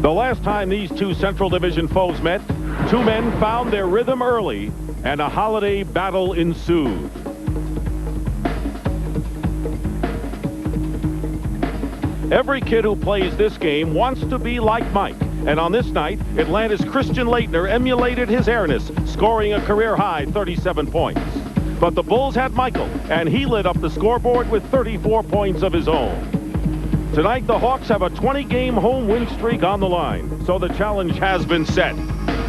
The last time these two Central Division foes met, two men found their rhythm early, and a holiday battle ensued. Every kid who plays this game wants to be like Mike. And on this night, Atlanta's Christian Laettner emulated his airness, scoring a career-high 37 points. But the Bulls had Michael, and he lit up the scoreboard with 34 points of his own. Tonight, the Hawks have a 20-game home win streak on the line, so the challenge has been set.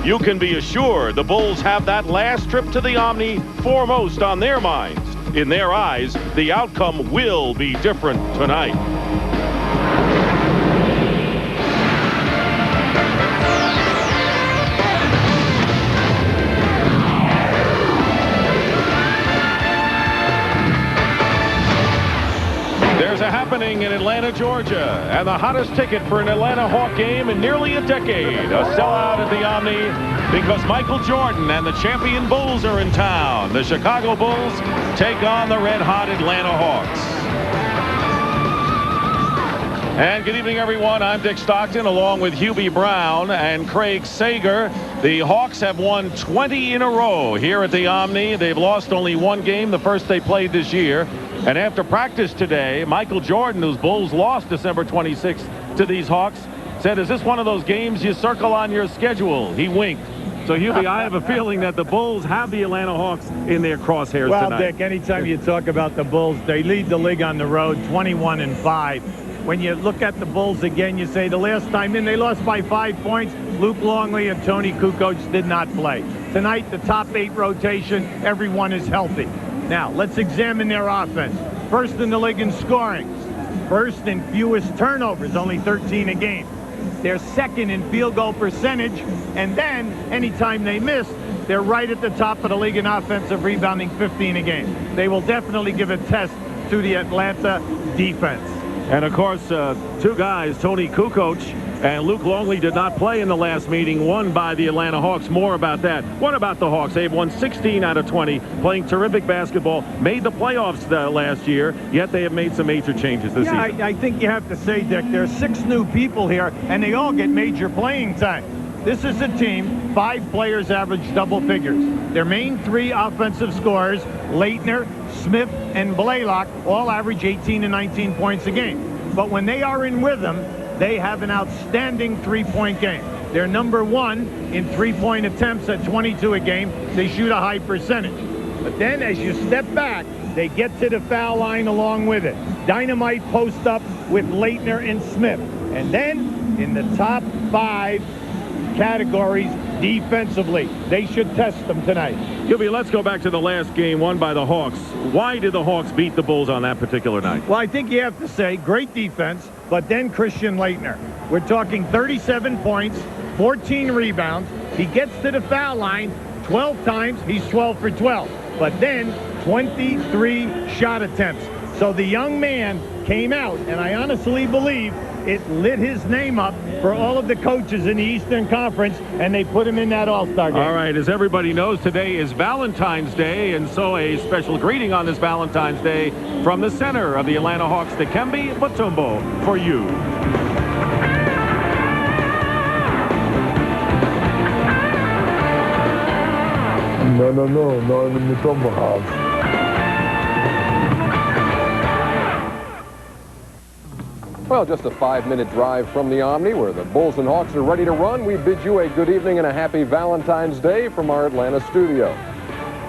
You can be assured the Bulls have that last trip to the Omni foremost on their minds. In their eyes, the outcome will be different tonight. There's a happening in Atlanta, Georgia, and the hottest ticket for an Atlanta Hawk game in nearly a decade. A sellout at the Omni because Michael Jordan and the champion Bulls are in town. The Chicago Bulls take on the red-hot Atlanta Hawks. And good evening, everyone. I'm Dick Stockton, along with Hubie Brown and Craig Sager. The Hawks have won 20 in a row here at the Omni. They've lost only one game, the first they played this year. And after practice today, Michael Jordan, whose Bulls lost December 26th to these Hawks, said, "Is this one of those games you circle on your schedule?" He winked. So, Hubie, I have a feeling that the Bulls have the Atlanta Hawks in their crosshairs tonight. Well, Dick, anytime you talk about the Bulls, they lead the league on the road, 21-5. When you look at the Bulls again, you say the last time in, they lost by 5 points. Luke Longley and Tony Kukoc did not play. Tonight, the top 8 rotation, everyone is healthy. Now, let's examine their offense. First in the league in scoring. First in fewest turnovers, only 13 a game. They're second in field goal percentage. And then, anytime they miss, they're right at the top of the league in offensive rebounding, 15 a game. They will definitely give a test to the Atlanta defense. And, of course, two guys, Tony Kukoc and Luke Longley, did not play in the last meeting, won by the Atlanta Hawks. More about that. What about the Hawks? They've won 16 out of 20, playing terrific basketball, made the playoffs last year, yet they have made some major changes this season. I think you have to say, Dick, there's 6 new people here, and they all get major playing time. This is a team, 5 players average double figures. Their main 3 offensive scorers, Laettner, Smith, and Blaylock, all average 18 and 19 points a game. But when they are in rhythm, they have an outstanding 3-point game. They're number 1 in 3-point attempts at 22 a game. They shoot a high percentage. But then as you step back, they get to the foul line along with it. Dynamite post up with Laettner and Smith. And then in the top 5 categories defensively, they should test them tonight. Hubie, let's go back to the last game won by the Hawks. Why did the Hawks beat the Bulls on that particular night? Well, I think you have to say great defense, but then Christian Laettner. We're talking 37 points, 14 rebounds. He gets to the foul line 12 times. He's 12 for 12. But then 23 shot attempts. So the young man came out, and I honestly believe it lit his name up for all of the coaches in the Eastern Conference, and they put him in that All-Star game. All right, as everybody knows, today is Valentine's Day, and so a special greeting on this Valentine's Day from the center of the Atlanta Hawks, Dikembe Mutombo, for you. No, in the Mutombo house. Well, just a 5-minute drive from the Omni, where the Bulls and Hawks are ready to run. We bid you a good evening and a happy Valentine's Day from our Atlanta studio.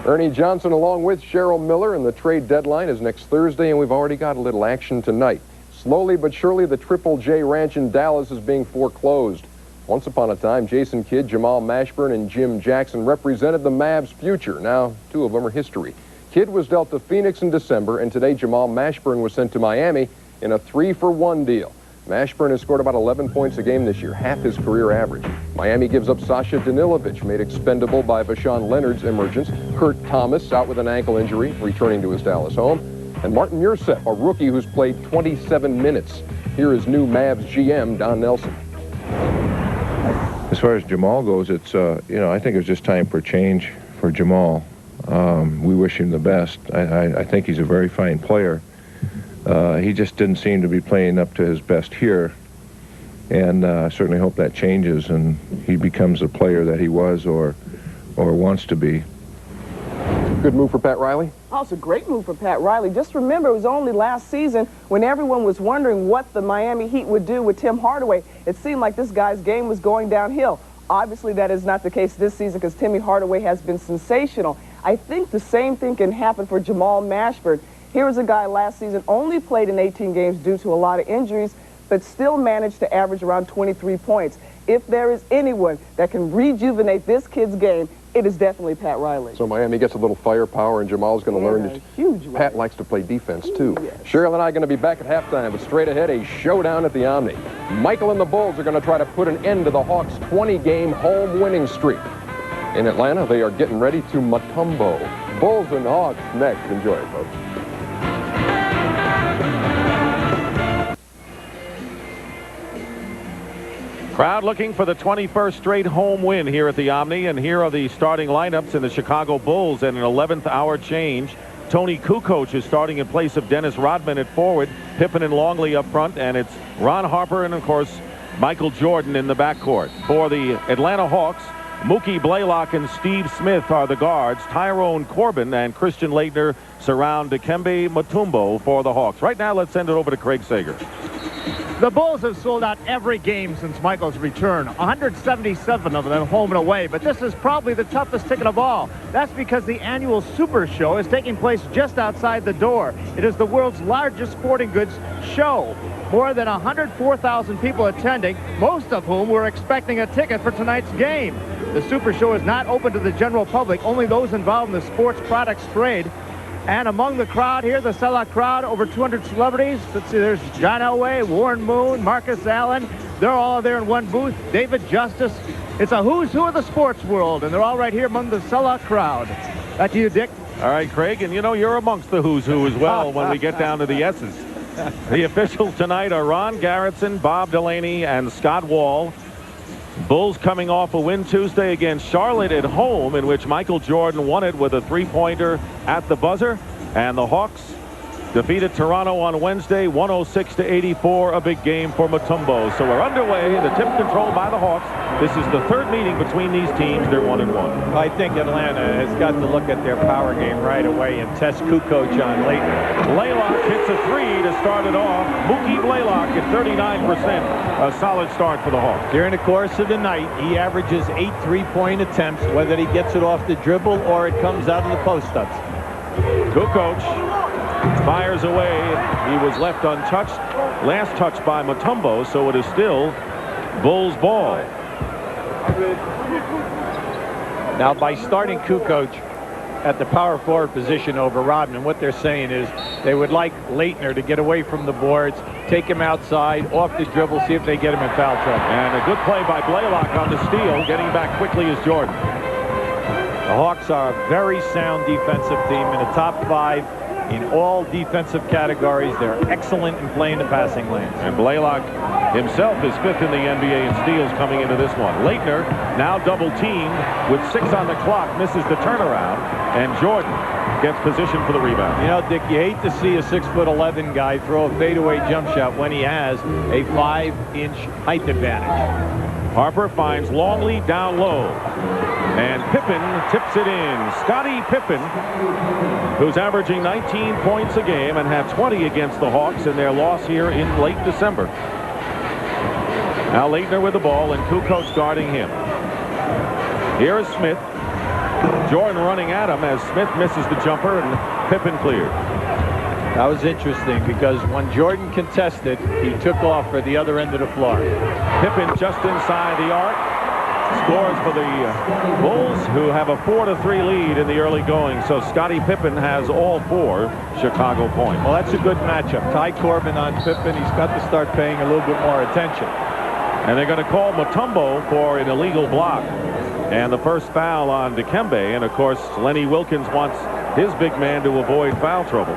Ernie Johnson along with Cheryl Miller, and the trade deadline is next Thursday, and we've already got a little action tonight. Slowly but surely, the Triple J Ranch in Dallas is being foreclosed. Once upon a time, Jason Kidd, Jamal Mashburn, and Jim Jackson represented the Mavs' future. Now, 2 of them are history. Kidd was dealt to Phoenix in December, and today Jamal Mashburn was sent to Miami in a 3-for-1 deal. Mashburn has scored about 11 points a game this year, half his career average. Miami gives up Sasha Danilovic, made expendable by Vashawn Leonard's emergence. Kurt Thomas out with an ankle injury, returning to his Dallas home. And Martin Murseth, a rookie who's played 27 minutes. Here is new Mavs GM Don Nelson. As far as Jamal goes, it's, I think it's just time for change for Jamal. We wish him the best. I think he's a very fine player. He just didn't seem to be playing up to his best here. And I certainly hope that changes and he becomes the player that he was or wants to be. Good move for Pat Riley. Oh, it's a great move for Pat Riley. Just remember, it was only last season when everyone was wondering what the Miami Heat would do with Tim Hardaway. It seemed like this guy's game was going downhill. Obviously, that is not the case this season because Timmy Hardaway has been sensational. I think the same thing can happen for Jamal Mashburn. Here was a guy last season, only played in 18 games due to a lot of injuries, but still managed to average around 23 points. If there is anyone that can rejuvenate this kid's game, it is definitely Pat Riley. So Miami gets a little firepower, and Jamal's going to learn that huge Pat likes to play defense, too. Yes. Cheryl and I are going to be back at halftime, but straight ahead, a showdown at the Omni. Michael and the Bulls are going to try to put an end to the Hawks' 20-game home winning streak. In Atlanta, they are getting ready to Mutombo. Bulls and Hawks next. Enjoy it, folks. Crowd looking for the 21st straight home win here at the Omni, and here are the starting lineups in the Chicago Bulls and an 11th hour change. Tony Kukoc is starting in place of Dennis Rodman at forward, Pippen and Longley up front, and it's Ron Harper and, of course, Michael Jordan in the backcourt. For the Atlanta Hawks, Mookie Blaylock and Steve Smith are the guards. Tyrone Corbin and Christian Laettner surround Dikembe Mutombo for the Hawks. Right now, let's send it over to Craig Sager. The Bulls have sold out every game since Michael's return, 177 of them home and away, but this is probably the toughest ticket of all. That's because the annual Super Show is taking place just outside the door. It is the world's largest sporting goods show. More than 104,000 people attending, most of whom were expecting a ticket for tonight's game. The Super Show is not open to the general public, only those involved in the sports products trade. And among the crowd here, the sellout crowd, over 200 celebrities. Let's see, there's John Elway, Warren Moon, Marcus Allen. They're all there in one booth. David Justice. It's a who's who of the sports world, and they're all right here among the sellout crowd. Back to you, Dick. All right, Craig, and you know, you're amongst the who's who as well when we get down to the S's. The officials tonight are Ron Garretson, Bob Delaney, and Scott Wall. Bulls coming off a win Tuesday against Charlotte at home, in which Michael Jordan won it with a three-pointer at the buzzer. And the Hawks defeated Toronto on Wednesday, 106-84, a big game for Mutombo. So we're underway. The tip controlled by the Hawks. This is the third meeting between these teams. They're 1-1. I think Atlanta has got to look at their power game right away and test Kukoc on Laettner. Blaylock hits a three to start it off. Mookie Blaylock at 39%. A solid start for the Hawks. During the course of the night, he averages 8 three-point attempts, whether he gets it off the dribble or it comes out of the post-ups. Kukoc fires away. He was left untouched. Last touch by Mutombo, so it is still Bulls ball. Now, by starting Kukoc at the power forward position over Rodman, what they're saying is they would like Laettner to get away from the boards, take him outside, off the dribble, see if they get him in foul trouble. And a good play by Blaylock on the steal. Getting back quickly is Jordan. The Hawks are a very sound defensive team in the top 5 in all defensive categories. They're excellent in playing the passing lanes. And Blaylock himself is 5th in the NBA in steals coming into this one. Laettner now double teamed with 6 on the clock, misses the turnaround, and Jordan gets position for the rebound. You know, Dick, you hate to see a 6'11" guy throw a fadeaway jump shot when he has a 5-inch height advantage. Harper finds Longley down low. And Pippen tips it in. Scottie Pippen, who's averaging 19 points a game and had 20 against the Hawks in their loss here in late December. Now Laettner with the ball and Kukoc guarding him. Here is Smith. Jordan running at him as Smith misses the jumper and Pippen cleared. That was interesting because when Jordan contested, he took off for the other end of the floor. Pippen just inside the arc. Scores for the Bulls, who have a 4-3 lead in the early going. So Scottie Pippen has all 4 Chicago points. Well, that's a good matchup. Ty Corbin on Pippen. He's got to start paying a little bit more attention. And they're going to call Mutombo for an illegal block. And the first foul on Dikembe. And, of course, Lenny Wilkins wants his big man to avoid foul trouble.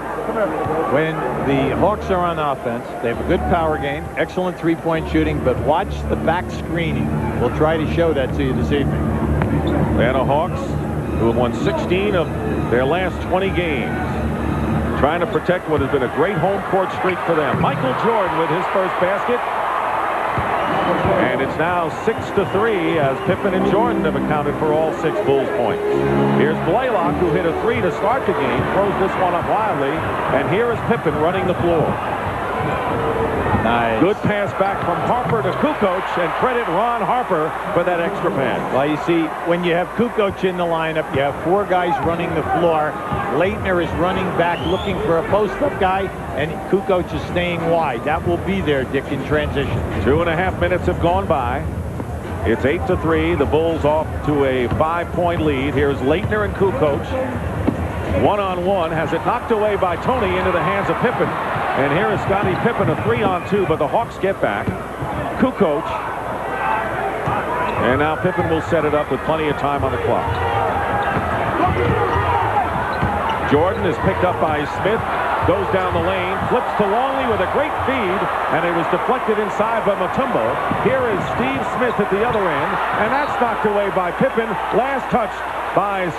When the Hawks are on offense, they have a good power game, excellent three-point shooting, but watch the back screening. We'll try to show that to you this evening. Atlanta Hawks, who have won 16 of their last 20 games, trying to protect what has been a great home court streak for them. Michael Jordan with his first basket. And it's now 6-3 as Pippen and Jordan have accounted for all 6 Bulls points. Here's Blaylock, who hit a 3 to start the game, throws this one up wildly, and here is Pippen running the floor. Nice. Good pass back from Harper to Kukoc, and credit Ron Harper for that extra pass. Well, you see, when you have Kukoc in the lineup, you have 4 guys running the floor. Leitner is running back looking for a post-up guy, and Kukoc is staying wide. That will be there, Dick, in transition. 2.5 minutes have gone by. It's 8-3. The Bulls off to a 5-point lead. Here's Leitner and Kukoc. One-on-one, has it knocked away by Tony into the hands of Pippen. And here is Scottie Pippen, a 3-on-2, but the Hawks get back. Kukoc. And now Pippen will set it up with plenty of time on the clock. Jordan is picked up by Smith, goes down the lane, flips to Longley with a great feed, and it was deflected inside by Mutombo. Here is Steve Smith at the other end, and that's knocked away by Pippen. Last touch by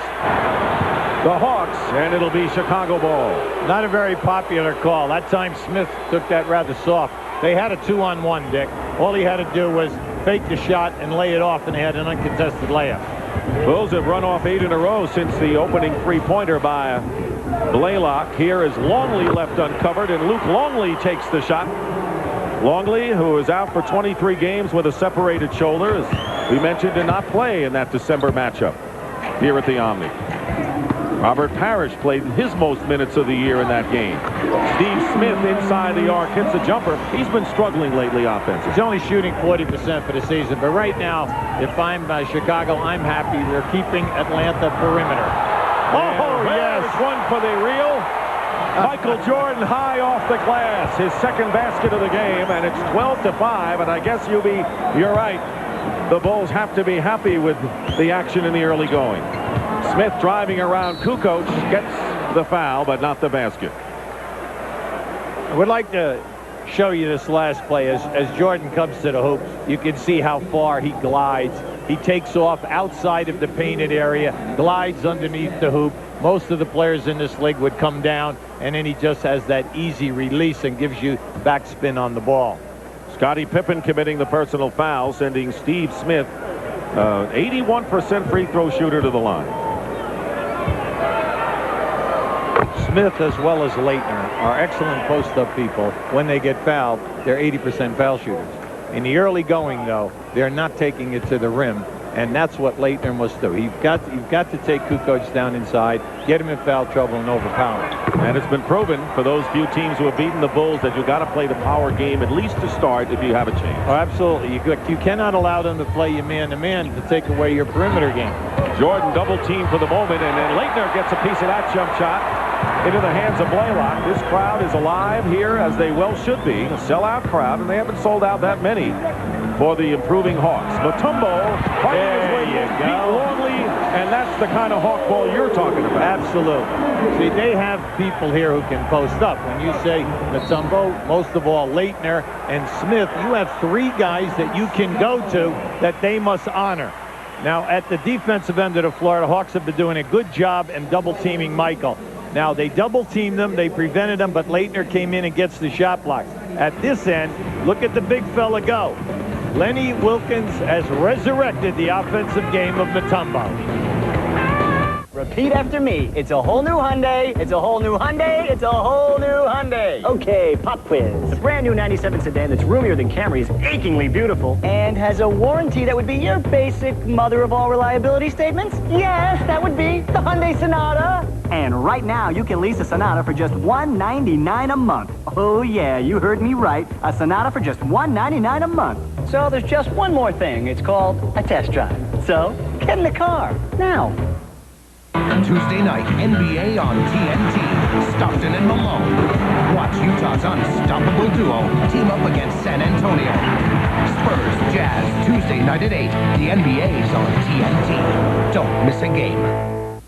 the Hawks, and it'll be Chicago ball. Not a very popular call. That time Smith took that rather soft. They had a 2-on-1, Dick. All he had to do was fake the shot and lay it off, and they had an uncontested layup. Bulls have run off 8 in a row since the opening 3-pointer by Blaylock. Here is Longley left uncovered, and Luke Longley takes the shot. Longley, who is out for 23 games with a separated shoulder, as we mentioned, did not play in that December matchup here at the Omni. Robert Parrish played his most minutes of the year in that game. Steve Smith inside the arc hits a jumper. He's been struggling lately offensively. He's only shooting 40% for the season, but right now, if I'm Chicago, I'm happy they're keeping Atlanta perimeter. Oh, yes, one for the real. Michael Jordan high off the glass, his second basket of the game, and it's 12-5, and I guess you're right. The Bulls have to be happy with the action in the early going. Smith driving around Kukoc, gets the foul, but not the basket. I would like to show you this last play. As Jordan comes to the hoop, you can see how far he glides. He takes off outside of the painted area, glides underneath the hoop. Most of the players in this league would come down, and then he just has that easy release and gives you backspin on the ball. Scottie Pippen committing the personal foul, sending Steve Smith, 81% free throw shooter, to the line. Smith, as well as Leitner, are excellent post-up people. When they get fouled, they're 80% foul shooters. In the early going, though, they're not taking it to the rim, and that's what Leitner must do. You've got to take Kukoc down inside, get him in foul trouble, and overpower him. And it's been proven for those few teams who have beaten the Bulls that you've got to play the power game at least to start if you have a chance. Oh, absolutely. You cannot allow them to play you man-to-man to take away your perimeter game. Jordan double team for the moment, and then Leitner gets a piece of that jump shot into the hands of Blaylock. This crowd is alive here, as they well should be. A sellout crowd, and they haven't sold out that many for the improving Hawks. Mutombo fighting his way to beat Longley, and that's the kind of Hawk ball you're talking about. Absolutely. See, they have people here who can post up. When you say Mutombo, most of all Leitner and Smith, you have 3 guys that you can go to that they must honor. Now, at the defensive end of the floor, the Hawks have been doing a good job in double-teaming Michael. Now, they double-teamed them, they prevented them, but Leitner came in and gets the shot block. At this end, look at the big fella go. Lenny Wilkens has resurrected the offensive game of Mutombo. Repeat after me. It's a whole new Hyundai. It's a whole new Hyundai. It's a whole new Hyundai. Okay, pop quiz. A brand new 97 sedan that's roomier than Camry's, achingly beautiful, and has a warranty that would be your basic mother of all reliability statements? Yes, that would be the Hyundai Sonata. And right now, you can lease a Sonata for just $199 a month. Oh yeah, you heard me right. A Sonata for just $199 a month. So there's just one more thing. It's called a test drive. So get in the car now. Tuesday night, NBA on TNT. Stockton and Malone. Watch Utah's unstoppable duo team up against San Antonio. Spurs Jazz, Tuesday night at 8. The NBA's on TNT. Don't miss a game.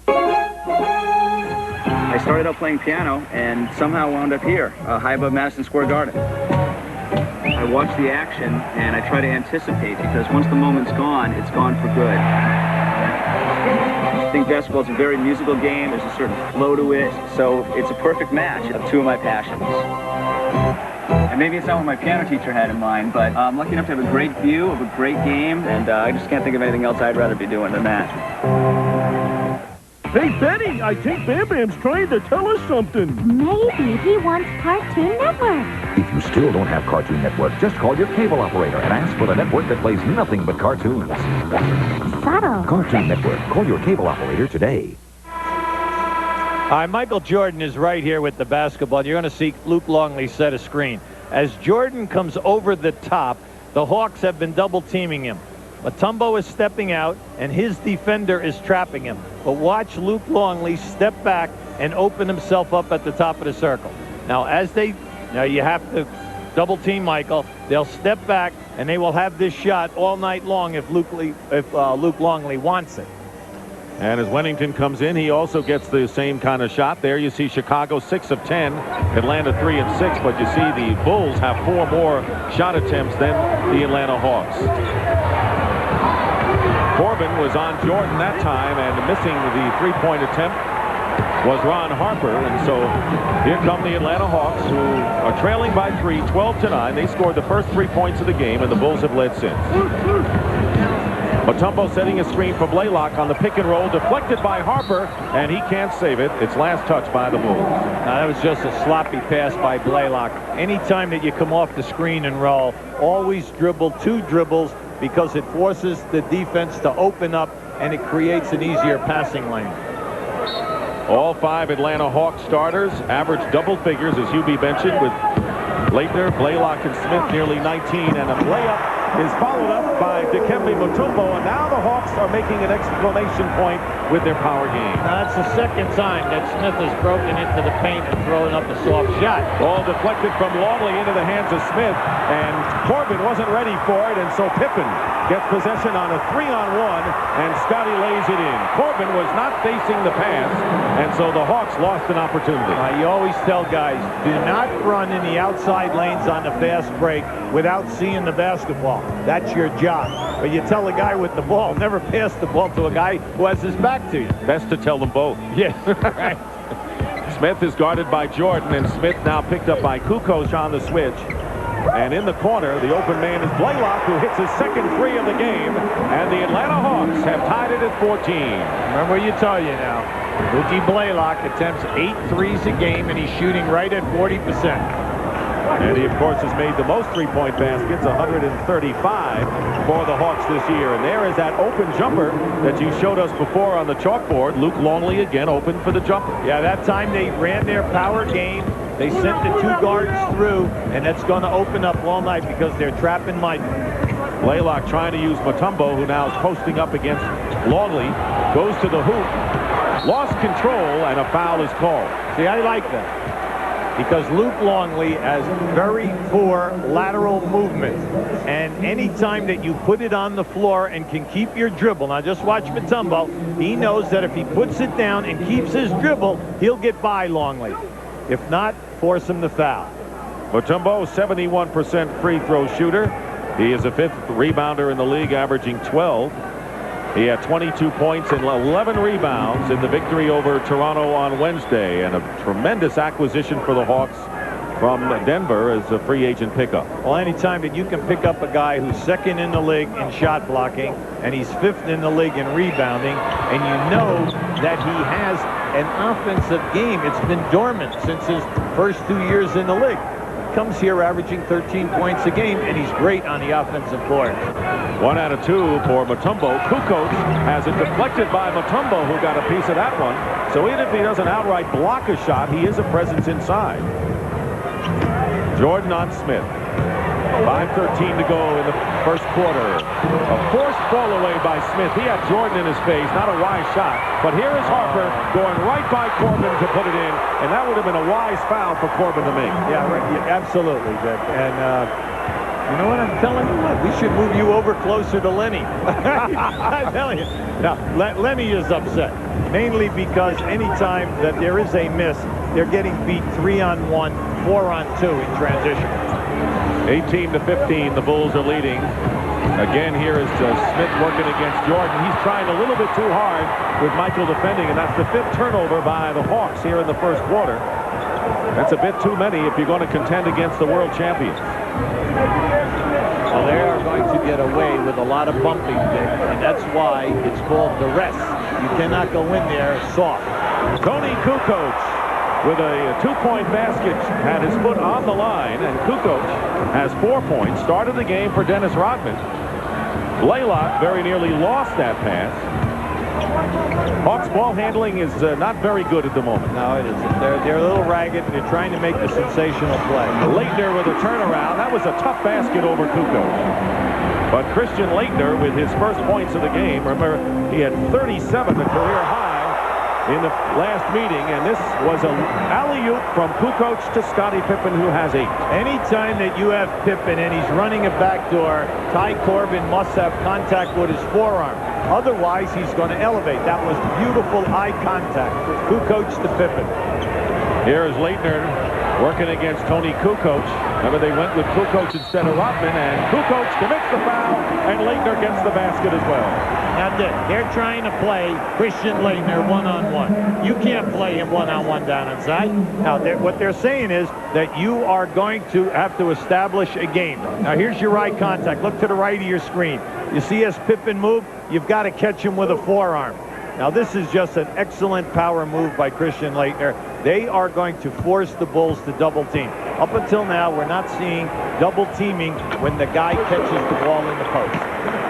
I started out playing piano and somehow wound up here, high above Madison Square Garden. I watch the action and I try to anticipate, because once the moment's gone, it's gone for good. I think basketball is a very musical game. There's a certain flow to it, so it's a perfect match of 2 of my passions. And maybe it's not what my piano teacher had in mind, but I'm lucky enough to have a great view of a great game, and I just can't think of anything else I'd rather be doing than that. Hey, Betty, I think Bam Bam's trying to tell us something. Maybe he wants Cartoon Network. If you still don't have Cartoon Network, just call your cable operator and ask for the network that plays nothing but cartoons. Subtle. Cartoon Network. Call your cable operator today. Michael Jordan is right here with the basketball. You're going to see Luke Longley set a screen. As Jordan comes over the top, the Hawks have been double-teaming him. Mutombo is stepping out, and his defender is trapping him. But watch Luke Longley step back and open himself up at the top of the circle. Now, you have to double-team Michael. They'll step back, and they will have this shot all night long if Luke Longley wants it. And as Wennington comes in, he also gets the same kind of shot. There you see Chicago 6 of 10, Atlanta 3 and 6, but you see the Bulls have 4 more shot attempts than the Atlanta Hawks. Corbin was on Jordan that time, and missing the three-point attempt was Ron Harper. And so here come the Atlanta Hawks, who are trailing by 3, 12-9. They scored the first 3 points of the game, and the Bulls have led since. Mutombo setting a screen for Blaylock on the pick and roll, deflected by Harper, and he can't save it. It's last touch by the Bulls. Now, that was just a sloppy pass by Blaylock. Anytime that you come off the screen and roll, always dribble 2 dribbles, because it forces the defense to open up, and it creates an easier passing lane. All 5 Atlanta Hawks starters average double figures, as Hubie mentioned, with Leitner, Blaylock, and Smith nearly 19, and a layup is followed up by Dikembe Mutombo, and now the Hawks are making an exclamation point with their power game. Now, that's the second time that Smith has broken into the paint and thrown up a soft shot. Ball deflected from Longley into the hands of Smith, and Corbin wasn't ready for it, and so Pippen gets possession on a 3-on-1, and Scotty lays it in. Corbin was not facing the pass, and so the Hawks lost an opportunity. You always tell guys, do not run in the outside lanes on the fast break without seeing the basketball. That's your job. But you tell a guy with the ball, never pass the ball to a guy who has his back to you. Best to tell them both. Yeah, right. Smith is guarded by Jordan, and Smith now picked up by Kukoc on the switch. And in the corner, the open man is Blaylock, who hits his second 3 of the game, and the Atlanta Hawks have tied it at 14. Remember what you tell you now. Mookie Blaylock attempts 8 threes a game, and he's shooting right at 40%. And he, of course, has made the most three-point baskets, 135 for the Hawks this year. And there is that open jumper that you showed us before on the chalkboard. Luke Longley again open for the jumper. Yeah, that time they ran their power game. They sent the 2 guards through, and that's going to open up all night because they're trapping Mike. Blaylock trying to use Mutombo, who now is posting up against Longley. Goes to the hoop. Lost control, and a foul is called. See, I like that, because Luke Longley has very poor lateral movement, and anytime that you put it on the floor and can keep your dribble, now just watch Mutombo, he knows that if he puts it down and keeps his dribble, he'll get by Longley. If not, force him to foul. Mutombo, 71% free throw shooter. He is a 5th rebounder in the league, averaging 12. He had 22 points and 11 rebounds in the victory over Toronto on Wednesday, and a tremendous acquisition for the Hawks from Denver as a free agent pickup. Well, anytime that you can pick up a guy who's 2nd in the league in shot blocking, and he's 5th in the league in rebounding, and you know that he has an offensive game. It's been dormant since his first 2 years in the league. Comes here averaging 13 points a game, and he's great on the offensive board. 1 out of 2 for Mutombo. Kukoc has it deflected by Mutombo, who got a piece of that one. So even if he doesn't outright block a shot, he is a presence inside. Jordan on Smith. 5:13 to go in the first quarter. A forced ball away by Smith. He had Jordan in his face, not a wise shot. But here is Harper going right by Corbin to put it in, and that would have been a wise foul for Corbin to make. Yeah, right. Yeah, absolutely, Dick. And you know what I'm telling you? What? We should move you over closer to Lenny. I'm telling you. Now, Lenny is upset, mainly because anytime that there is a miss, they're getting beat 3-on-1, 4-on-2 in transition. 18-15, the Bulls are leading. Again, here is Smith working against Jordan. He's trying a little bit too hard with Michael defending, and that's the 5th turnover by the Hawks here in the first quarter. That's a bit too many if you're going to contend against the world champions. Well, they are going to get away with a lot of bumping, Dick, and that's why it's called duress. You cannot go in there soft. Tony Kukoc with a 2-point basket had his foot on the line, and Kukoc has 4 points. Started the game for Dennis Rodman. Blaylock very nearly lost that pass. Hawks ball handling is not very good at the moment. No, it isn't. They're a little ragged, and they're trying to make the sensational play. Leitner with a turnaround. That was a tough basket over Kukoc. But Christian Leitner with his first points of the game. Remember, he had 37, the career high, in the last meeting, and this was an alley-oop from Kukoc to Scottie Pippen, who has 8. Anytime that you have Pippen and he's running a backdoor, Ty Corbin must have contact with his forearm. Otherwise, he's going to elevate. That was beautiful eye contact. Kukoc to Pippen. Here is Leitner working against Tony Kukoc. Remember, they went with Kukoc instead of Rodman, and Kukoc commits the foul, and Leitner gets the basket as well. Now, Dick, they're trying to play Christian Leitner one-on-one. You can't play him one-on-one down inside. Now, what they're saying is that you are going to have to establish a game. Now, here's your eye contact. Look to the right of your screen. You see as Pippen move, you've got to catch him with a forearm. Now, this is just an excellent power move by Christian Leitner. They are going to force the Bulls to double team. Up until now, we're not seeing double teaming when the guy catches the ball in the post.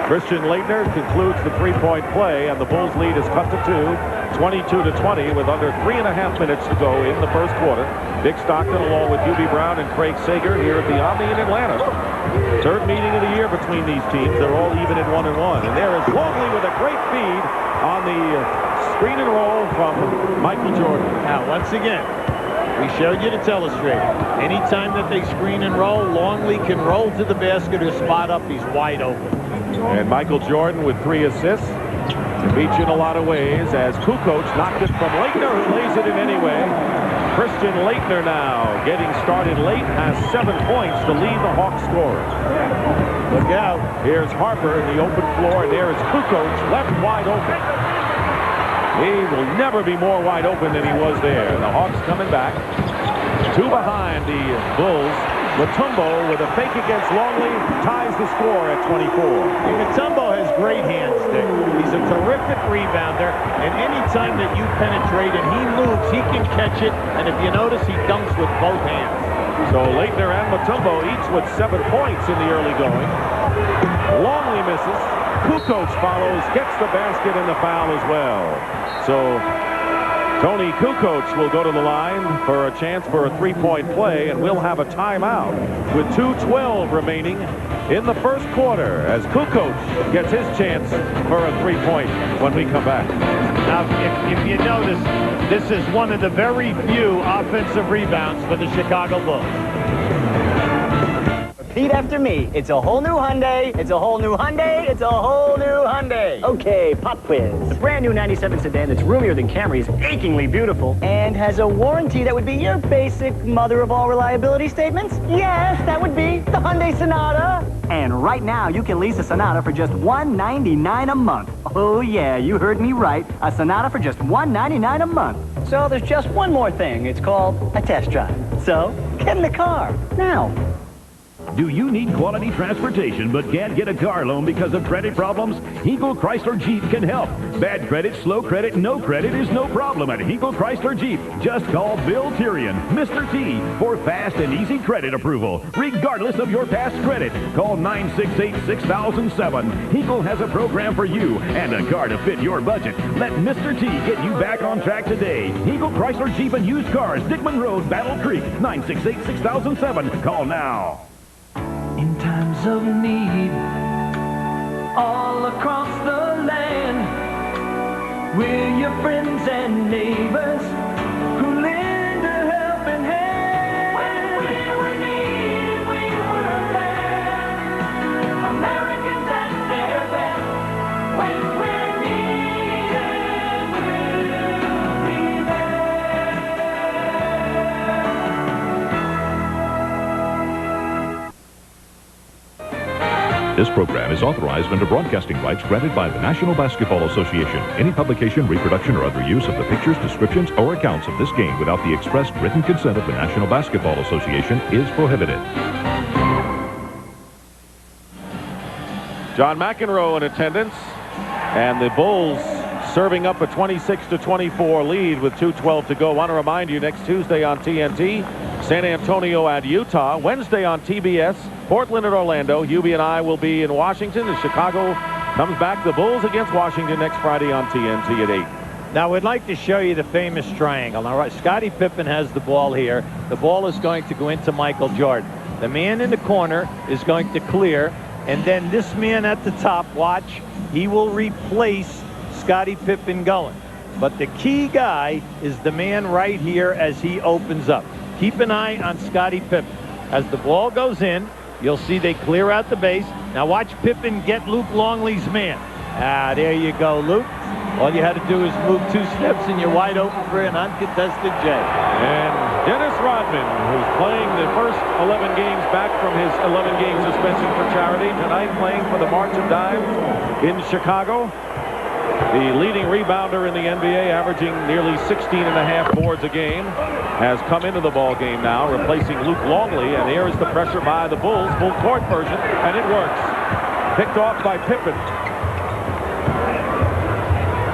Christian Leitner concludes the 3-point play, and the Bulls lead is cut to 2, 22-20, with under 3.5 minutes to go in the first quarter. Dick Stockton, along with Hubie Brown and Craig Sager, here at the Omni in Atlanta. Third meeting of the year between these teams. They're all even at 1-1. And there is Longley with a great feed on the screen and roll from Michael Jordan. Now, once again, we showed you the telestrator. Anytime that they screen and roll, Longley can roll to the basket or spot up. He's wide open. And Michael Jordan with 3 assists. Beats you in a lot of ways as Kukoc knocked it from Leitner, who lays it in anyway. Christian Leitner now getting started late, has 7 points to lead the Hawks scorers. Look out. Here's Harper in the open floor, and there is Kukoc left wide open. He will never be more wide open than he was there. The Hawks coming back. 2 behind the Bulls. Mutombo with a fake against Longley ties the score at 24. Mutombo has great hands, Dick. He's a terrific rebounder, and anytime that you penetrate and he moves, he can catch it, and if you notice, he dunks with both hands. So Leitner and Mutombo each with 7 points in the early going. Longley misses. Kukoc follows, gets the basket and the foul as well. So Tony Kukoc will go to the line for a chance for a 3-point play, and we'll have a timeout with 2:12 remaining in the first quarter as Kukoc gets his chance for a 3-point when we come back. Now, if you notice, this is one of the very few offensive rebounds for the Chicago Bulls. Repeat after me. It's a whole new Hyundai. It's a whole new Hyundai. It's a whole new Hyundai. Okay, pop quiz. The brand new 97 sedan that's roomier than Camry's, achingly beautiful, and has a warranty that would be your basic mother of all reliability statements? Yes, that would be the Hyundai Sonata. And right now, you can lease a Sonata for just $199 a month. Oh yeah, you heard me right. A Sonata for just $199 a month. So there's just one more thing. It's called a test drive. So get in the car now. Do you need quality transportation but can't get a car loan because of credit problems? Hinkle Chrysler Jeep can help. Bad credit, slow credit, no credit is no problem at Hinkle Chrysler Jeep. Just call Bill Tyrion, Mr. T, for fast and easy credit approval, regardless of your past credit. Call 968-6007. Hinkle has a program for you and a car to fit your budget. Let Mr. T get you back on track today. Hinkle Chrysler Jeep and Used Cars, Dickman Road, Battle Creek, 968-6007. Call now. In times of need, all across the land, we're your friends and neighbors who lend a helping hand. When we were needed, we were there. Americans at their best. When we're needed, we'll be there. This program is authorized under broadcasting rights granted by the National Basketball Association. Any publication, reproduction, or other use of the pictures, descriptions, or accounts of this game without the expressed written consent of the National Basketball Association is prohibited. John McEnroe in attendance, and the Bulls serving up a 26-24 lead with 2:12 to go. I want to remind you, next Tuesday on TNT, San Antonio at Utah. Wednesday on TBS, Portland at Orlando. Hubie and I will be in Washington as Chicago comes back. The Bulls against Washington next Friday on TNT at 8. Now, we'd like to show you the famous triangle. Now, right, Scottie Pippen has the ball here. The ball is going to go into Michael Jordan. The man in the corner is going to clear, and then this man at the top, watch, he will replace Scottie Pippen going. But the key guy is the man right here as he opens up. Keep an eye on Scottie Pippen. As the ball goes in, you'll see they clear out the base. Now watch Pippen get Luke Longley's man. There you go, Luke. All you had to do is move 2 steps and you're wide open for an uncontested J. And Dennis Rodman, who's playing the first 11 games back from his 11-game suspension for charity, tonight playing for the March of Dimes in Chicago. The leading rebounder in the NBA, averaging nearly 16.5 boards a game, has come into the ball game now, replacing Luke Longley. And here is the pressure by the Bulls, full court version, and it works. Picked off by Pippen.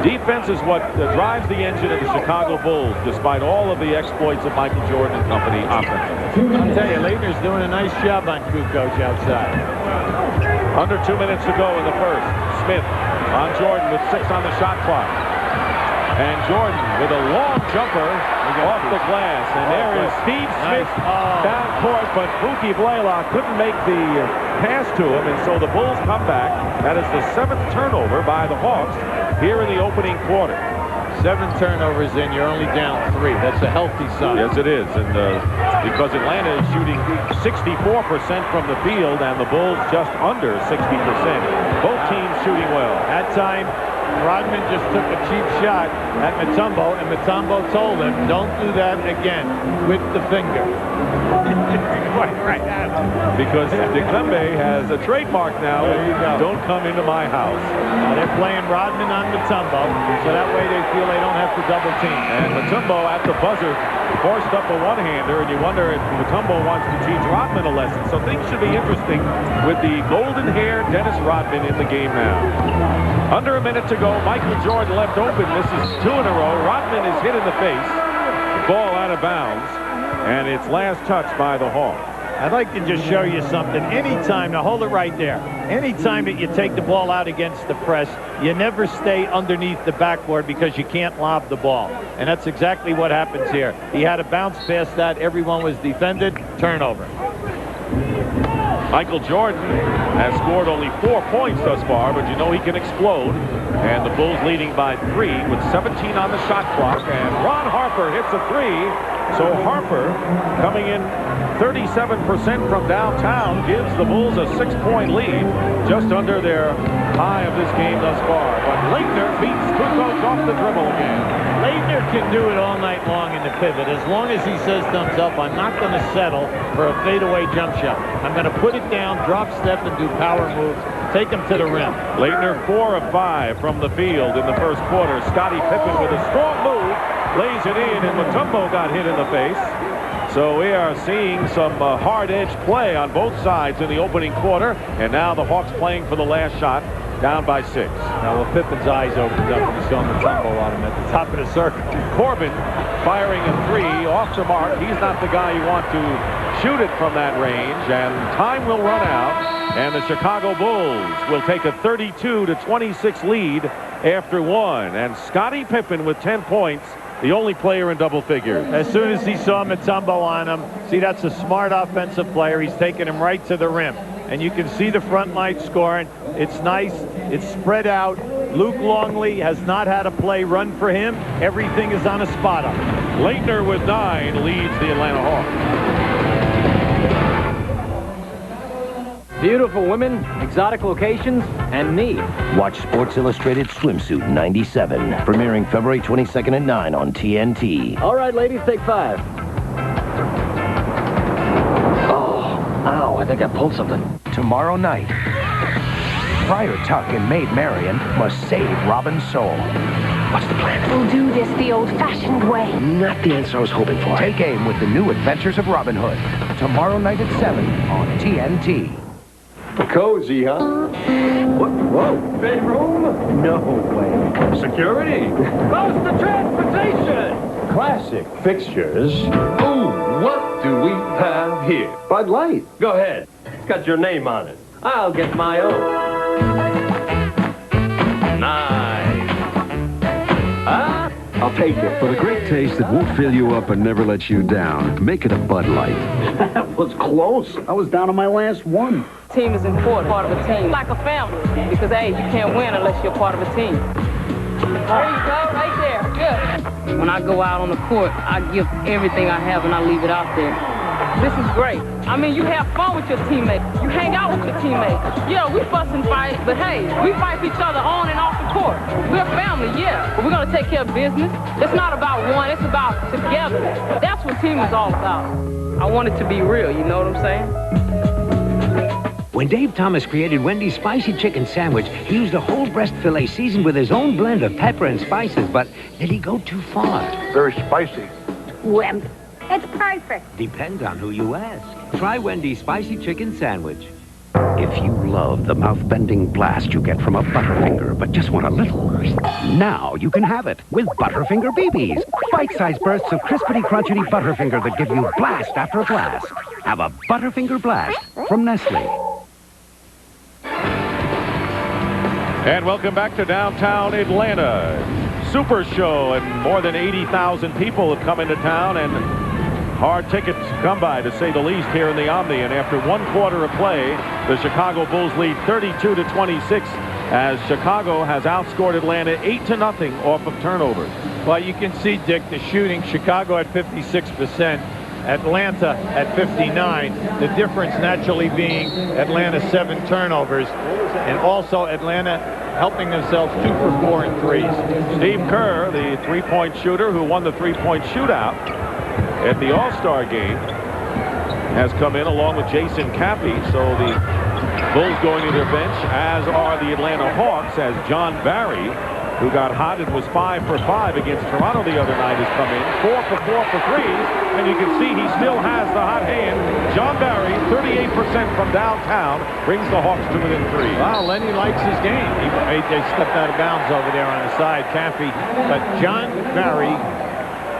Defense is what drives the engine of the Chicago Bulls, despite all of the exploits of Michael Jordan and company offensively. I'll tell you, Leitner's doing a nice job on Kukoc outside. Under 2 minutes to go in the first. Smith on Jordan with 6 on the shot clock. And Jordan with a long jumper off the glass. And there is Steve Smith down court, but Buki Blaylock couldn't make the pass to him, and so the Bulls come back. That is the 7th turnover by the Hawks here in the opening quarter. 7 turnovers in, you're only down 3. That's a healthy sign. Yes, it is. And because Atlanta is shooting 64% from the field and the Bulls just under 60%. Both teams shooting well. That time, Rodman just took a cheap shot at Mutombo, and Mutombo told him, don't do that again with the finger. Quite right. Because Dikembe has a trademark now. There you go. Don't come into my house. They're playing Rodman on Mutombo, so that way they feel they don't have to double team. And Mutombo at the buzzer forced up a one-hander, and you wonder if Mutombo wants to teach Rodman a lesson. So things should be interesting with the golden-haired Dennis Rodman in the game now. Under a minute to go, Michael Jordan left open. This is 2 in a row. Rodman is hit in the face. Ball out of bounds, and it's last touch by the Hawks. I'd like to just show you something. Anytime, now hold it right there. Anytime that you take the ball out against the press, you never stay underneath the backboard because you can't lob the ball. And that's exactly what happens here. He had a bounce past that. Everyone was defended. Turnover. Michael Jordan has scored only 4 points thus far, but you know he can explode. And the Bulls leading by 3 with 17 on the shot clock. And Ron Harper hits a 3. So Harper, coming in 37% from downtown, gives the Bulls a 6-point lead, just under their high of this game thus far. But Laettner beats Kukoc off the dribble again. Laettner can do it all night long in the pivot. As long as he says to himself, I'm not going to settle for a fadeaway jump shot. I'm going to put it down, drop step, and do power moves. Take him to the rim. Laettner 4 of 5 from the field in the first quarter. Scottie Pippen with a strong move, lays it in, and Mutombo got hit in the face. So we are seeing some hard-edge play on both sides in the opening quarter. And now the Hawks playing for the last shot, down by 6. Now, well, Pippen's eyes opened up and he saw Mutombo on him at the top of the circle. Corbin firing a 3 off the mark. He's not the guy you want to shoot it from that range. And time will run out. And the Chicago Bulls will take a 32-26 lead after 1. And Scottie Pippen with 10 points, the only player in double figures. As soon as he saw Mutombo on him, see, that's a smart offensive player. He's taking him right to the rim. And you can see the front line scoring. It's nice. It's spread out. Luke Longley has not had a play run for him. Everything is on a spot up. Laettner with 9 leads the Atlanta Hawks. Beautiful women, exotic locations, and me. Watch Sports Illustrated Swimsuit 97, premiering February 22nd at 9 on TNT. All right, ladies, take 5. Oh, ow, I think I pulled something. Tomorrow night, Friar Tuck and Maid Marian must save Robin's soul. What's the plan? We'll do this the old-fashioned way. Not the answer I was hoping for. Take aim with the new Adventures of Robin Hood. Tomorrow night at 7 on TNT. Cozy, huh? What? Whoa. Bedroom? No way. Security? Close to transportation! Classic fixtures. Ooh, what do we have here? Bud Light. Go ahead. It's got your name on it. I'll get my own. Nice. Huh? I'll take it. For the great taste that won't fill you up and never let you down, make it a Bud Light. That was close. I was down on my last one. Team is important, part of a team. Like a family, because, hey, you can't win unless you're part of a team. There you go, right there, good. When I go out on the court, I give everything I have and I leave it out there. This is great. I mean, you have fun with your teammates. You hang out with your teammates. Yeah, we fuss and fight, but hey, we fight each other on and off the court. We're family, yeah, but we're going to take care of business. It's not about one, it's about together. That's what team is all about. I want it to be real, you know what I'm saying? When Dave Thomas created Wendy's Spicy Chicken Sandwich, he used a whole breast filet seasoned with his own blend of pepper and spices, but did he go too far? Very spicy. Wimp. It's perfect. Depends on who you ask. Try Wendy's Spicy Chicken Sandwich. If you love the mouth-bending blast you get from a Butterfinger, but just want a little, now you can have it with Butterfinger BBs. Bite-sized bursts of crispity, crunchity Butterfinger that give you blast after blast. Have a Butterfinger Blast from Nestle. And welcome back to downtown Atlanta. Super show, and more than 80,000 people have come into town, and hard tickets to come by, to say the least, here in the Omni. And after one quarter of play, the Chicago Bulls lead 32-26 as Chicago has outscored Atlanta 8-0 off of turnovers. Well, you can see, Dick, the shooting. Chicago at 56%. Atlanta at 59. The difference naturally being Atlanta 7 turnovers, and also Atlanta helping themselves 2 for 4 in threes. Steve Kerr, the three-point shooter who won the three-point shootout at the All-Star game, has come in along with Jason Cappy. So the Bulls going to their bench, as are the Atlanta Hawks, as John Barry, who got hot and was 5 for 5 against Toronto the other night, has come in 4 for 4 for threes, and you can see he still has the hot hand. John Barry, 38% from downtown, brings the Hawks to within 3. Wow, Lenny likes his game. They stepped out of bounds over there on the side, Caffey, but John Barry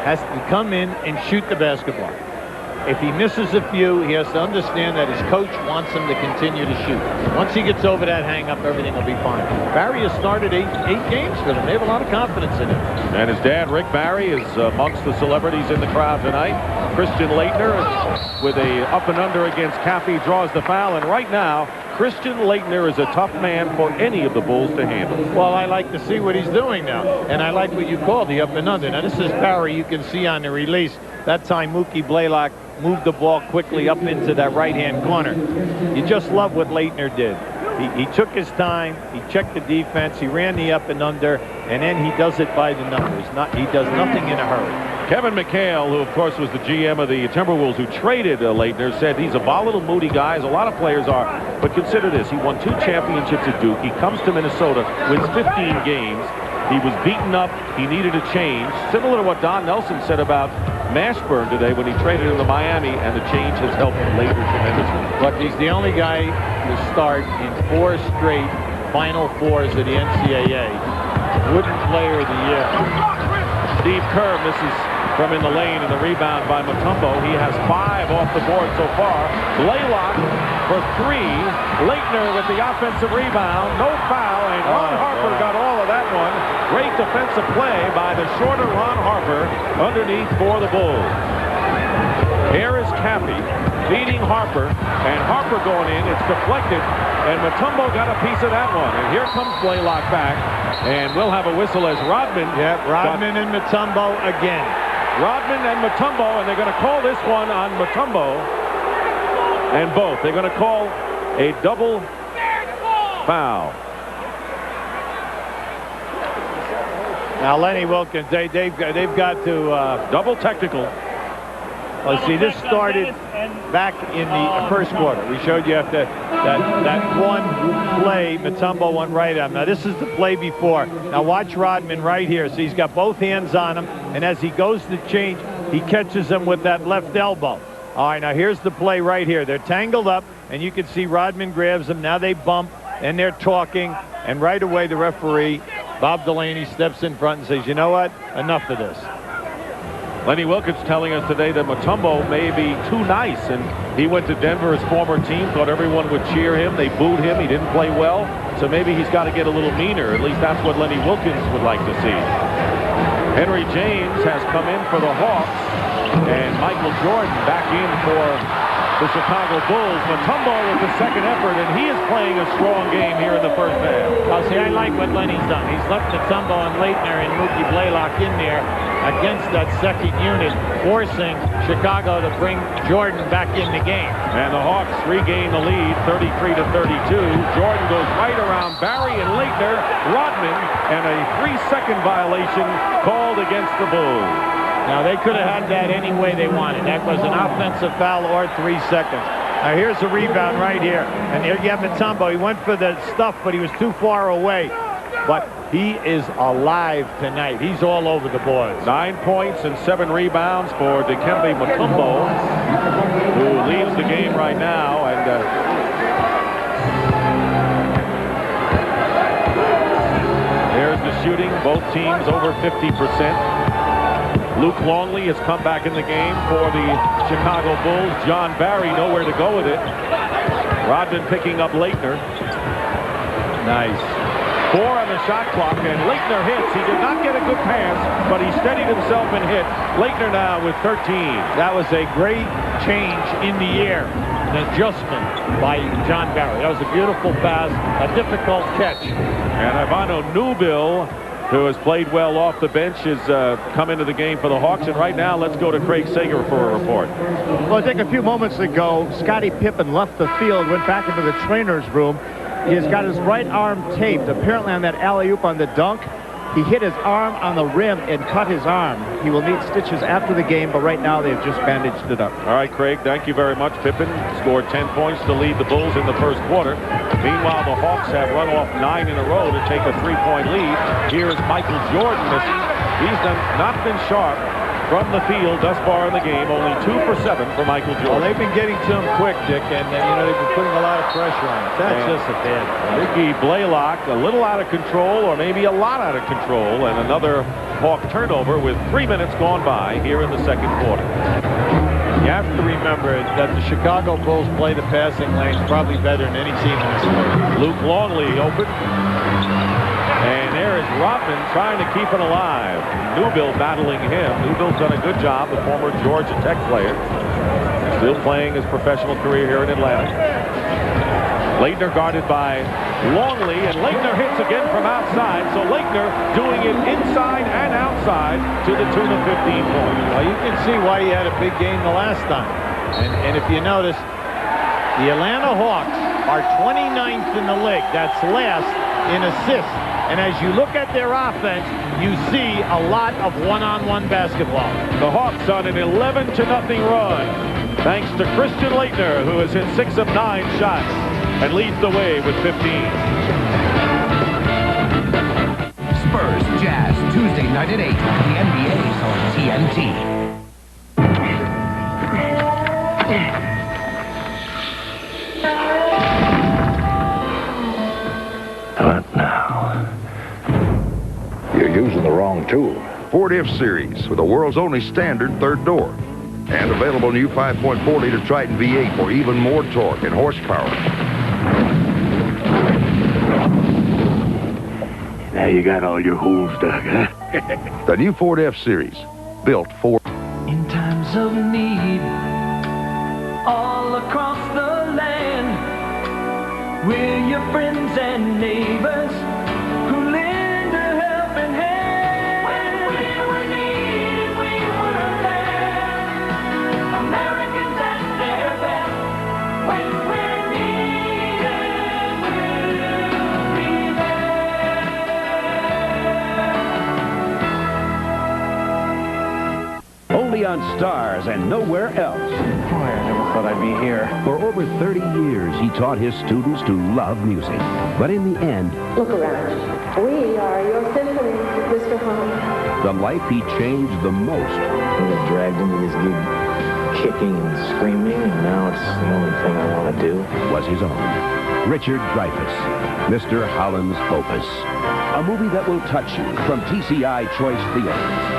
has to come in and shoot the basketball. If he misses a few, he has to understand that his coach wants him to continue to shoot. Once he gets over that hang-up, everything will be fine. Barry has started eight games for them. They have a lot of confidence in him. And his dad, Rick Barry, is amongst the celebrities in the crowd tonight. Christian Laettner, with a up and under against Caffey, draws the foul. And right now, Christian Laettner is a tough man for any of the Bulls to handle. Well, I like to see what he's doing now. And I like what you call the up and under. Now, this is Barry. You can see on the release. That time, Mookie Blaylock moved the ball quickly up into that right-hand corner. You just love what Laettner did. He took his time, he checked the defense, he ran the up and under, and then he does it by the numbers. He does nothing in a hurry. Kevin McHale, who of course was the GM of the Timberwolves who traded Laettner, said he's a volatile, moody guy, as a lot of players are. But consider this, he won 2 championships at Duke. He comes to Minnesota, wins 15 games. He was beaten up. He needed a change. Similar to what Don Nelson said about Mashburn today when he traded him to Miami, and the change has helped Laettner tremendously. But he's the only guy to start in 4 straight Final Fours of the NCAA. Wooden Player of the Year. Steve Kerr misses from in the lane, and the rebound by Mutombo. He has 5 off the board so far. Blaylock for 3. Laettner with the offensive rebound. No foul, and Ron Harper got all of that one. Great defensive play by the shorter Ron Harper underneath for the Bulls. Here is Cappy beating Harper, and Harper going in. It's deflected, and Mutombo got a piece of that one. And here comes Blaylock back, and we'll have a whistle as Rodman. Yeah, Rodman and Mutombo again. Rodman and Mutombo, and they're going to call this one on Mutombo. And both. They're going to call a double foul. Now, Lenny Wilkens, they've got to... double technical. Let's see, this started back in the first quarter. We showed you after that one play, Mutombo went right at him. Now, this is the play before. Now, watch Rodman right here. So he's got both hands on him, and as he goes to change, he catches him with that left elbow. All right, now here's the play right here. They're tangled up, and you can see Rodman grabs him. Now they bump, and they're talking, and right away the referee, Bob Delaney, steps in front and says, you know what, enough of this. Lenny Wilkins telling us today that Mutombo may be too nice, and he went to Denver, his former team, thought everyone would cheer him. They booed him. He didn't play well, so maybe he's got to get a little meaner. At least that's what Lenny Wilkins would like to see. Henry James has come in for the Hawks, and Michael Jordan back in for the Chicago Bulls. Mutombo with the second effort, and he is playing a strong game here in the first half. Well, see, I like what Lenny's done. He's left Mutombo and Leitner and Mookie Blaylock in there against that second unit, forcing Chicago to bring Jordan back in the game. And the Hawks regain the lead, 33-32. Jordan goes right around Barry and Leitner, Rodman, and a 3-second violation called against the Bulls. Now, they could have had that any way they wanted. That was an offensive foul or 3 seconds. Now, here's a rebound right here. And here you have Mutombo. He went for the stuff, but he was too far away. But he is alive tonight. He's all over the boards. 9 points and 7 rebounds for Dikembe Mutombo, who leads the game right now. And there's the shooting. Both teams over 50%. Luke Longley has come back in the game for the Chicago Bulls. John Barry nowhere to go with it. Rodman picking up Leitner. Nice. 4 on the shot clock, and Leitner hits. He did not get a good pass, but he steadied himself and hit. Leitner now with 13. That was a great change in the air. An adjustment by John Barry. That was a beautiful pass, a difficult catch. And Ivano Newbill, who has played well off the bench, has come into the game for the Hawks. And right now, let's go to Craig Sager for a report. Well, I think a few moments ago, Scottie Pippen left the field, went back into the trainer's room. He's got his right arm taped. Apparently on that alley-oop on the dunk, he hit his arm on the rim and cut his arm. He will need stitches after the game, but right now they've just bandaged it up. All right, Craig, thank you very much. Pippen scored 10 points to lead the Bulls in the first quarter. Meanwhile, the Hawks have run off 9 in a row to take a 3-point lead. Here's Michael Jordan. He's not been sharp from the field thus far in the game. Only 2 for 7 for Michael Jordan. Well, they've been getting to him quick, Dick, and you know, they've been putting a lot of pressure on him. That's just a bad play. Ricky Blaylock a little out of control, or maybe a lot out of control, and another Hawk turnover with 3 minutes gone by here in the second quarter. You have to remember that the Chicago Bulls play the passing lanes probably better than any team in this league. Luke Longley open. And there is Rodman trying to keep it alive. Newbill battling him. Newbill's done a good job, the former Georgia Tech player. Still playing his professional career here in Atlanta. Leitner guarded by Longley, and Leitner hits again from outside. So Leitner doing it inside and outside to the tune of 15 points. Well, you can see why he had a big game the last time. And if you notice, the Atlanta Hawks are 29th in the league. That's last in assists. And as you look at their offense, you see a lot of one-on-one basketball. The Hawks on an 11-0 run, thanks to Christian Leitner, who has hit 6 of 9 shots and leads the way with 15. Spurs Jazz, Tuesday night at 8. The NBA's on TNT. What now? You're using the wrong tool. Ford F-Series with the world's only standard third door. And available new 5.4-liter Triton V8 for even more torque and horsepower. Now you got all your holes dug, huh? The new Ford F-Series, built for... In times of need, all across the land, we're your friends and neighbors who lend a helping hand. When we were needed, we were there. Americans at their best. When we're needed, we'll be there. Only on Stars and nowhere else. Boy, I never thought I'd be here. For over 30 years, he taught his students to love music. But in the end, Look around. We are your symphony, Mr. Holmes. the life he changed the most I was dragged into this gig kicking and screaming, and now it's the only thing I want to do. was his own. Richard Dreyfuss, Mr. Holland's Opus. A movie that will touch you from TCI Choice Theaters.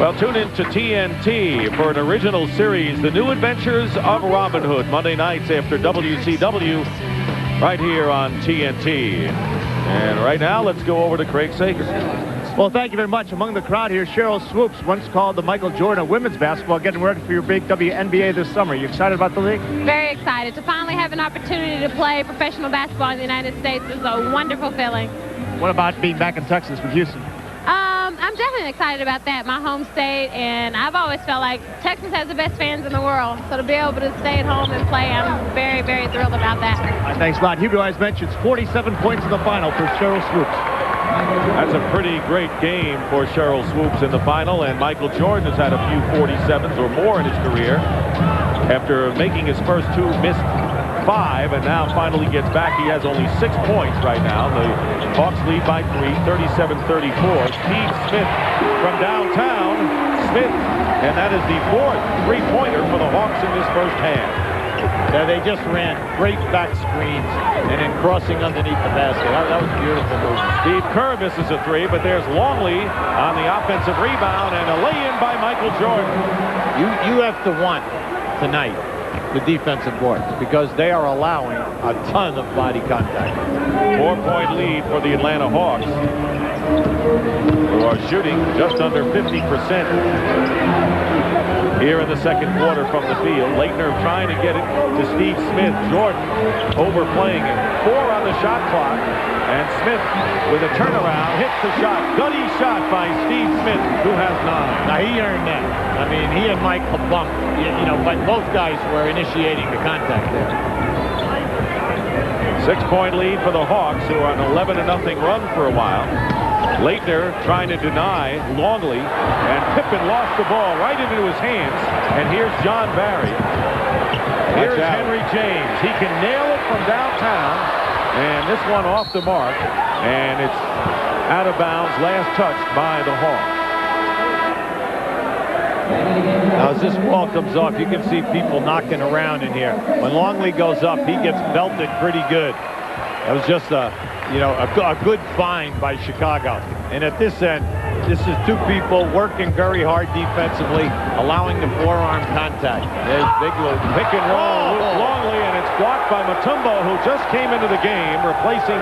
Well, tune in to TNT for an original series, The New Adventures of Robin Hood, Monday nights after WCW, right here on TNT. And right now, let's go over to Craig Sager. Well, thank you very much. Among the crowd here, Cheryl Swoops, once called the Michael Jordan of women's basketball, getting ready for your big WNBA this summer. You excited about the league? Very excited. To finally have an opportunity to play professional basketball in the United States is a wonderful feeling. What about being back in Texas with Houston? I'm definitely excited about that, my home state, and I've always felt like Texas has the best fans in the world. So to be able to stay at home and play, I'm very, very thrilled about that. Thanks a lot. Hugo has mentioned 47 points in the final for Cheryl Swoops. That's a pretty great game for Cheryl Swoops in the final, and Michael Jordan has had a few 47s or more in his career after making his first two missed 5, and now finally gets back. He has only 6 points right now. The Hawks lead by 3, 37-34. Steve Smith from downtown. Smith, and that is the 4th three-pointer for the Hawks in this first half. Yeah, they just ran great back screens and then crossing underneath the basket. That was a beautiful move. Steve Kerr misses a 3, but there's Longley on the offensive rebound and a lay-in by Michael Jordan. You have to want tonight the defensive boards because they are allowing a ton of body contact. 4-point lead for the Atlanta Hawks, who are shooting just under 50% here in the second quarter from the field. Leitner trying to get it to Steve Smith. Jordan overplaying him. 4 on the shot clock. And Smith with a turnaround hits the shot. Gutty shot by Steve Smith, who has 9. Now he earned that. I mean, he and Mike bumped, you know, but both guys were initiating the contact there. 6-point lead for the Hawks, who are on an 11-0 run for a while. Leitner trying to deny Longley, and Pippen lost the ball right into his hands. And here's John Barry. Here's Henry James. He can nail it from downtown, and this one off the mark, and it's out of bounds, last touched by the Hawks. Now, as this ball comes off, you can see people knocking around in here. When Longley goes up, he gets belted pretty good. That was just a good find by Chicago. And at this end, this is 2 people working very hard defensively, allowing the forearm contact. There's Big Luke. Pick and roll, Luke Longley, and it's blocked by Mutombo, who just came into the game, replacing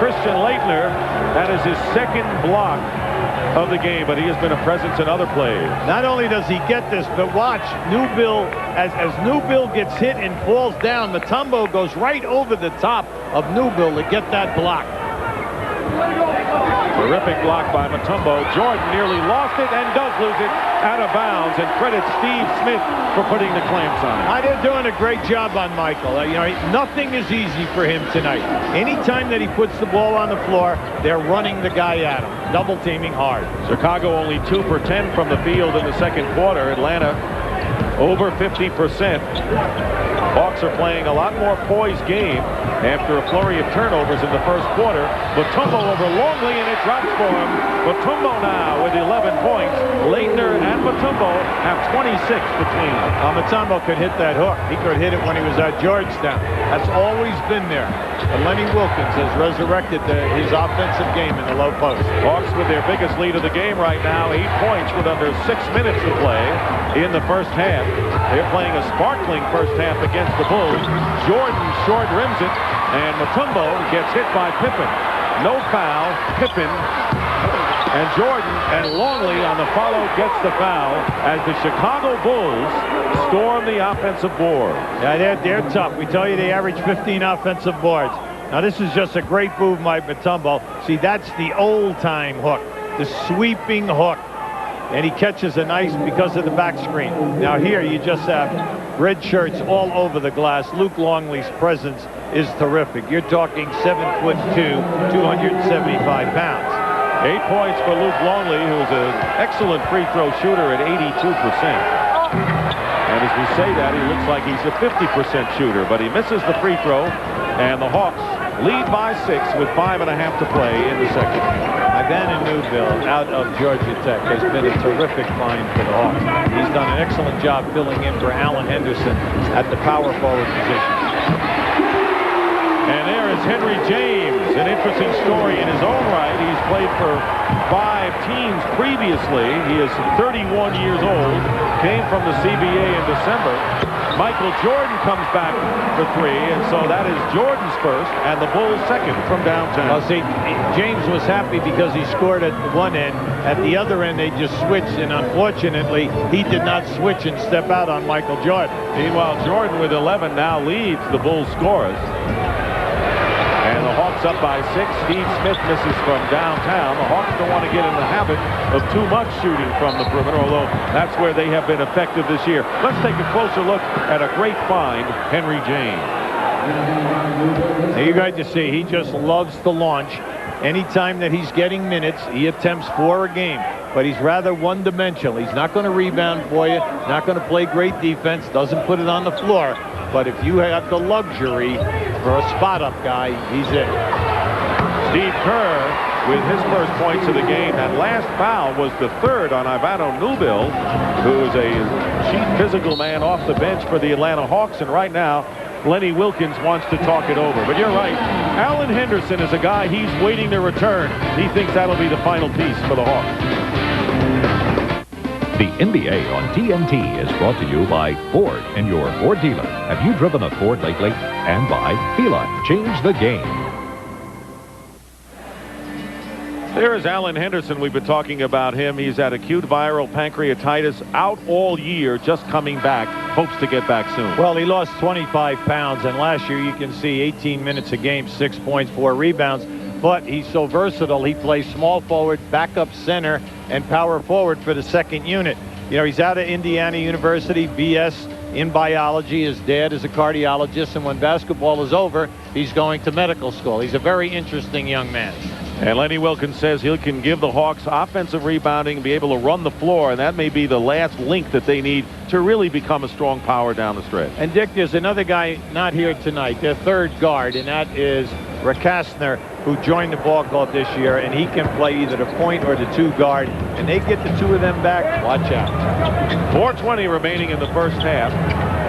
Christian Leitner. That is his second block of the game, but he has been a presence in other plays. Not only does he get this, but watch, Newbill, as Newbill gets hit and falls down, Mutombo goes right over the top of Newbill to get that block. Terrific block by Mutombo. Jordan nearly lost it and does lose it out of bounds, and credits Steve Smith for putting the clamps on it. They're doing a great job on Michael. You know, nothing is easy for him tonight. Anytime that he puts the ball on the floor, they're running the guy at him, double teaming hard. Chicago only 2 for 10 from the field in the second quarter. Atlanta over 50%. Hawks are playing a lot more poised game after a flurry of turnovers in the first quarter. Mutombo over Longley, and it drops for him. Mutombo now with 11 points. Leitner and Mutombo have 26 between them. Mutombo could hit that hook. He could hit it when he was at Georgetown. That's always been there. But Lenny Wilkins has resurrected his offensive game in the low post. Hawks with their biggest lead of the game right now, 8 points with under 6 minutes to play in the first half. They're playing a sparkling first half against the Bulls. Jordan short rims it, and Mutombo gets hit by Pippen. No foul. Pippen and Jordan and Longley on the follow gets the foul as the Chicago Bulls storm the offensive board. Yeah, they're tough. We tell you they average 15 offensive boards. Now this is just a great move by Mutombo. See, that's the old-time hook, the sweeping hook. And he catches a nice because of the back screen. Now here you just have red shirts all over the glass. Luke Longley's presence is terrific. You're talking 7'2", 275 pounds. 8 points for Luke Longley, who's an excellent free throw shooter at 82%. And as we say that, he looks like he's a 50% shooter, but he misses the free throw, and the Hawks lead by 6 with 5.5 to play in the second. Ivana Newville out of Georgia Tech has been a terrific find for the Hawks. He's done an excellent job filling in for Alan Henderson at the power forward position. And there is Henry James, an interesting story in his own right. He's played for 5 teams previously. He is 31 years old, came from the CBA in December. Michael Jordan comes back for 3, and so that is Jordan's first and the Bulls' second from downtown. Well, see, James was happy because he scored at one end. At the other end, they just switched, and unfortunately, he did not switch and step out on Michael Jordan. Meanwhile, Jordan with 11 now leads the Bulls' scorers. And the Hawks up by 6. Steve Smith misses from downtown. The Hawks don't want to get in the habit of too much shooting from the perimeter, although that's where they have been effective this year. Let's take a closer look at a great find, Henry James. Now you got to see, he just loves to launch. Anytime that he's getting minutes, he attempts 4 a game, but he's rather one-dimensional. He's not going to rebound for you, not going to play great defense, doesn't put it on the floor. But if you have the luxury for a spot-up guy, he's it. Steve Kerr with his first points of the game. That last foul was the 3rd on Ivana Newville, who is a cheap physical man off the bench for the Atlanta Hawks. And right now, Lenny Wilkins wants to talk it over. But you're right. Alan Henderson is a guy he's waiting to return. He thinks that'll be the final piece for the Hawks. The NBA on TNT is brought to you by Ford and your Ford dealer. Have you driven a Ford lately? And by Fila. Change the game. There is Alan Henderson. We've been talking about him. He's had acute viral pancreatitis, out all year, just coming back. Hopes to get back soon. Well, he lost 25 pounds, and last year you can see 18 minutes a game, 6 points, 4 rebounds. But he's so versatile. He plays small forward, backup center, and power forward for the second unit. You know, he's out of Indiana University, BS in biology. His dad is a cardiologist, and when basketball is over, he's going to medical school. He's a very interesting young man. And Lenny Wilkins says he can give the Hawks offensive rebounding, be able to run the floor, and that may be the last link that they need to really become a strong power down the stretch. And Dick, there's another guy not here tonight, their 3rd guard, and that is Rakasner, who joined the ball club this year, and he can play either the point or the 2 guard, and they get the 2 of them back. Watch out. 4:20 remaining in the first half.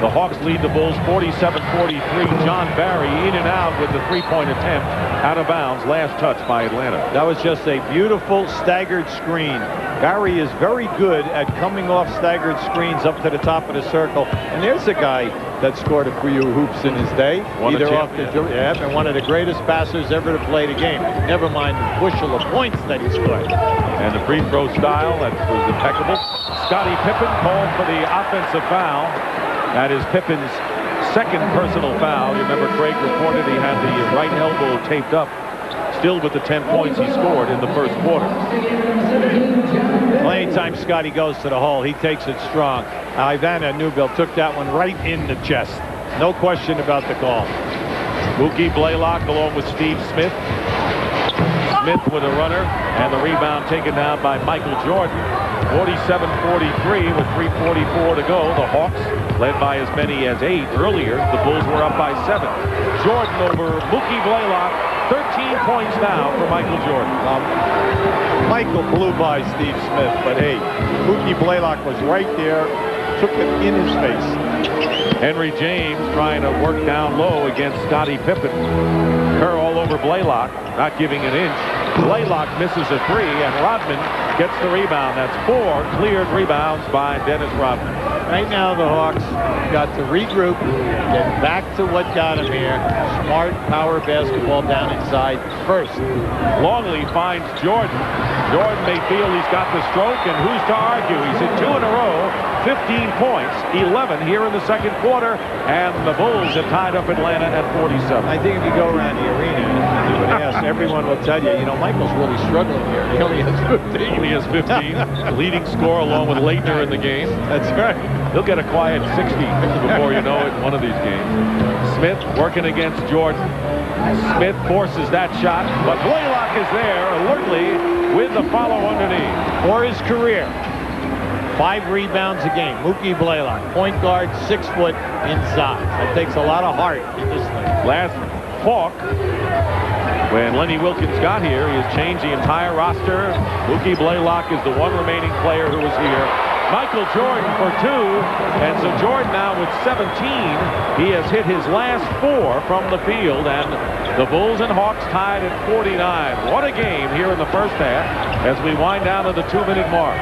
The Hawks lead the Bulls 47-43. John Barry in and out with the 3-point attempt. Out of bounds. Last touch by Atlanta. That was just a beautiful staggered screen. Barry is very good at coming off staggered screens up to the top of the circle. And there's a guy that scored a few hoops in his day. Either off the and one of the greatest passers ever to play the game. Never mind the bushel of points that he scored. And the free throw style, that was impeccable. Scottie Pippen called for the offensive foul. That is Pippen's 2nd personal foul. You remember Craig reported he had the right elbow taped up, still with the 10 points he scored in the first quarter. Well, anytime Scottie goes to the hole, he takes it strong. Ivana Newville took that one right in the chest. No question about the call. Mookie Blaylock along with Steve Smith. Smith with a runner, and the rebound taken down by Michael Jordan. 47-43 with 3:44 to go. The Hawks led by as many as 8 earlier. The Bulls were up by 7. Jordan over Mookie Blaylock. 13 points now for Michael Jordan. Michael blew by Steve Smith, but hey, Mookie Blaylock was right there, took it in his face. Henry James trying to work down low against Scottie Pippen. Kerr all over Blaylock, not giving an inch. Blaylock misses a 3, and Rodman gets the rebound. That's 4 cleared rebounds by Dennis Rodman. Right now, the Hawks got to regroup, get back to what got them here. Smart power basketball down inside first. Longley finds Jordan. Jordan may feel he's got the stroke, and who's to argue? He's hit 2 in a row. 15 points, 11 here in the second quarter, and the Bulls have tied up Atlanta at 47. I think if you go around the arena and you would ask, everyone will tell you, Michael's really struggling here. He only has 15. He has 15. Leading score along with Leitner in the game. That's right. He'll get a quiet 60 before you know it in one of these games. Smith working against Jordan. Smith forces that shot, but Blaylock is there alertly with the follow underneath. For his career, 5 rebounds a game. Mookie Blaylock, point guard, 6 foot inside. That takes a lot of heart in this thing. Last Hawk, when Lenny Wilkens got here, he has changed the entire roster. Mookie Blaylock is the one remaining player who is here. Michael Jordan for 2, and so Jordan now with 17. He has hit his last 4 from the field, and the Bulls and Hawks tied at 49. What a game here in the first half as we wind down to the 2-minute mark.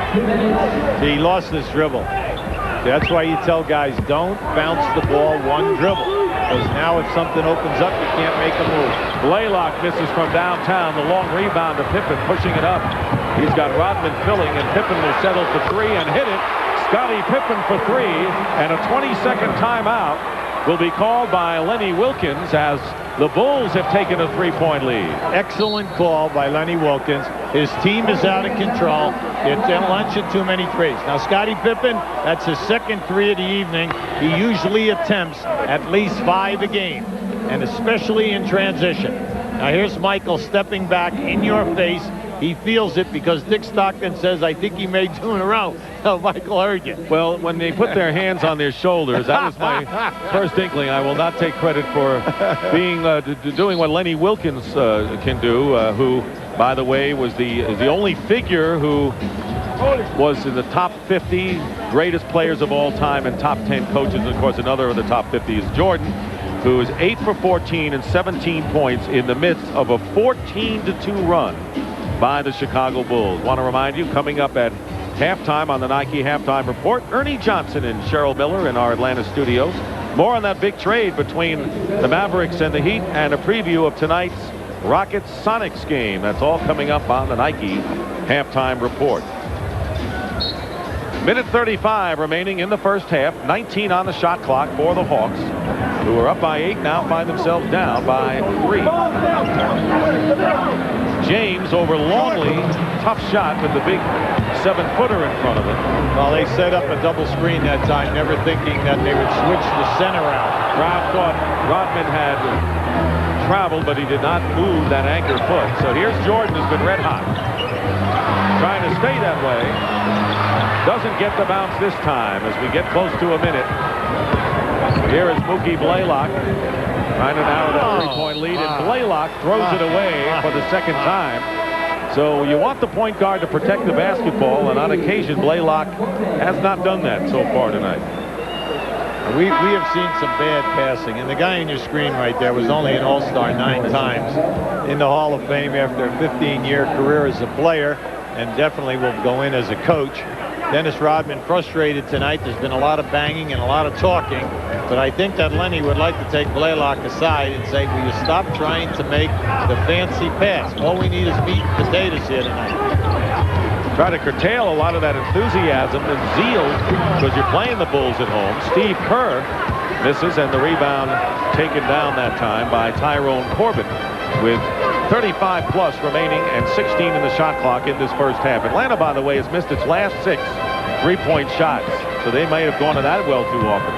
He lost this dribble. That's why you tell guys, don't bounce the ball one dribble. Because now if something opens up, you can't make a move. Blaylock misses from downtown. The long rebound to Pippen, pushing it up. He's got Rodman filling, and Pippen will settle for 3 and hit it. Scottie Pippen for 3, and a 20-second timeout will be called by Lenny Wilkens as the Bulls have taken a 3-point lead. Excellent call by Lenny Wilkens. His team is out of control. They're launching too many threes. Now, Scottie Pippen, that's his second 3 of the evening. He usually attempts at least 5 a game, and especially in transition. Now, here's Michael stepping back in your face. He feels it because Dick Stockton says, I think he made 2 in a row. Oh, Michael heard you. Well, when they put their hands on their shoulders, that was my first inkling. I will not take credit for being doing what Lenny Wilkens can do, who, by the way, was the only figure who was in the top 50 greatest players of all time and top 10 coaches. And of course, another of the top 50 is Jordan, who is 8 for 14 and 17 points in the midst of a 14-2 run by the Chicago Bulls. Want to remind you, coming up at halftime on the Nike Halftime Report, Ernie Johnson and Cheryl Miller in our Atlanta studios. More on that big trade between the Mavericks and the Heat, and a preview of tonight's Rockets-Sonics game. That's all coming up on the Nike Halftime Report. Minute 35 remaining in the first half. 19 on the shot clock for the Hawks, who are up by 8, now find themselves down by 3. James over Longley. Tough shot with the big 7-footer in front of him. Well, they set up a double screen that time, never thinking that they would switch the center out. Crowd thought Rodman had traveled, but he did not move that anchor foot. So here's Jordan, who's been red hot, trying to stay that way. Doesn't get the bounce this time as we get close to a minute. Here is Mookie Blaylock trying to narrow that 3-point lead, and Blaylock throws it away for the second time. So you want the point guard to protect the basketball, and on occasion Blaylock has not done that so far tonight. We have seen some bad passing, and the guy on your screen right there was only an All-Star 9 times in the Hall of Fame after a 15-year career as a player, and definitely will go in as a coach. Dennis Rodman frustrated tonight. There's been a lot of banging and a lot of talking, but I think that Lenny would like to take Blaylock aside and say, will you stop trying to make the fancy pass? All we need is meat and potatoes here tonight. Try to curtail a lot of that enthusiasm and zeal because you're playing the Bulls at home. Steve Kerr misses, and the rebound taken down that time by Tyrone Corbin with 35 plus remaining and 16 in the shot clock in this first half. Atlanta, by the way, has missed its last 6 3-point shots, so they may have gone to that well too often.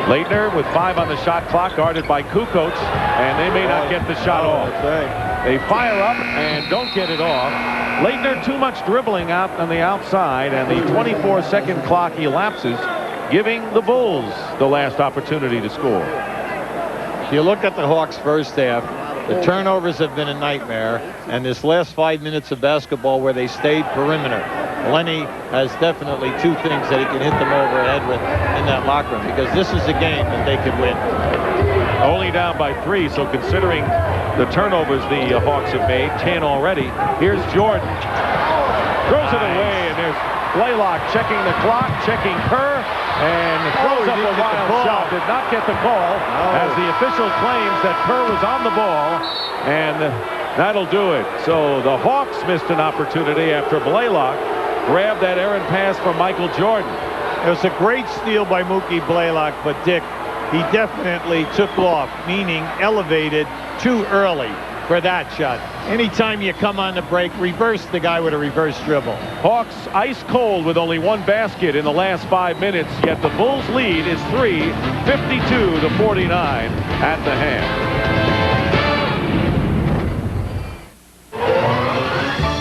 Leitner with 5 on the shot clock, guarded by Kukoc, and they may not get the shot off. They fire up and don't get it off. Leitner, too much dribbling out on the outside, and the 24-second clock elapses, giving the Bulls the last opportunity to score. If you look at the Hawks' first half, the turnovers have been a nightmare, and this last 5 minutes of basketball where they stayed perimeter. Lenny has definitely 2 things that he can hit them over the head with in that locker room, because this is a game that they could win. Only down by 3, so considering the turnovers the Hawks have made, 10 already. Here's Jordan. Throws it away, and there's Blaylock checking the clock, checking Kerr, and throws up a wild shot. Did not get the call, as the official claims that Kerr was on the ball, and that'll do it. So the Hawks missed an opportunity after Blaylock grabbed that errant pass from Michael Jordan. It was a great steal by Mookie Blaylock, but Dick, he definitely took off, meaning elevated too early for that shot. Anytime you come on the break, reverse the guy with a reverse dribble. Hawks ice cold with only one basket in the last 5 minutes, yet the Bulls lead is 52-49 at the half.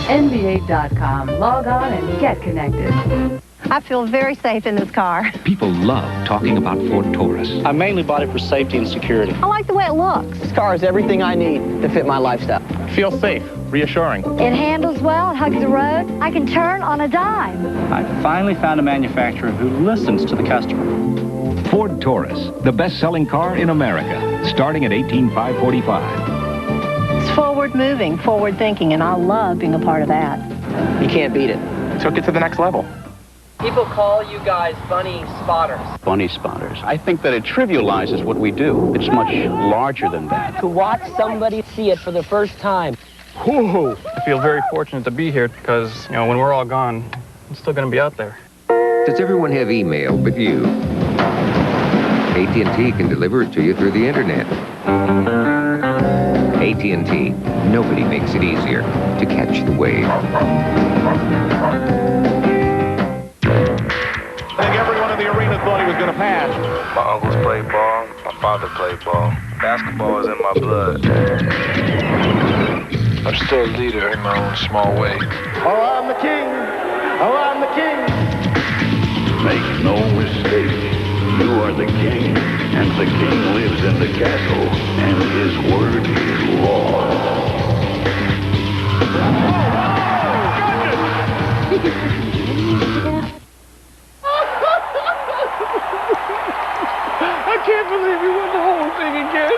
NBA.com. Log on and get connected. I feel very safe in this car. People love talking about Ford Taurus. I mainly bought it for safety and security. I like the way it looks. This car is everything I need to fit my lifestyle. Feels safe, reassuring. It handles well, it hugs the road. I can turn on a dime. I finally found a manufacturer who listens to the customer. Ford Taurus, the best-selling car in America, starting at $18,545. It's forward moving, forward thinking, and I love being a part of that. You can't beat it. Took it to the next level. People call you guys bunny spotters. Bunny spotters. I think that it trivializes what we do. It's much larger than that. To watch somebody see it for the first time. Whoa. I feel very fortunate to be here because, you know, when we're all gone, it's still going to be out there. Does everyone have email but you? AT&T can deliver it to you through the internet. AT&T, nobody makes it easier to catch the wave. I think everyone in the arena thought he was going to pass. My uncles played ball. My father played ball. Basketball is in my blood. I'm still a leader in my own small way. Oh, I'm the king. Oh, I'm the king. Make no mistake, you are the king, and the king lives in the castle, and his word is law. I can't believe you won the whole thing again.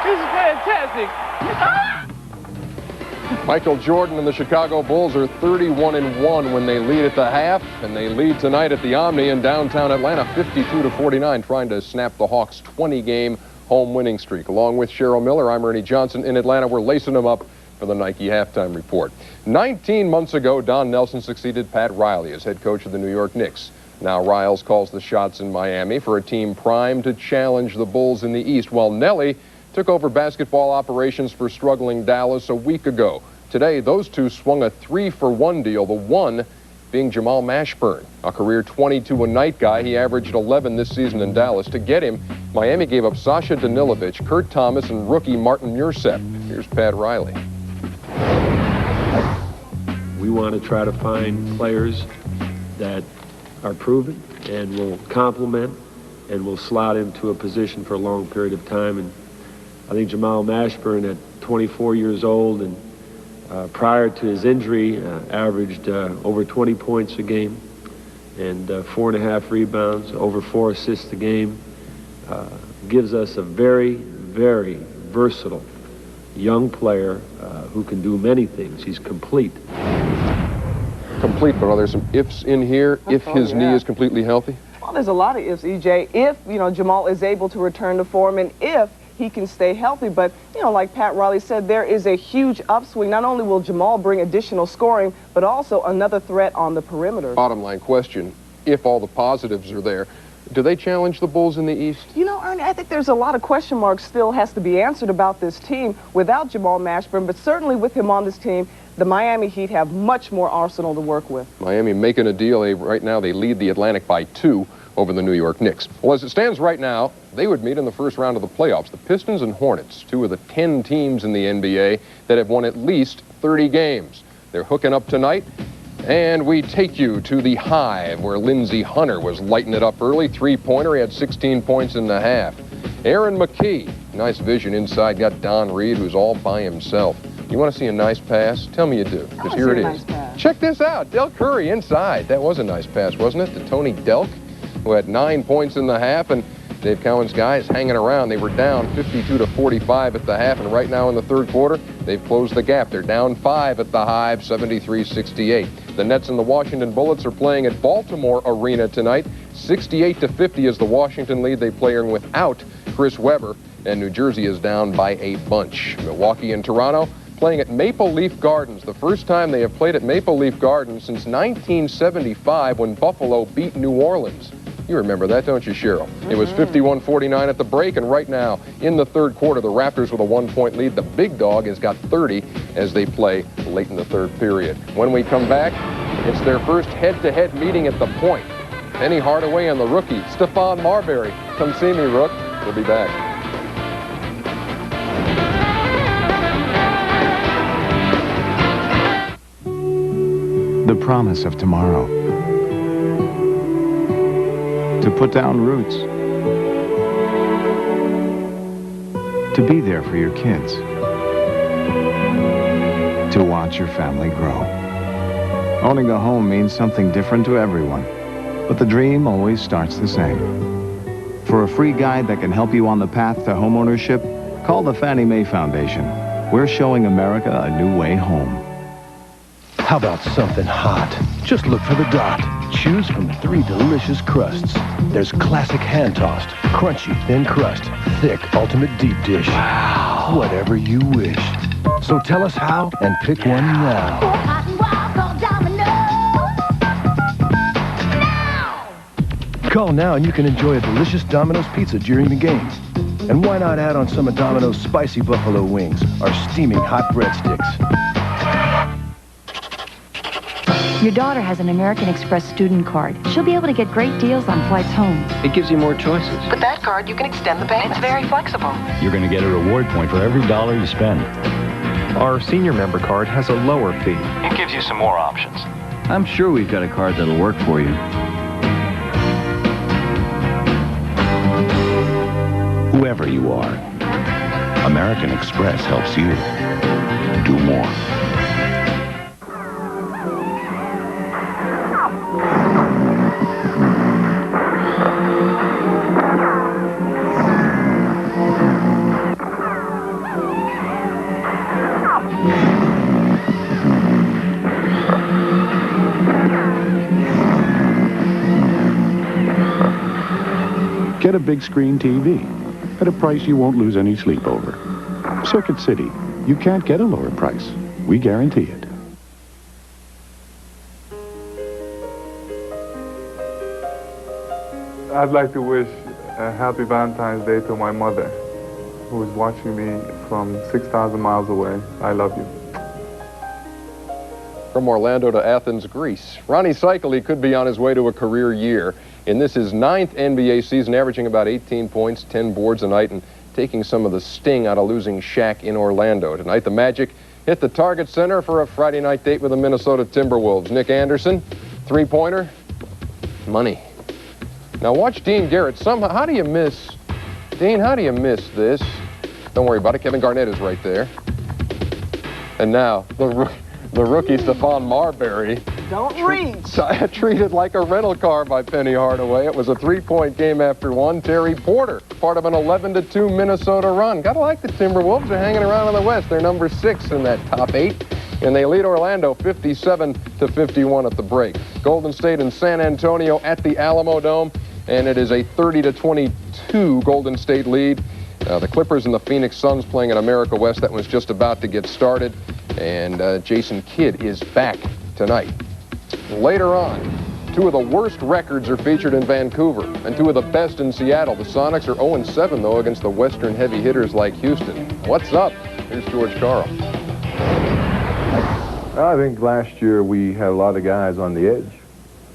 It's fantastic. Michael Jordan and the Chicago Bulls are 31-1 when they lead at the half, and they lead tonight at the Omni in downtown Atlanta 52-49, trying to snap the Hawks' 20-game home winning streak. Along with Cheryl Miller, I'm Ernie Johnson in Atlanta. We're lacing them up for the Nike halftime report. 19 months ago, Don Nelson succeeded Pat Riley as head coach of the New York Knicks. Now Riles calls the shots in Miami for a team primed to challenge the Bulls in the East, while Nelly took over basketball operations for struggling Dallas a week ago. Today, those two swung a 3-for-1 deal, the one being Jamal Mashburn, a career 22-a-night guy. He averaged 11 this season in Dallas. To get him, Miami gave up Sasha Danilovic, Kurt Thomas, and rookie Martin Mursep. Here's Pat Riley. We want to try to find players that are proven and will complement and will slot into a position for a long period of time. And I think Jamal Mashburn, at 24 years old and prior to his injury, averaged over 20 points a game and 4.5 rebounds, over 4 assists a game. Gives us a very, very versatile young player who can do many things. He's complete. Complete, but are there some ifs in here if his knee is completely healthy? Well, there's a lot of ifs, EJ. If, you know, Jamal is able to return to form, and if he can stay healthy. But, you know, like Pat Riley said, there is a huge upswing. Not only will Jamal bring additional scoring, but also another threat on the perimeter. Bottom line question, if all the positives are there, do they challenge the Bulls in the East? You know, Ernie, I think there's a lot of question marks still has to be answered about this team without Jamal Mashburn, but certainly with him on this team, the Miami Heat have much more arsenal to work with. Miami making a deal. Right now they lead the Atlantic by 2 over the New York Knicks. Well, as it stands right now, they would meet in the first round of the playoffs. The Pistons and Hornets, 2 of the 10 teams in the NBA that have won at least 30 games. They're hooking up tonight, and we take you to the Hive, where Lindsey Hunter was lighting it up early. 3-pointer, he had 16 points in the half. Aaron McKee, nice vision inside, got Don Reed, who's all by himself. You want to see a nice pass? Tell me you do, because here it is. Check this out, Del Curry inside. That was a nice pass, wasn't it, to Tony Delk, who had 9 points in the half, and Dave Cowan's guys hanging around. They were down 52-45 at the half, and right now in the third quarter, they've closed the gap. They're down 5 at the Hive, 73-68. The Nets and the Washington Bullets are playing at Baltimore Arena tonight. 68-50 is the Washington lead. They play without Chris Webber. and New Jersey is down by a bunch. Milwaukee and Toronto playing at Maple Leaf Gardens. The first time they have played at Maple Leaf Gardens since 1975 when Buffalo beat New Orleans. You remember that, don't you, Cheryl? It was 51-49 at the break, and right now, in the third quarter, the Raptors with a 1-point lead. The big dog has got 30 as they play late in the third period. When we come back, it's their first head-to-head meeting at the Point. Penny Hardaway and the rookie, Stephon Marbury. Come see me, Rook. We'll be back. The promise of tomorrow. To put down roots. To be there for your kids. To watch your family grow. Owning a home means something different to everyone, but the dream always starts the same. For a free guide that can help you on the path to homeownership, call the Fannie Mae Foundation. We're showing America a new way home. How about something hot? Just look for the Dot. Choose from 3 delicious crusts. There's classic hand-tossed, crunchy thin crust, thick ultimate deep dish. Wow. Whatever you wish. So tell us how and pick one now. Call now and you can enjoy a delicious Domino's pizza during the game. And why not add on some of Domino's spicy buffalo wings, our steaming hot breadsticks. Your daughter has an American Express student card. She'll be able to get great deals on flights home. It gives you more choices. With that card, you can extend the payment. It's very flexible. You're going to get a reward point for every dollar you spend. Our senior member card has a lower fee. It gives you some more options. I'm sure we've got a card that'll work for you. Whoever you are, American Express helps you do more. Get a big screen TV at a price you won't lose any sleep over. Circuit City. You can't get a lower price. We guarantee it. I'd like to wish a happy Valentine's Day to my mother, who is watching me from 6,000 miles away. I love you. From Orlando to Athens, Greece, Ronnie Cycli could be on his way to a career year. In this his 9th NBA season, averaging about 18 points, 10 boards a night, and taking some of the sting out of losing Shaq in Orlando. Tonight, the Magic hit the Target Center for a Friday night date with the Minnesota Timberwolves. Nick Anderson, three-pointer, money. Now watch Dean Garrett. Somehow, how do you miss this? Don't worry about it. Kevin Garnett is right there. And now, the rookie Stephon Marbury. Don't reach. Treated like a rental car by Penny Hardaway. It was a 3-point game after one. Terry Porter, part of an 11-2 Minnesota run. Gotta like the Timberwolves. They're hanging around in the West. They're number 6 in that top 8. And they lead Orlando 57-51 at the break. Golden State and San Antonio at the Alamo Dome. And it is a 30-22 Golden State lead. The Clippers and the Phoenix Suns playing at America West. That was just about to get started. And Jason Kidd is back tonight. Later on, 2 of the worst records are featured in Vancouver and 2 of the best in Seattle. The Sonics are 0-7, though, against the Western heavy hitters like Houston. What's up? Here's George Carl. I think last year we had a lot of guys on the edge,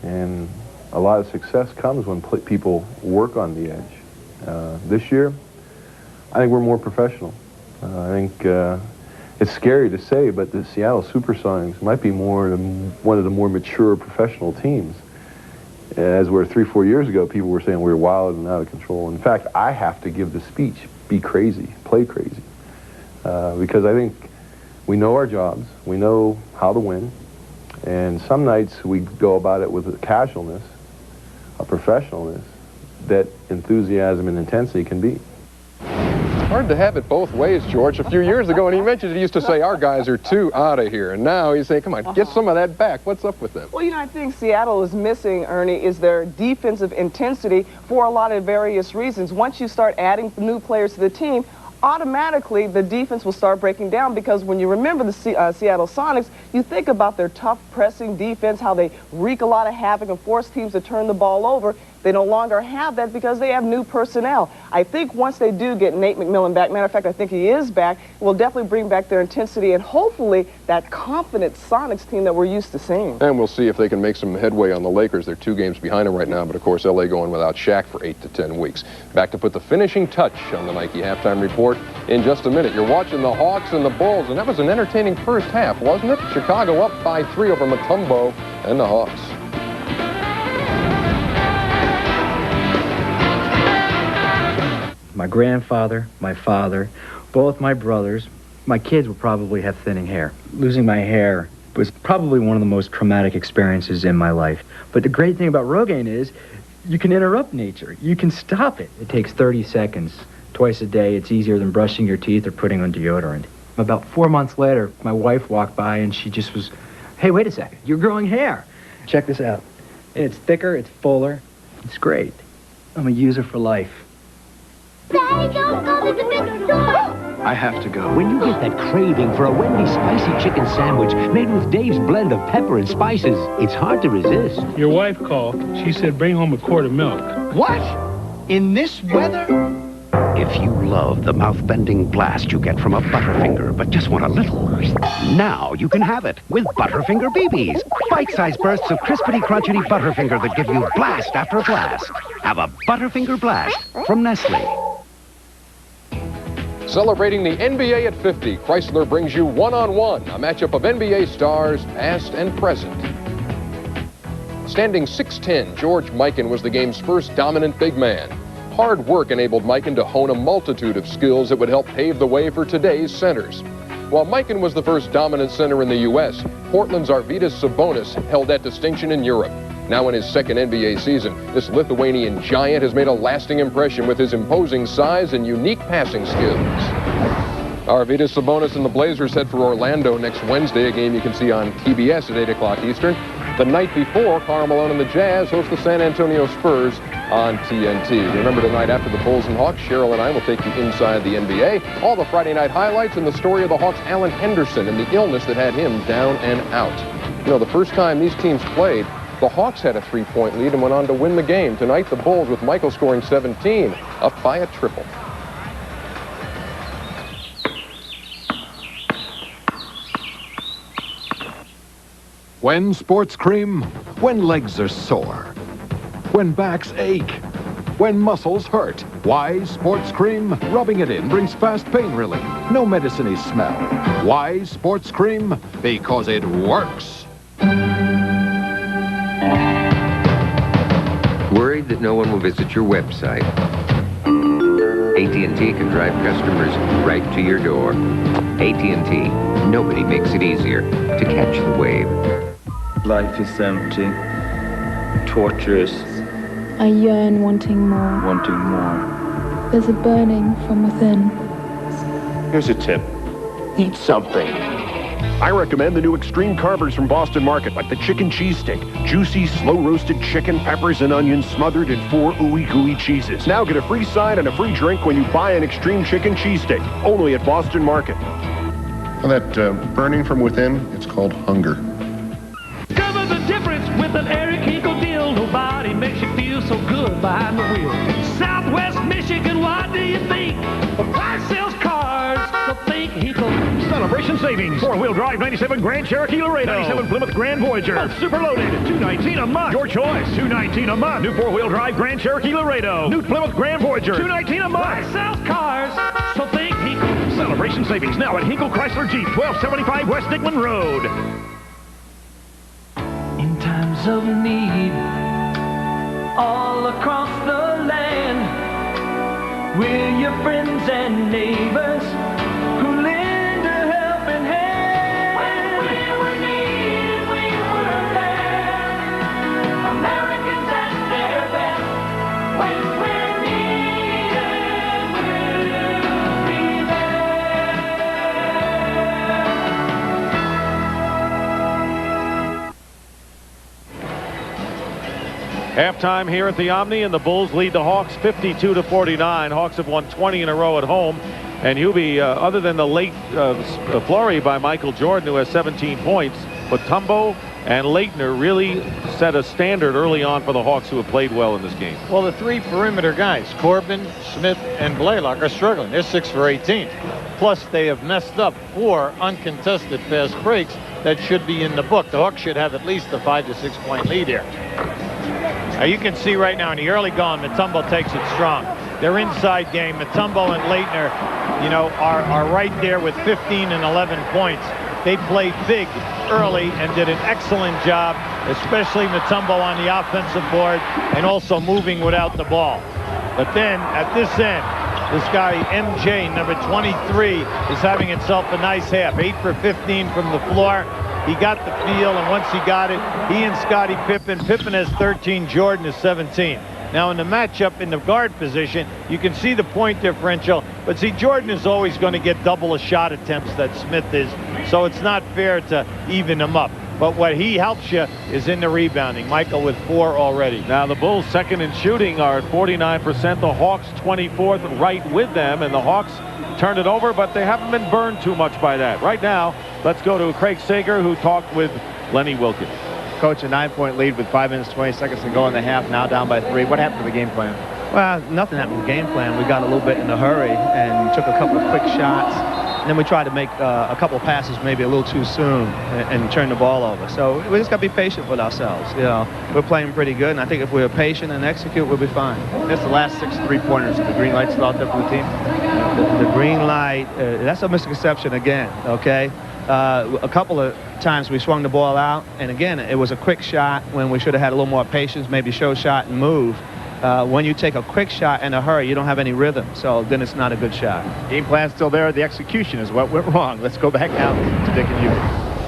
and a lot of success comes when people work on the edge. This year, I think we're more professional. I think it's scary to say, but the Seattle Supersonics might be one of the more mature professional teams. As where 3-4 years ago, people were saying we were wild and out of control. In fact, I have to give the speech, be crazy, play crazy, because I think we know our jobs, we know how to win, and some nights we go about it with a casualness, a professionalness that enthusiasm and intensity can be. Hard to have it both ways, George. A few years ago, and he mentioned he used to say, our guys are too out of here. And now he's saying, come on, get some of that back. What's up with them? Well, you know, I think Seattle is missing, Ernie, is their defensive intensity for a lot of various reasons. Once you start adding new players to the team, automatically the defense will start breaking down, because when you remember the Seattle Sonics, you think about their tough pressing defense, how they wreak a lot of havoc and force teams to turn the ball over. They no longer have that because they have new personnel. I think once they do get Nate McMillan back, matter of fact, I think he is back, it will definitely bring back their intensity and hopefully that confident Sonics team that we're used to seeing. And we'll see if they can make some headway on the Lakers. They're 2 games behind them right now, but of course LA going without Shaq for 8 to 10 weeks. Back to put the finishing touch on the Nike halftime report in just a minute. You're watching the Hawks and the Bulls, and that was an entertaining first half, wasn't it? Chicago up by 3 over Mutombo and the Hawks. My grandfather, my father, both my brothers, my kids will probably have thinning hair. Losing my hair was probably one of the most traumatic experiences in my life. But the great thing about Rogaine is you can interrupt nature. You can stop it. It takes 30 seconds, twice a day. It's easier than brushing your teeth or putting on deodorant. About 4 months later, my wife walked by and she just was, hey, wait a second, you're growing hair. Check this out. And it's thicker, it's fuller. It's great. I'm a user for life. Daddy, don't go to the big store. I have to go. When you get that craving for a Wendy's spicy chicken sandwich made with Dave's blend of pepper and spices, it's hard to resist. Your wife called. She said bring home a quart of milk. What? In this weather? If you love the mouth-bending blast you get from a Butterfinger, but just want a little, now you can have it with Butterfinger BBs. Bite-sized bursts of crispity, crunchity Butterfinger that give you blast after blast. Have a Butterfinger blast from Nestle. Celebrating the NBA at 50, Chrysler brings you One-on-One, a matchup of NBA stars, past and present. Standing 6'10", George Mikan was the game's first dominant big man. Hard work enabled Mikan to hone a multitude of skills that would help pave the way for today's centers. While Mikan was the first dominant center in the U.S., Portland's Arvydas Sabonis held that distinction in Europe. Now in his second NBA season, this Lithuanian giant has made a lasting impression with his imposing size and unique passing skills. Arvydas Sabonis and the Blazers head for Orlando next Wednesday, a game you can see on TBS at 8 o'clock Eastern. The night before, Karl Malone and the Jazz host the San Antonio Spurs on TNT. Remember, tonight after the Bulls and Hawks, Cheryl and I will take you inside the NBA. All the Friday night highlights and the story of the Hawks' Alan Henderson and the illness that had him down and out. You know, the first time these teams played, the Hawks had a 3-point lead and went on to win the game. Tonight, the Bulls, with Michael scoring 17, up by a triple. When sports cream, when legs are sore, when backs ache, when muscles hurt. Wise Sports Cream, rubbing it in brings fast pain relief. No medicine-y smell. Wise Sports Cream, because it works. Worried that no one will visit your website? AT&T can drive customers right to your door. AT&T, nobody makes it easier to catch the wave. Life is empty, torturous, I yearn wanting more. wanting more. There's a burning from within. Here's a tip. Eat something. I recommend the new Extreme Carvers from Boston Market, like the chicken cheesesteak. Juicy, slow-roasted chicken, peppers and onions smothered in 4 ooey-gooey cheeses. Now get a free side and a free drink when you buy an Extreme Chicken Cheesesteak, only at Boston Market. Well, that burning from within, it's called hunger. Discover the difference with an Eric Hinkle deal. Nobody makes you feel so good behind the wheel. Southwest Michigan, what do you think? A price sells cars, so think Hinkle. Celebration savings. 4-wheel drive 97 Grand Cherokee Laredo. 97 Plymouth Grand Voyager. Both super loaded. $219 a month. Your choice. $219 a month. New 4-wheel drive Grand Cherokee Laredo. New Plymouth Grand Voyager. $219 a month. Price sells cars, so think Hinkle. Celebration savings now at Hinkle Chrysler Jeep, 1275 West Dickman Road. In times of need, all across the land, we're your friends and neighbors who lend a helping hand. When we were needed, we were there. Americans at their best. When we're needed, we're Halftime here at the Omni, and the Bulls lead the Hawks 52-49. Hawks have won 20 in a row at home. And Hubie, other than the late flurry by Michael Jordan, who has 17 points, Mutombo and Leitner really set a standard early on for the Hawks, who have played well in this game. Well, the three perimeter guys, Corbin, Smith, and Blaylock, are struggling. They're 6 for 18. Plus, they have messed up 4 uncontested fast breaks that should be in the book. The Hawks should have at least a 5 to 6 point lead here. Now, you can see right now in the early going, Mutombo takes it strong. Their inside game, Mutombo and Leitner, you know, are right there with 15 and 11 points. They played big early and did an excellent job, especially Mutombo on the offensive board and also moving without the ball. But then at this end, this guy MJ, number 23, is having himself a nice half. 8 for 15 from the floor. He got the feel, and once he got it, he and Scottie Pippen. Pippen has 13, Jordan is 17. Now in the matchup in the guard position, you can see the point differential, but see, Jordan is always going to get double a shot attempts that Smith is, so it's not fair to even him up. But what he helps you is in the rebounding. Michael with 4 already. Now the Bulls second in shooting are at 49%. The Hawks 24th, right with them, and the Hawks turned it over, but they haven't been burned too much by that. Right now, let's go to Craig Sager, who talked with Lenny Wilkens. Coach, a 9-point lead with 5 minutes, 20 seconds to go in the half, now down by 3. What happened to the game plan? Well, nothing happened to the game plan. We got a little bit in a hurry and took a couple of quick shots. And then we tried to make a couple of passes maybe a little too soon and turn the ball over. So we just got to be patient with ourselves. You know, we're playing pretty good, and I think if we're patient and execute, we'll be fine. That's the last 6 3-pointers. The green light still out there for the team? The green light, that's a misconception again, okay? A couple of times we swung the ball out, and again, it was a quick shot when we should have had a little more patience, maybe show shot and move. When you take a quick shot in a hurry, you don't have any rhythm, so then it's not a good shot. Game plan's still there. The execution is what went wrong. Let's go back now to Dick and you.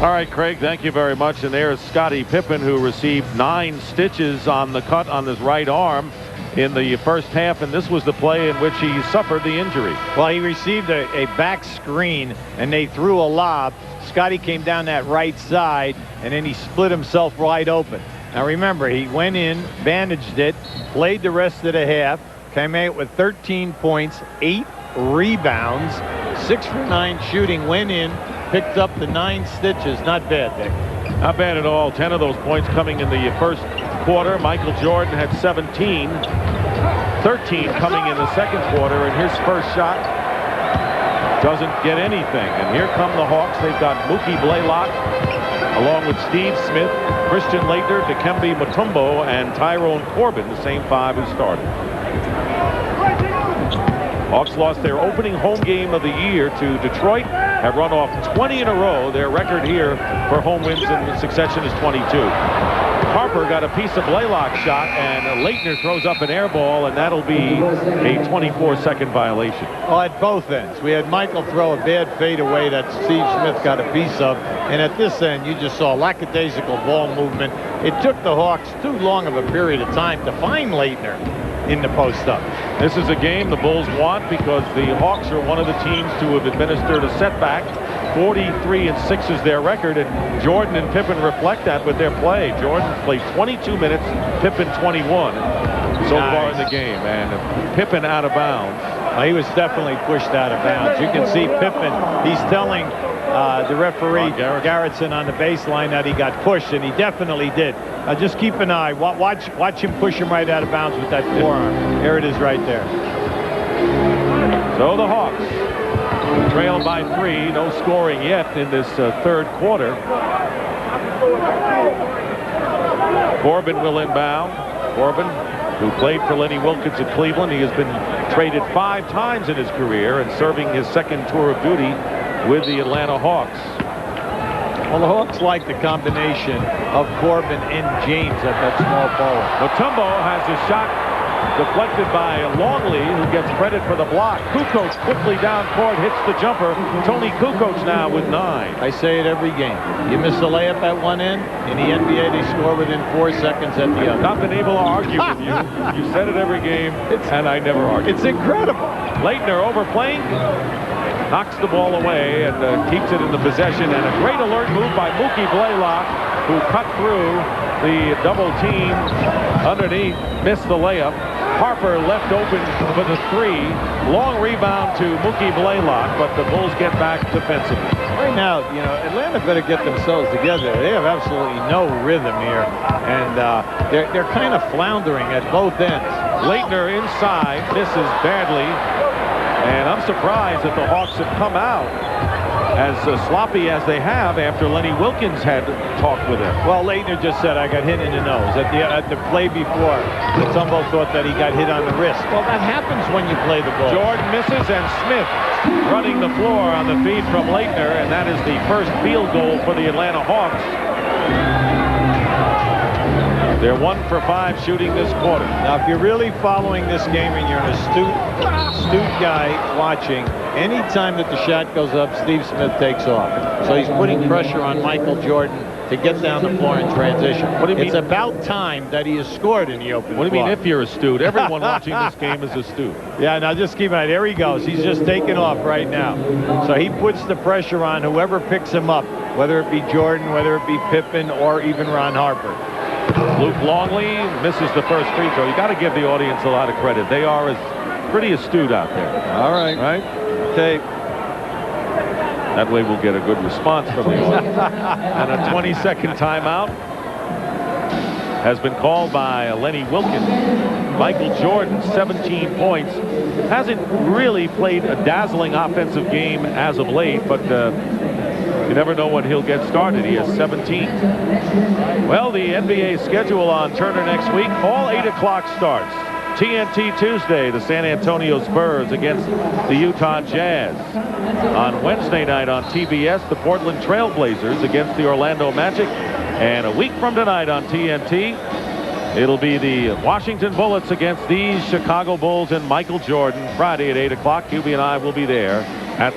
All right, Craig, thank you very much. And there's Scottie Pippen, who received 9 stitches on the cut on his right arm in the first half, and this was the play in which he suffered the injury. Well, he received a back screen, and they threw a lob. Scottie came down that right side, and then he split himself wide open. Now remember, he went in, bandaged it, played the rest of the half, came out with 13 points, 8 rebounds, 6 for 9 shooting, went in, picked up the 9 stitches. Not bad, Dick. Not bad at all. 10 of those points coming in the first quarter. Michael Jordan had 17, 13 coming in the second quarter, and his first shot doesn't get anything. And here come the Hawks. They've got Mookie Blaylock along with Steve Smith, Christian Laettner, Dikembe Mutombo, and Tyrone Corbin, the same 5 who started. Hawks lost their opening home game of the year to Detroit, have run off 20 in a row. Their record here for home wins in succession is 22. Harper got a piece of Blaylock's shot, and Laettner throws up an air ball, and that'll be a 24-second violation. Well, at both ends. We had Michael throw a bad fadeaway that Steve Smith got a piece of, and at this end, you just saw lackadaisical ball movement. It took the Hawks too long of a period of time to find Laettner in the post-up. This is a game the Bulls want because the Hawks are one of the teams to have administered a setback. 43-6 is their record, and Jordan and Pippen reflect that with their play. Jordan played 22 minutes, Pippen 21 so far in the game, and Pippen out of bounds. He was definitely pushed out of bounds. You can see Pippen, he's telling the referee, Garrettson, on the baseline that he got pushed, and he definitely did. Just keep an eye. Watch him push him right out of bounds with that forearm. There it is right there. So the Hawks trail by 3. No scoring yet in this third quarter. Corbin will inbound. Corbin, who played for Lenny Wilkens at Cleveland. He has been traded 5 times in his career and serving his second tour of duty with the Atlanta Hawks. Well, the Hawks like the combination of Corbin and James at that small forward. Mutombo has his shot deflected by Longley, who gets credit for the block. Kukoc quickly down court, hits the jumper. Tony Kukoc now with 9. I say it every game. You miss a layup at one end, in the NBA they score within 4 seconds at the other. I've not been able to argue with you. You said it every game, and I never argue. It's incredible. Laettner overplaying, knocks the ball away and keeps it in the possession. And a great alert move by Mookie Blaylock, who cut through the double team underneath, missed the layup. Harper left open for the three. Long rebound to Mookie Blaylock, but the Bulls get back defensively. Right now, you know, Atlanta better get themselves together. They have absolutely no rhythm here, and they're kind of floundering at both ends. Leitner inside, misses badly, and I'm surprised that the Hawks have come out as sloppy as they have after Lenny Wilkens had talked with him. Well, Leitner just said, I got hit in the nose. At the play before, Mutombo thought that he got hit on the wrist. Well, that happens when you play the ball. Jordan misses, and Smith running the floor on the feed from Leitner, and that is the first field goal for the Atlanta Hawks. They're 1 for 5 shooting this quarter. Now, if you're really following this game and you're an astute guy watching, anytime that the shot goes up, Steve Smith takes off. So he's putting pressure on Michael Jordan to get down the floor in transition. What do you mean? It's about time that he has scored in the open. What do you mean if you're astute? Everyone watching this game is astute. Yeah, now just keep an eye. There he goes. He's just taking off right now. So he puts the pressure on whoever picks him up, whether it be Jordan, whether it be Pippen, or even Ron Harper. Luke Longley misses the first free throw. You got to give the audience a lot of credit. They are pretty astute out there. All right. Right? Okay. That way we'll get a good response from the audience. And a 20-second timeout has been called by Lenny Wilkens. Michael Jordan, 17 points. Hasn't really played a dazzling offensive game as of late, but you never know when he'll get started. He has 17. Well, the NBA schedule on Turner next week, all 8 o'clock starts. TNT Tuesday, the San Antonio Spurs against the Utah Jazz. On Wednesday night on TBS, the Portland Trail Blazers against the Orlando Magic. And a week from tonight on TNT, it'll be the Washington Bullets against these Chicago Bulls and Michael Jordan. Friday at 8 o'clock, QB and I will be there at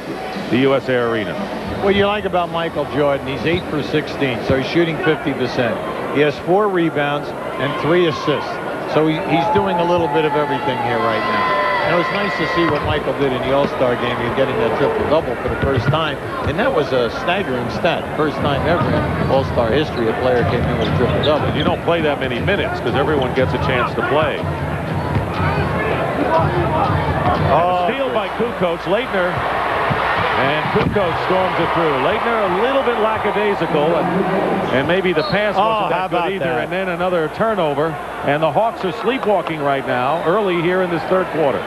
the USA Arena. What you like about Michael Jordan, he's 8 for 16, so he's shooting 50%. He has 4 rebounds and 3 assists. So he's doing a little bit of everything here right now. And it was nice to see what Michael did in the All-Star game. He's getting that triple-double for the first time. And that was a staggering stat. First time ever in All-Star history a player came in with a triple-double. You don't play that many minutes because everyone gets a chance to play. Steal by Kukoc. Leitner. And Kukoc storms it through. Leitner a little bit lackadaisical, and maybe the pass wasn't that good either. And then another turnover, and the Hawks are sleepwalking right now, early here in this third quarter.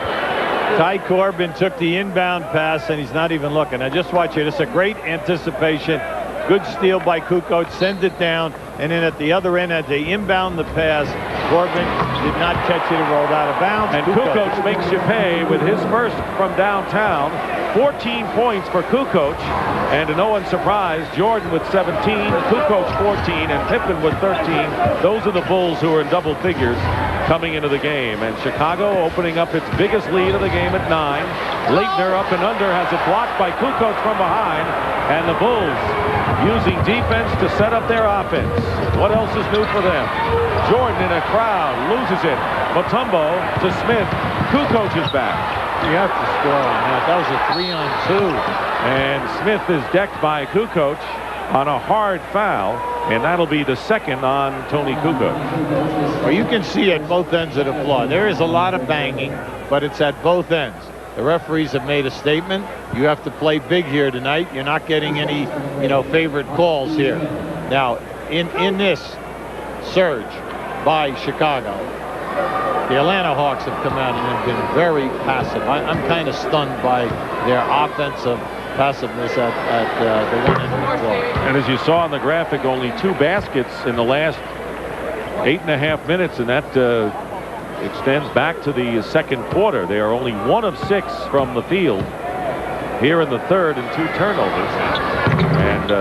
Ty Corbin took the inbound pass, and he's not even looking. Now just watch it. It's a great anticipation. Good steal by Kukoc, sends it down, and then at the other end, as they inbound the pass, Corbin did not catch it and rolled out of bounds. And Kukoc makes you pay with his first from downtown. 14 points for Kukoc, and to no one's surprise, Jordan with 17, Kukoc 14, and Pippen with 13. Those are the Bulls who are in double figures coming into the game. And Chicago opening up its biggest lead of the game at 9. Leitner up and under, has it blocked by Kukoc from behind, and the Bulls using defense to set up their offense. What else is new for them? Jordan in a crowd, loses it. Mutombo to Smith. Kukoc is back. You have to score on that. That was a 3-on-2. And Smith is decked by Kukoc on a hard foul, and that'll be the second on Tony Kukoc. Well, you can see at both ends of the floor. There is a lot of banging, but it's at both ends. The referees have made a statement. You have to play big here tonight. You're not getting any, favorite calls here. Now, in this surge by Chicago, the Atlanta Hawks have come out and have been very passive. I'm kind of stunned by their offensive passiveness at the one end of the floor. And as you saw on the graphic, only 2 baskets in the last 8.5 minutes, and that extends back to the second quarter. They are only 1 of 6 from the field here in the third, and 2 turnovers. And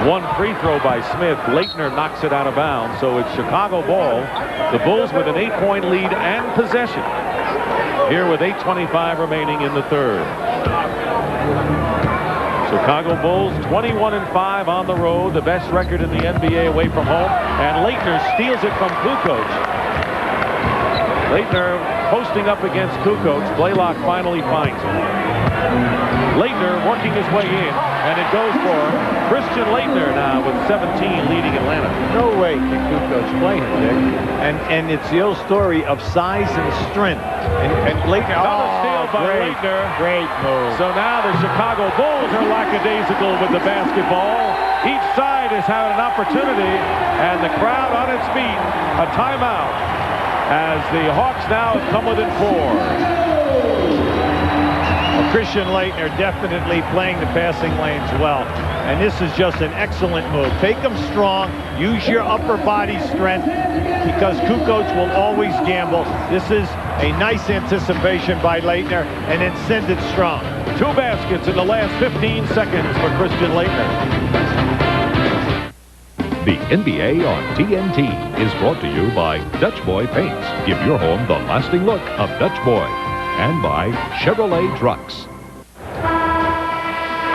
1 free throw by Smith. Leitner knocks it out of bounds, so it's Chicago ball. The Bulls with an 8-point lead and possession here with 8:25 remaining in the third. Chicago Bulls 21-5 on the road, the best record in the NBA away from home, and Leitner steals it from Kukoc. Leitner posting up against Kukoc. Blaylock finally finds him. Leitner working his way in, and it goes for Christian Leitner now with 17 leading Atlanta. No way can Kukoc play him, Dick. And it's the old story of size and strength. And Leitner, another steal by Leitner. Great move. So now the Chicago Bulls are lackadaisical with the basketball. Each side has had an opportunity, and the crowd on its feet. A timeout as the Hawks now have come within 4. Well, Christian Leitner definitely playing the passing lanes well. And this is just an excellent move. Take them strong. Use your upper body strength because Kukoc will always gamble. This is a nice anticipation by Leitner, and then send it strong. 2 baskets in the last 15 seconds for Christian Leitner. The NBA on TNT is brought to you by Dutch Boy Paints. Give your home the lasting look of Dutch Boy. And by Chevrolet Trucks.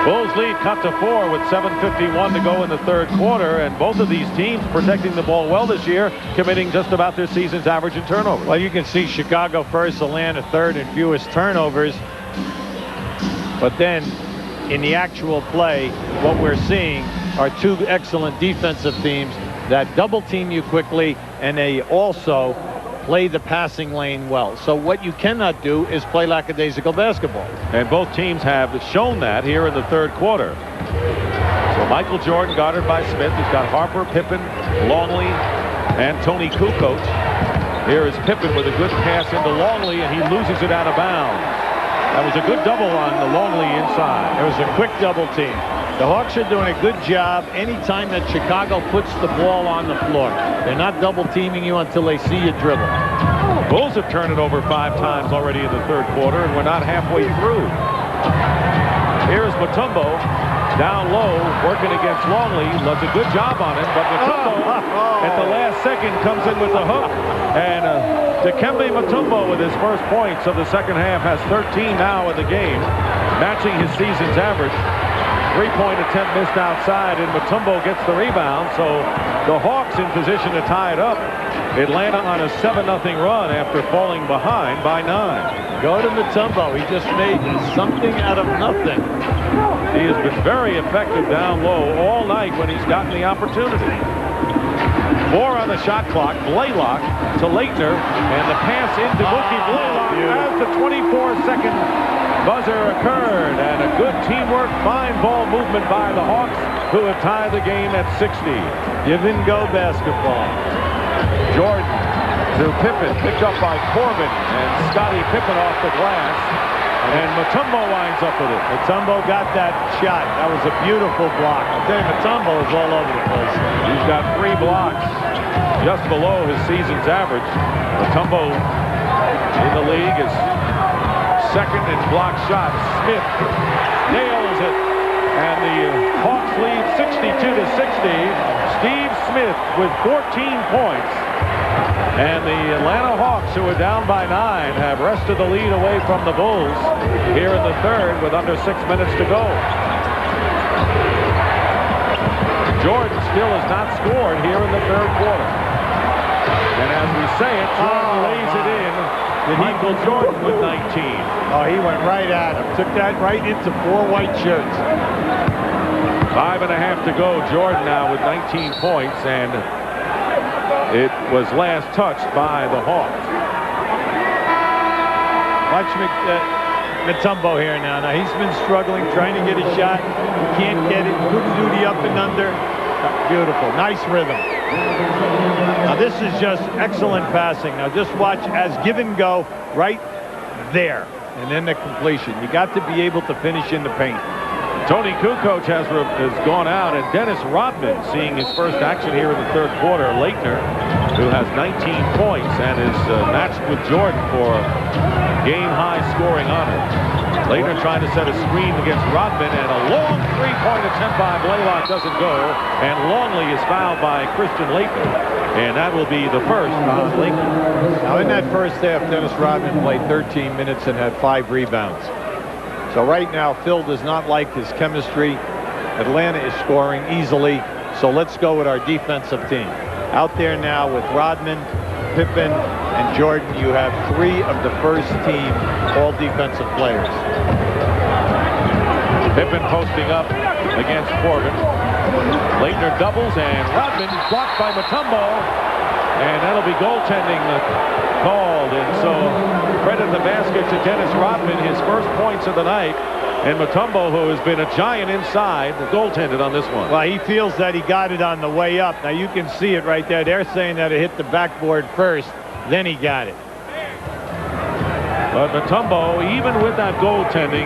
Bulls lead cut to 4 with 7:51 to go in the third quarter, and both of these teams protecting the ball well this year, committing just about their season's average in turnovers. Well, you can see Chicago first, Atlanta third in fewest turnovers. But then in the actual play, what we're seeing are 2 excellent defensive teams that double team you quickly, and they also play the passing lane well. So what you cannot do is play lackadaisical basketball. And both teams have shown that here in the third quarter. So Michael Jordan guarded by Smith. He's got Harper, Pippen, Longley, and Tony Kukoc. Here is Pippen with a good pass into Longley, and he loses it out of bounds. That was a good double on the Longley inside. It was a quick double team. The Hawks are doing a good job anytime that Chicago puts the ball on the floor. They're not double teaming you until they see you dribble. Bulls have turned it over 5 times already in the third quarter, and we're not halfway through. Here's Mutombo down low, working against Longley. Does a good job on it, but Mutombo at the last second comes in with the hook. And Dikembe Mutombo with his first points of the second half has 13 now in the game, matching his season's average. 3-point attempt missed outside, and Mutombo gets the rebound, so the Hawks in position to tie it up. Atlanta on a 7-0 run after falling behind by 9. Go to Mutombo. He just made something out of nothing. He has been very effective down low all night when he's gotten the opportunity. 4 on the shot clock. Blaylock to Leitner, and the pass into Mookie Blaylock as the 24-second buzzer occurred, and a good teamwork, fine ball movement by the Hawks, who have tied the game at 60. Give and go basketball. Jordan to Pippen, picked up by Corbin, and Scottie Pippen off the glass, and Mutombo winds up with it. Mutombo got that shot. That was a beautiful block. I'll tell you, Mutombo is all over the place. He's got 3 blocks, just below his season's average. Mutombo in the league is second in block shots. Smith nails it, and the Hawks lead 62-60. Steve Smith with 14 points, and the Atlanta Hawks, who are down by 9, have wrested the lead away from the Bulls here in the third with under 6 minutes to go. Jordan still has not scored here in the third quarter, and as we say it, Jordan lays it in. Michael Jordan with 19. Oh, he went right at him. Took that right into 4 white shirts. 5.5 to go. Jordan now with 19 points, and it was last touched by the Hawks. Watch Mutombo here now. Now, he's been struggling, trying to get a shot. He can't get it. Couldn't do the up and under. Beautiful. Nice rhythm. Now, this is just excellent passing. Now, just watch as give and go right there. And then the completion. You got to be able to finish in the paint. Tony Kukoc has gone out, and Dennis Rodman seeing his first action here in the third quarter. Leitner, who has 19 points and is matched with Jordan for game-high scoring honor. Leitner trying to set a screen against Rodman, and a long 3-point attempt by Blaylock doesn't go, and Longley is fouled by Christian Leitner, and that will be the first on Leitner. Now, in that first half, Dennis Rodman played 13 minutes and had 5 rebounds. So right now, Phil does not like his chemistry. Atlanta is scoring easily, so let's go with our defensive team. Out there now with Rodman, Pippen, and Jordan, you have 3 of the first team all defensive players. Pippen posting up against Corbin. Leitner doubles, and Rodman blocked by Mutombo. And that'll be goaltending called. And so credit the basket to Dennis Rodman, his first points of the night. And Mutombo, who has been a giant inside, goaltended on this one. Well, he feels that he got it on the way up. Now, you can see it right there. They're saying that it hit the backboard first, then he got it. But Mutombo, even with that goaltending,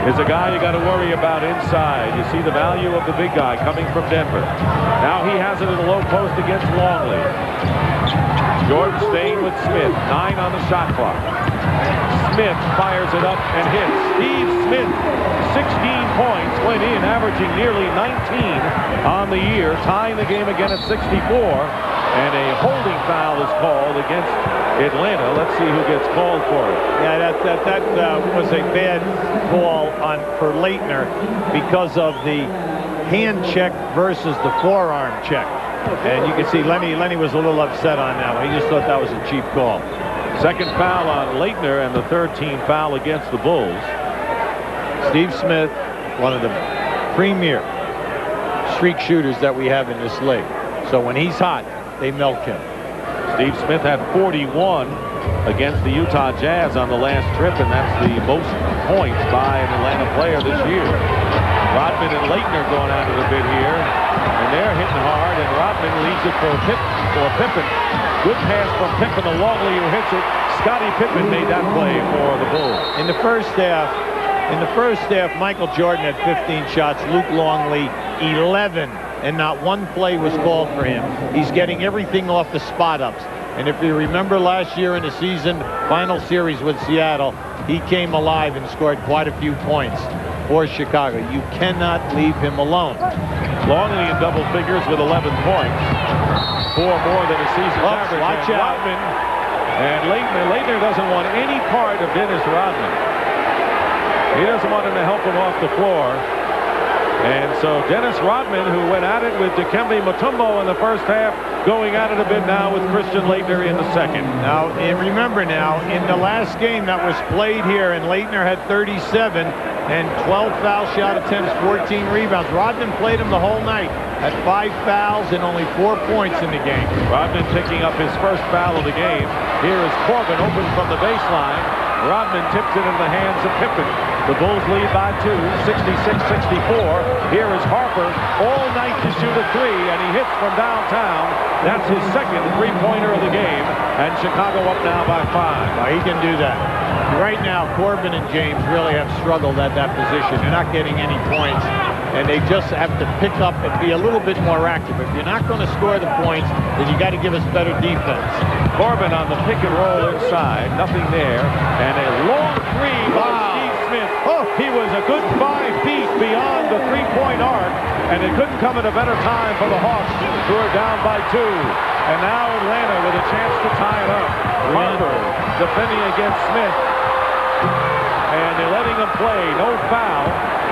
is a guy you got to worry about inside. You see the value of the big guy coming from Denver. Now he has it in the low post against Longley. Jordan staying with Smith. 9 on the shot clock. Smith fires it up and hits. Steve Smith, 16 points, went in, averaging nearly 19 on the year, tying the game again at 64. And a holding foul is called against Atlanta. Let's see who gets called for it. Yeah, that was a bad call for Leitner because of the hand check versus the forearm check. And you can see Lenny was a little upset on that one. He just thought that was a cheap call. Second foul on Leitner and the 13th foul against the Bulls. Steve Smith, one of the premier streak shooters that we have in this league. So when he's hot, they milk him. Steve Smith had 41 against the Utah Jazz on the last trip, and that's the most points by an Atlanta player this year. Rodman and Leitner going at it a bit here, and they're hitting hard, and Rodman leads it for Pippen. Good pass from Pippen to Longley, who hits it. Scottie Pippen made that play for the Bulls. In the first half, Michael Jordan had 15 shots, Luke Longley 11. And not one play was called for him. He's getting everything off the spot-ups. And if you remember last year in the season final series with Seattle, he came alive and scored quite a few points for Chicago. You cannot leave him alone. Longley in double figures with 11 points. 4 more than his season average. Watch out. Rodman and Leitner doesn't want any part of Dennis Rodman. He doesn't want him to help him off the floor. And so Dennis Rodman, who went at it with Dikembe Mutombo in the first half, going at it a bit now with Christian Leitner in the second. Now, and remember now, in the last game that was played here, and Leitner had 37 and 12 foul shot attempts, 14 rebounds. Rodman played him the whole night, had 5 fouls and only 4 points in the game. Rodman picking up his first foul of the game. Here is Corbin open from the baseline. Rodman tips it in the hands of Pippen. The Bulls lead by 2, 66-64. Here is Harper all night to shoot a 3, and he hits from downtown. That's his second three-pointer of the game, and Chicago up now by 5. Well, he can do that. Right now, Corbin and James really have struggled at that position. They're not getting any points, and they just have to pick up and be a little bit more active. If you're not going to score the points, then you got to give us better defense. Corbin on the pick and roll inside, nothing there, and a long 3 by Steve Smith. Oh, he was a good 5 feet beyond the three-point arc, and it couldn't come at a better time for the Hawks, who are down by 2. And now Atlanta with a chance to tie it up. Harper defending against Smith, and they're letting him play. No foul.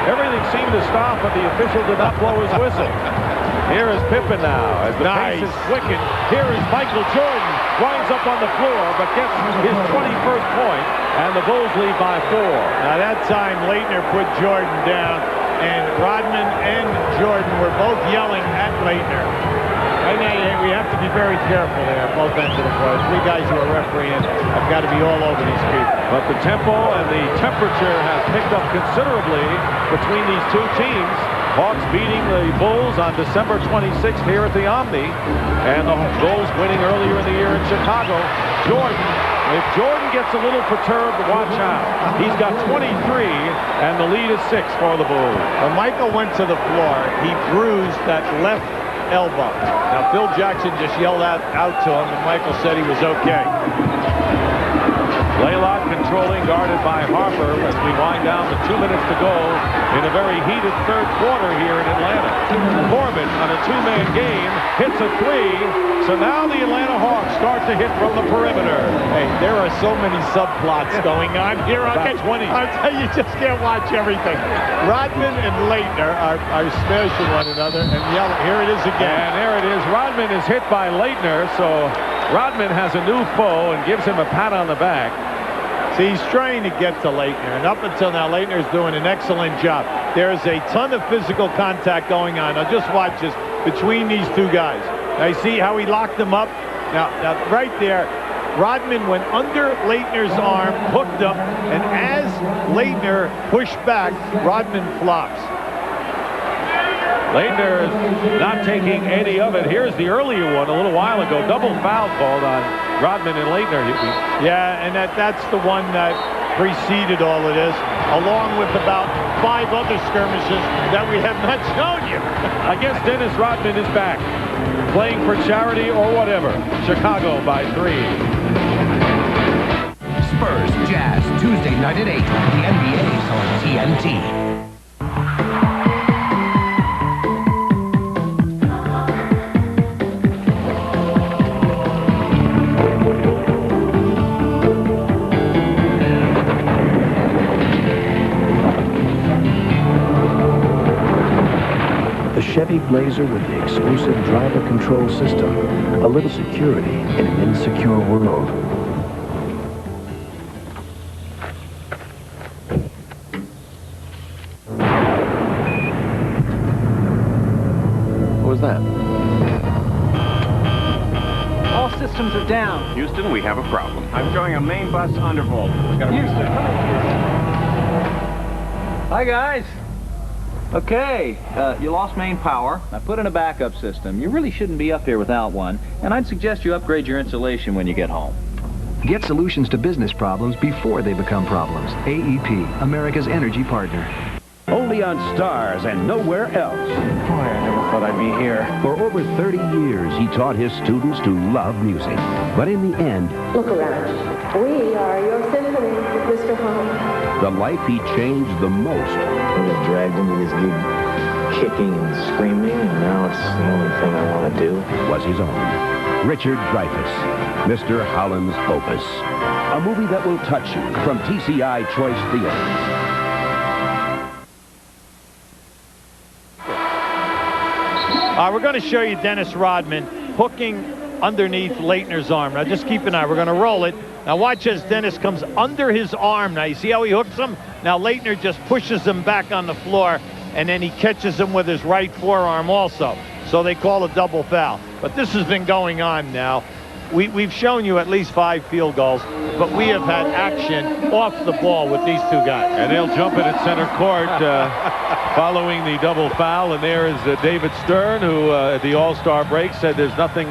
Everything seemed to stop, but the official did not blow his whistle. Here is Pippen now, as the pace is quickened. Here is Michael Jordan, winds up on the floor, but gets his 21st point, and the Bulls lead by 4. Now that time, Leitner put Jordan down, and Rodman and Jordan were both yelling at Leitner. Right now, we have to be very careful there, both ends of the floor. 3 guys who are refereeing have got to be all over these people. But the tempo and the temperature has picked up considerably between these two teams. Hawks beating the Bulls on December 26th here at the Omni, and the Bulls winning earlier in the year in Chicago. If Jordan gets a little perturbed, watch out. He's got 23, and the lead is 6 for the Bulls. When Michael went to the floor, he bruised that left elbow. Now, Phil Jackson just yelled out to him, and Michael said he was okay. Blaylock controlling, guarded by Harper as we wind down to 2 minutes to go in a very heated third quarter here in Atlanta. Corbin on a 2-man game hits a 3, so now the Atlanta Hawks start to hit from the perimeter. Hey, there are so many subplots going on here. About 20. I tell you, just can't watch everything. Rodman and Leitner are smashing one another and yelling. Here it is again. And there it is. Rodman is hit by Leitner, so Rodman has a new foe and gives him a pat on the back. See, he's trying to get to Leitner, and up until now, Leitner's doing an excellent job. There's a ton of physical contact going on. Now, just watch this between these two guys. Now, you see how he locked him up? Now right there, Rodman went under Leitner's arm, hooked him, and as Leitner pushed back, Rodman flops. Leitner is not taking any of it. Here's the earlier one a little while ago. Double foul called on Rodman and Leitner. Yeah, and that's the one that preceded all of this, along with about 5 other skirmishes that we have not shown you. I guess Dennis Rodman is back, playing for charity or whatever. Chicago by 3. Spurs Jazz Tuesday night at 8. The NBA's on TNT. The Chevy Blazer with the exclusive driver control system. A little security in an insecure world. What was that? All systems are down. Houston, we have a problem. I'm showing a main bus undervolt. Houston, come in. Hi, guys. Okay, you lost main power. I put in a backup system. You really shouldn't be up here without one, and I'd suggest you upgrade your insulation when you get home. Get solutions to business problems before they become problems. AEP, America's energy partner. Only on Stars and nowhere else. Boy, I never thought I'd be here. For over 30 years, he taught his students to love music. But in the end, Look around. We are your symphony, Mr. Holmes. the life he changed the most I got dragged into this gig kicking and screaming, and now it's the only thing I want to do. was his own. Richard Dreyfuss, Mr. Holland's Opus. A movie that will touch you from TCI Choice Theaters. We're going to show you Dennis Rodman hooking underneath Leitner's arm. Now just keep an eye. We're going to roll it. Now watch as Dennis comes under his arm. Now you see how he hooks him? Now Leitner just pushes him back on the floor, and then he catches him with his right forearm also. So they call a double foul. But this has been going on now. We've shown you at least 5 field goals, but we have had action off the ball with these two guys. And they'll jump it at center court following the double foul. And there is David Stern, who at the All-Star break said there's nothing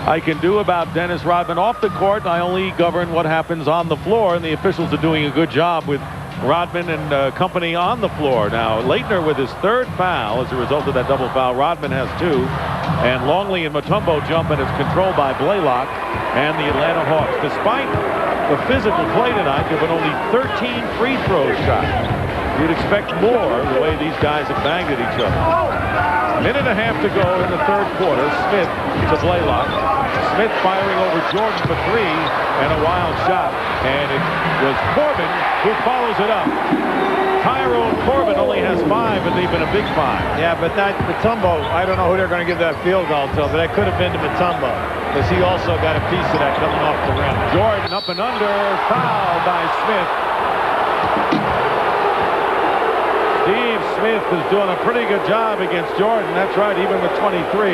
I can do about Dennis Rodman off the court. I only govern what happens on the floor, and the officials are doing a good job with Rodman and company on the floor. Now, Leitner with his 3rd foul as a result of that double foul. Rodman has 2. And Longley and Mutombo jump, and it's controlled by Blaylock and the Atlanta Hawks. Despite the physical play tonight, there have been only 13 free throw shots. You'd expect more the way these guys have banged at each other. Minute and a half to go in the 3rd quarter. Smith to Blaylock. Smith firing over Jordan for 3 and a wild shot. And it was Corbin who follows it up. Tyrone Corbin only has 5, but they've been a big 5. Yeah, but that Mutombo, I don't know who they're going to give that field goal to, but that could have been to Mutombo, because he also got a piece of that coming off the rim. Jordan up and under, foul by Smith. Steve Smith is doing a pretty good job against Jordan. That's right, even with 23.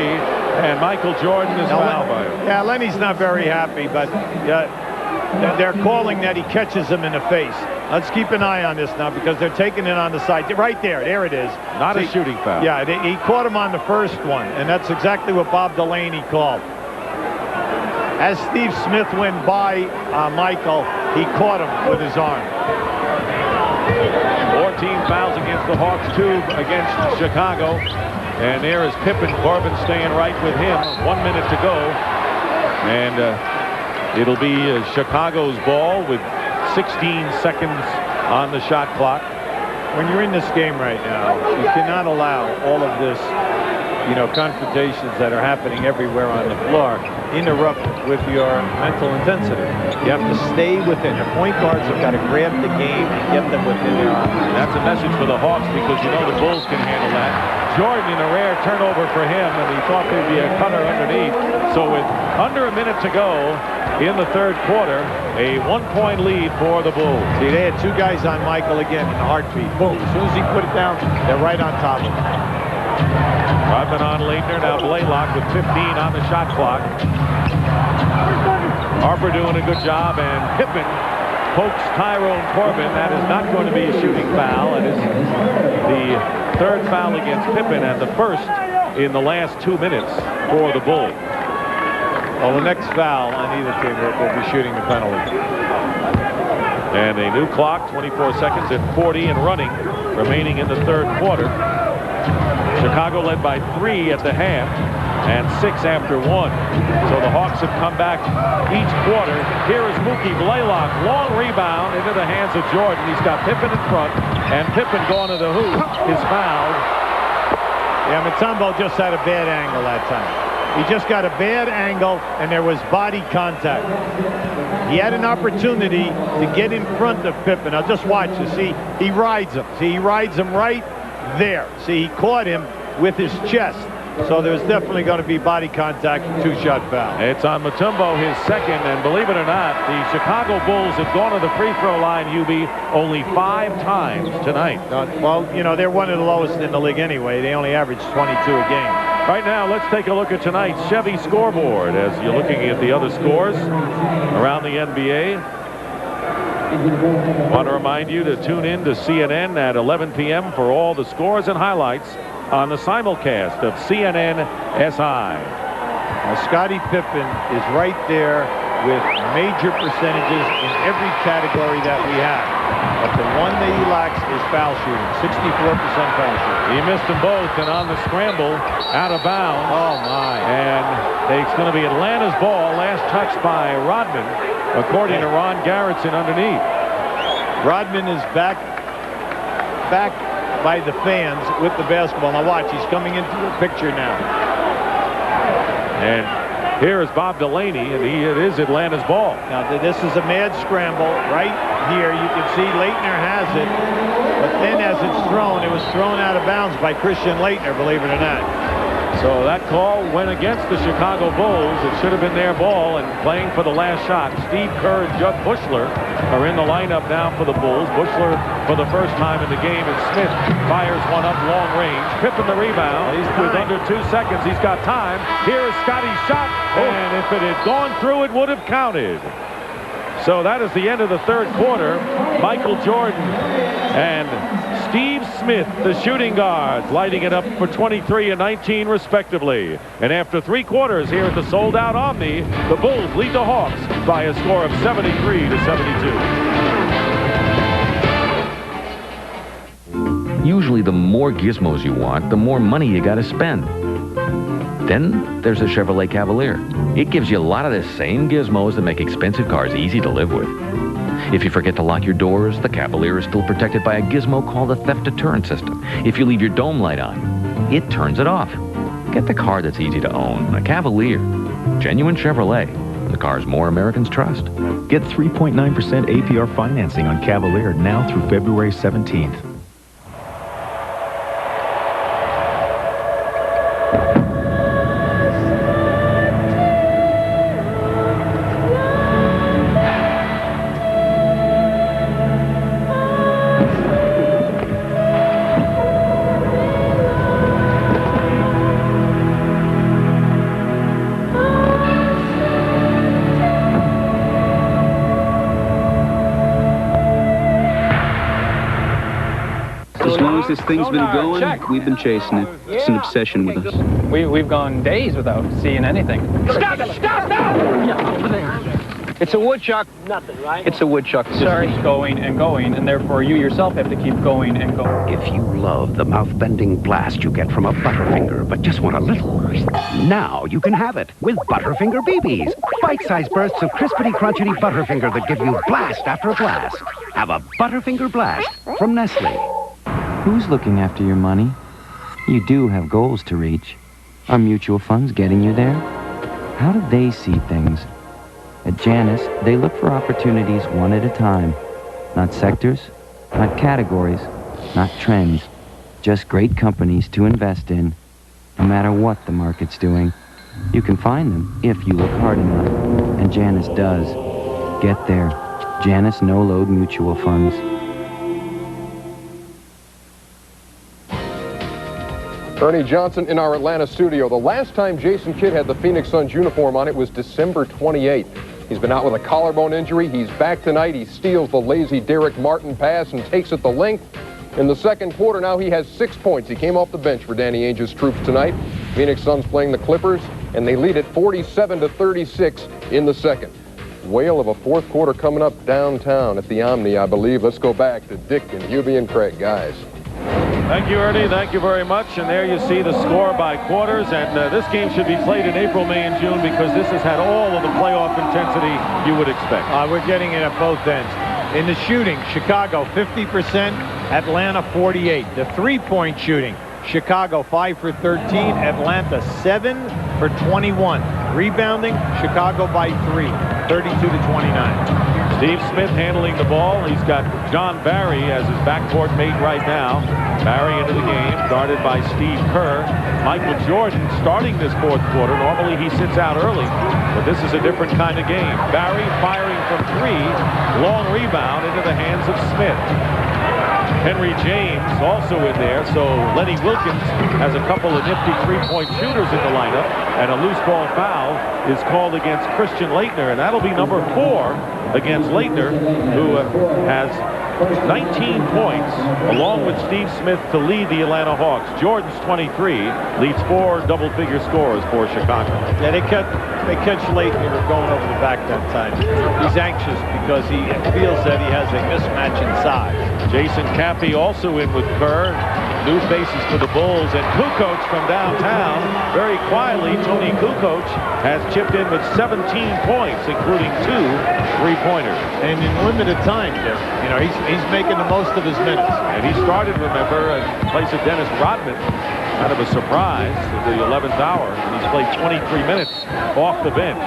And Michael Jordan is fouled by him. Yeah, Lenny's not very happy, but they're calling that he catches him in the face. Let's keep an eye on this now, because they're taking it on the side. Right there. There it is. Not a shooting foul. Yeah, he caught him on the first one, and that's exactly what Bob Delaney called. As Steve Smith went by Michael, he caught him with his arm. 14 fouls against the Hawks, 2 against Chicago. And there is Pippen. Corbin staying right with him. 1 minute to go. And it'll be Chicago's ball with 16 seconds on the shot clock. When you're in this game right now, you cannot allow all of this, confrontations that are happening everywhere on the floor interrupt with your mental intensity. You have to stay within. Your point guards have got to grab the game and get them within their arm. That's a message for the Hawks, because the Bulls can handle that. Jordan in a rare turnover for him, and he thought there'd be a cutter underneath. So with under a minute to go in the third quarter, a 1-point lead for the Bulls. See, they had 2 guys on Michael again in a heartbeat. Boom. As soon as he put it down, they're right on top of him. Rodman on Leitner. Now Blaylock with 15 on the shot clock. Harper doing a good job, and Pippen pokes Tyrone Corbin. That is not going to be a shooting foul. It is the third foul against Pippen and the first in the last 2 minutes for the Bulls. Well, the next foul on either team will be shooting the penalty. And a new clock, 24 seconds at 40 and running, remaining in the third quarter. Chicago led by 3 at the half and 6 after 1. So the Hawks have come back each quarter. Here is Mookie Blaylock. Long rebound into the hands of Jordan. He's got Pippen in front, and Pippen going to the hoop is fouled. Yeah, Mutombo just had a bad angle that time. He just got a bad angle, and there was body contact. He had an opportunity to get in front of Pippen. Now just watch this. See, he rides him. See, he rides him right there. See, he caught him with his chest. So there's definitely going to be body contact, 2-shot foul. It's on Mutombo, his second, and believe it or not, the Chicago Bulls have gone to the free throw line, UB, only 5 times tonight. Well, you know, they're one of the lowest in the league anyway. They only average 22 a game. Right now, let's take a look at tonight's Chevy scoreboard as you're looking at the other scores around the NBA. I want to remind you to tune in to CNN at 11 p.m. for all the scores and highlights on the simulcast of CNN SI. Now, Scottie Pippen is right there with major percentages in every category that we have. But the one that he lacks is foul shooting, 64% foul shooting. He missed them both, and on the scramble, out of bounds. Oh, my. And it's going to be Atlanta's ball, last touched by Rodman, according to Ron Garrettson underneath. Rodman is back by the fans with the basketball. Now watch, he's coming into the picture now. And here is Bob Delaney, and it is Atlanta's ball. Now this is a mad scramble right here. You can see Leitner has it, but then as it's thrown, it was thrown out of bounds by Christian Leitner, believe it or not. So that call went against the Chicago Bulls. It should have been their ball, and playing for the last shot, Steve Kerr and Judd Bushler are in the lineup now for the Bulls. Bushler for the first time in the game, and Smith fires one up long range. Pippen the rebound. With under 2 seconds, he's got time. Here is Scottie's shot, and if it had gone through, it would have counted. So that is the end of the third quarter. Michael Jordan and Steve Smith, the shooting guards, lighting it up for 23 and 19 respectively. And after 3 quarters here at the sold-out Omni, the Bulls lead the Hawks by a score of 73 to 72. Usually the more gizmos you want, the more money you got to spend. Then there's the Chevrolet Cavalier. It gives you a lot of the same gizmos that make expensive cars easy to live with. If you forget to lock your doors, the Cavalier is still protected by a gizmo called a theft deterrent system. If you leave your dome light on, it turns it off. Get the car that's easy to own, a Cavalier. Genuine Chevrolet, the cars more Americans trust. Get 3.9% APR financing on Cavalier now through February 17th. This thing's been going, we've been chasing it. It's an obsession with us. We've gone days without seeing anything. Stop now! Yeah, over there. It's a woodchuck. Nothing, right? It's a woodchuck. Sorry. Keeps going and going, and therefore you yourself have to keep going and going. If you love the mouth-bending blast you get from a Butterfinger, but just want a little, now you can have it with Butterfinger BBs. Bite-sized bursts of crispity-crunchity Butterfinger that give you blast after a blast. Have a Butterfinger blast from Nestle. Who's looking after your money? You do have goals to reach. Are mutual funds getting you there? How do they see things? At Janus, they look for opportunities one at a time. Not sectors, not categories, not trends. just great companies to invest in. No matter what the market's doing, you can find them if you look hard enough. And Janus does. Get there. Janus No-Load Mutual Funds. Ernie Johnson in our Atlanta studio. The last time Jason Kidd had the Phoenix Suns uniform on, it was December 28th. He's been out with a collarbone injury. He's back tonight. He steals the lazy Derek Martin pass and takes it the length. In the second quarter, now he has 6 points. He came off the bench for Danny Ainge's troops tonight. Phoenix Suns playing the Clippers, and they lead it 47-36 in the second. Whale of a fourth quarter coming up downtown at the Omni, I believe. Let's go back to Dick and Hubie and Craig, guys. Thank you, Ernie. Thank you very much. And there you see the score by quarters. And this game should be played in April, May, and June because this has had all of the playoff intensity you would expect. We're getting it at both ends. In the shooting, Chicago 50%, Atlanta 48. The three-point shooting, Chicago 5 for 13, Atlanta 7 for 21. Rebounding, Chicago by 3, 32-29. Steve Smith handling the ball. He's got John Barry as his backcourt mate right now. Barry into the game, guarded by Steve Kerr. Michael Jordan starting this fourth quarter. Normally he sits out early, but this is a different kind of game. Barry firing from 3, long rebound into the hands of Smith. Henry James also in there, so Lenny Wilkins has a couple of nifty three-point shooters in the lineup, and a loose ball foul is called against Christian Laettner, and that'll be number 4 against Laettner, who has 19 points, along with Steve Smith, to lead the Atlanta Hawks. Jordan's 23, leads 4 double-figure scorers for Chicago. Yeah, they catch Laettner going over the back that time. He's anxious because he feels that he has a mismatch in size. Jason Cappy also in with Kerr. New faces for the Bulls, and Kukoc from downtown. Very quietly, Tony Kukoc has chipped in with 17 points, including 2 3-pointers. And in limited time, you know, he's making the most of his minutes. And he started, remember, in place of Dennis Rodman. Kind of a surprise at the 11th hour. He's played 23 minutes off the bench.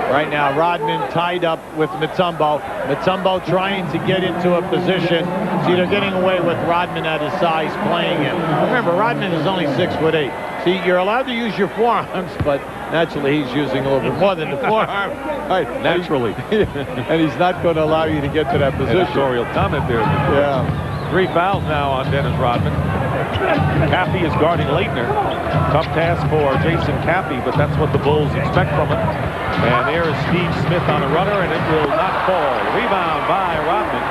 Right now, Rodman tied up with Mutombo. Mutombo trying to get into a position. See, they're getting away with Rodman at his size playing him. Remember, Rodman is only 6'8". See, you're allowed to use your forearms, but naturally he's using a little bit more than the forearm. Right. Naturally. And he's not going to allow you to get to that position. Editorial comment there. Yeah. 3 fouls now on Dennis Rodman. Cappy is guarding Laettner. Tough task for Jason Cappy, but that's what the Bulls expect from him. And there is Steve Smith on a runner, and it will not fall. Rebound by Rodman.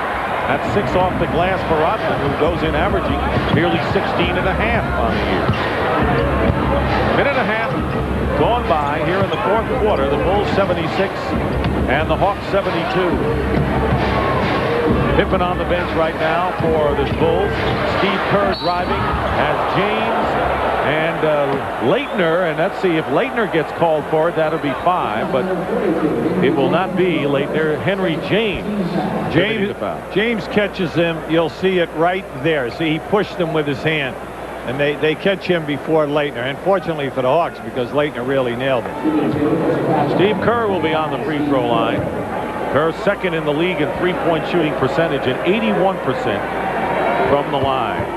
That's 6 off the glass for Rodman, who goes in averaging nearly 16.5 on the year. Minute and a half gone by here in the fourth quarter. The Bulls 76 and the Hawks 72. Pippen on the bench right now for the Bulls. Steve Kerr driving, has James and Laettner, and let's see if Laettner gets called for it. That'll be 5, but it will not be Laettner. Henry James James catches him. You'll see it right there. See, he pushed him with his hand, and they catch him before Laettner. Unfortunately for the Hawks, because Laettner really nailed it. Steve Kerr will be on the free throw line. Kerr second in the league in three-point shooting percentage at 81% from the line.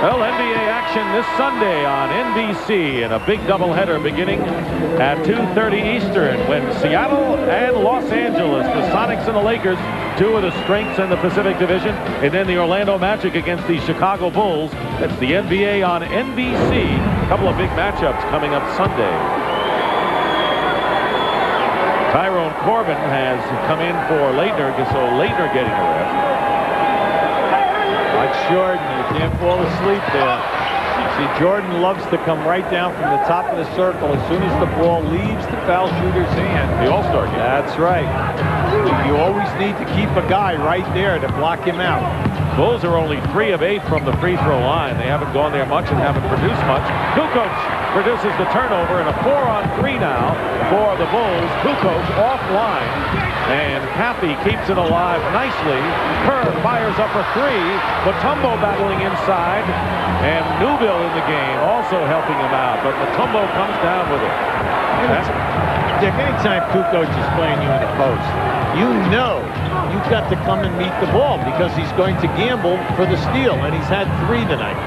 Well, NBA action this Sunday on NBC in a big doubleheader beginning at 2:30 Eastern when Seattle and Los Angeles, the Sonics and the Lakers, 2 of the strengths in the Pacific Division, and then the Orlando Magic against the Chicago Bulls. That's the NBA on NBC. A couple of big matchups coming up Sunday. Tyrone Corbin has come in for Laettner, so Laettner getting a rest. Like Jordan, you can't fall asleep there. See, Jordan loves to come right down from the top of the circle as soon as the ball leaves the foul shooter's hand. The All-Star game. That's right. You always need to keep a guy right there to block him out. Bulls are only 3 of 8 from the free throw line. They haven't gone there much and haven't produced much. Kukoc produces the turnover, and a 4-on-3 now for the Bulls. Kukoc offline, and Cappy keeps it alive nicely. Kerr fires up a 3. Mutombo battling inside, and Newville in the game also helping him out, but Mutombo comes down with it. Dick, anytime Kukoc is playing you in the post, you know you've got to come and meet the ball because he's going to gamble for the steal, and he's had 3 tonight.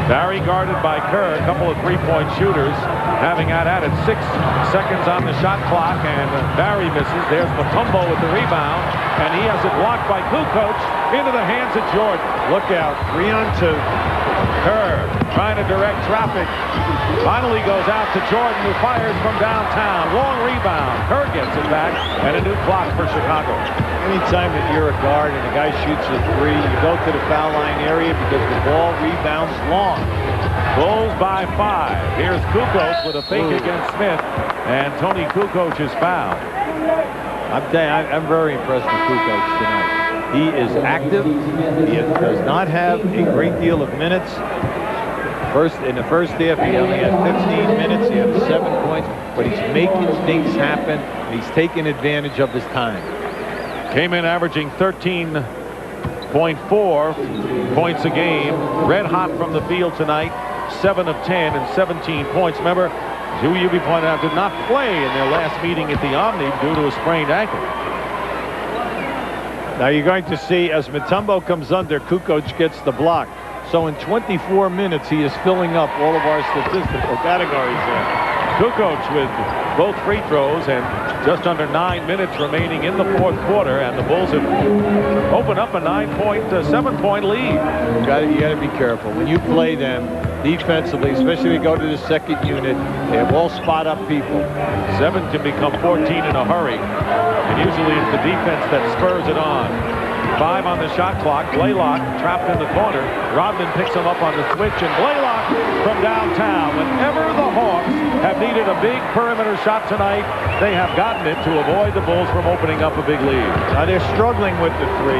Barry guarded by Kerr, a couple of three-point shooters, having at it 6 seconds on the shot clock, and Barry misses. There's Mutombo with the rebound, and he has it blocked by Kukoc into the hands of Jordan. Look out, 3-on-2. Kerr trying to direct traffic. Finally goes out to Jordan, who fires from downtown. Long rebound. Kerr gets it back, and a new clock for Chicago. Anytime that you're a guard and a guy shoots a 3, you go to the foul line area because the ball rebounds long. Bulls by 5. Here's Kukoc with a fake against Smith, and Tony Kukoc is fouled. I'm very impressed with Kukoc tonight. He is active. He does not have a great deal of minutes. In the first half, he only had 15 minutes. He had 7 points, but he's making things happen. And he's taking advantage of his time. Came in averaging 13.4 points a game. Red hot from the field tonight. 7 of 10 and 17 points. Remember, as UB pointed out, did not play in their last meeting at the Omni due to a sprained ankle. Now you're going to see as Mutombo comes under, Kukoc gets the block. So in 24 minutes, he is filling up all of our statistical categories there. Kukoc with both free throws and just under 9 minutes remaining in the fourth quarter, and the Bulls have opened up a 7-point lead. You got to be careful when you play them defensively, especially when you go to the second unit. They have all spot up people. 7 can become 14 in a hurry, and usually it's the defense that spurs it on. 5 on the shot clock. Blaylock trapped in the corner. Rodman picks him up on the switch, and Blaylock from downtown. Whenever the Hawks have needed a big perimeter shot tonight, they have gotten it to avoid the Bulls from opening up a big lead. Now they're struggling with the 3,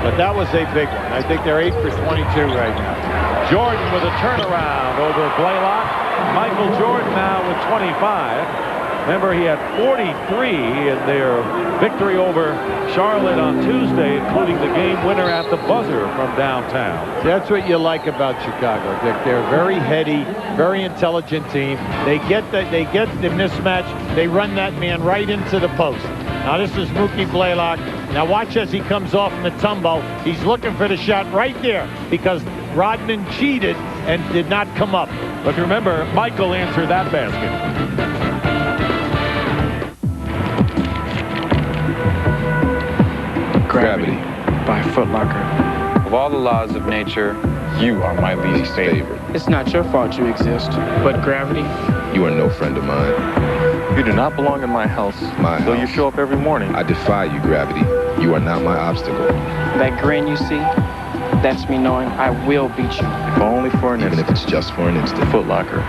but that was a big one. I think they're 8 for 22 right now. Jordan with a turnaround over Blaylock. Michael Jordan now with 25. Remember, he had 43 in their victory over Charlotte on Tuesday, including the game winner at the buzzer from downtown. That's what you like about Chicago, Dick. They're a very heady, very intelligent team. They get the mismatch. They run that man right into the post. Now this is Mookie Blaylock. Now watch as he comes off Mutombo. He's looking for the shot right there because Rodman cheated and did not come up. But remember, Michael answered that basket. Gravity by Foot Locker. Of all the laws of nature, you are my least favorite. It's not your fault you exist, but gravity. You are no friend of mine. You do not belong in my house, though you show up every morning. I defy you, Gravity. You are not my obstacle. That grin you see, that's me knowing I will beat you. If only for an instant. Even if it's just for an instant. Foot Locker,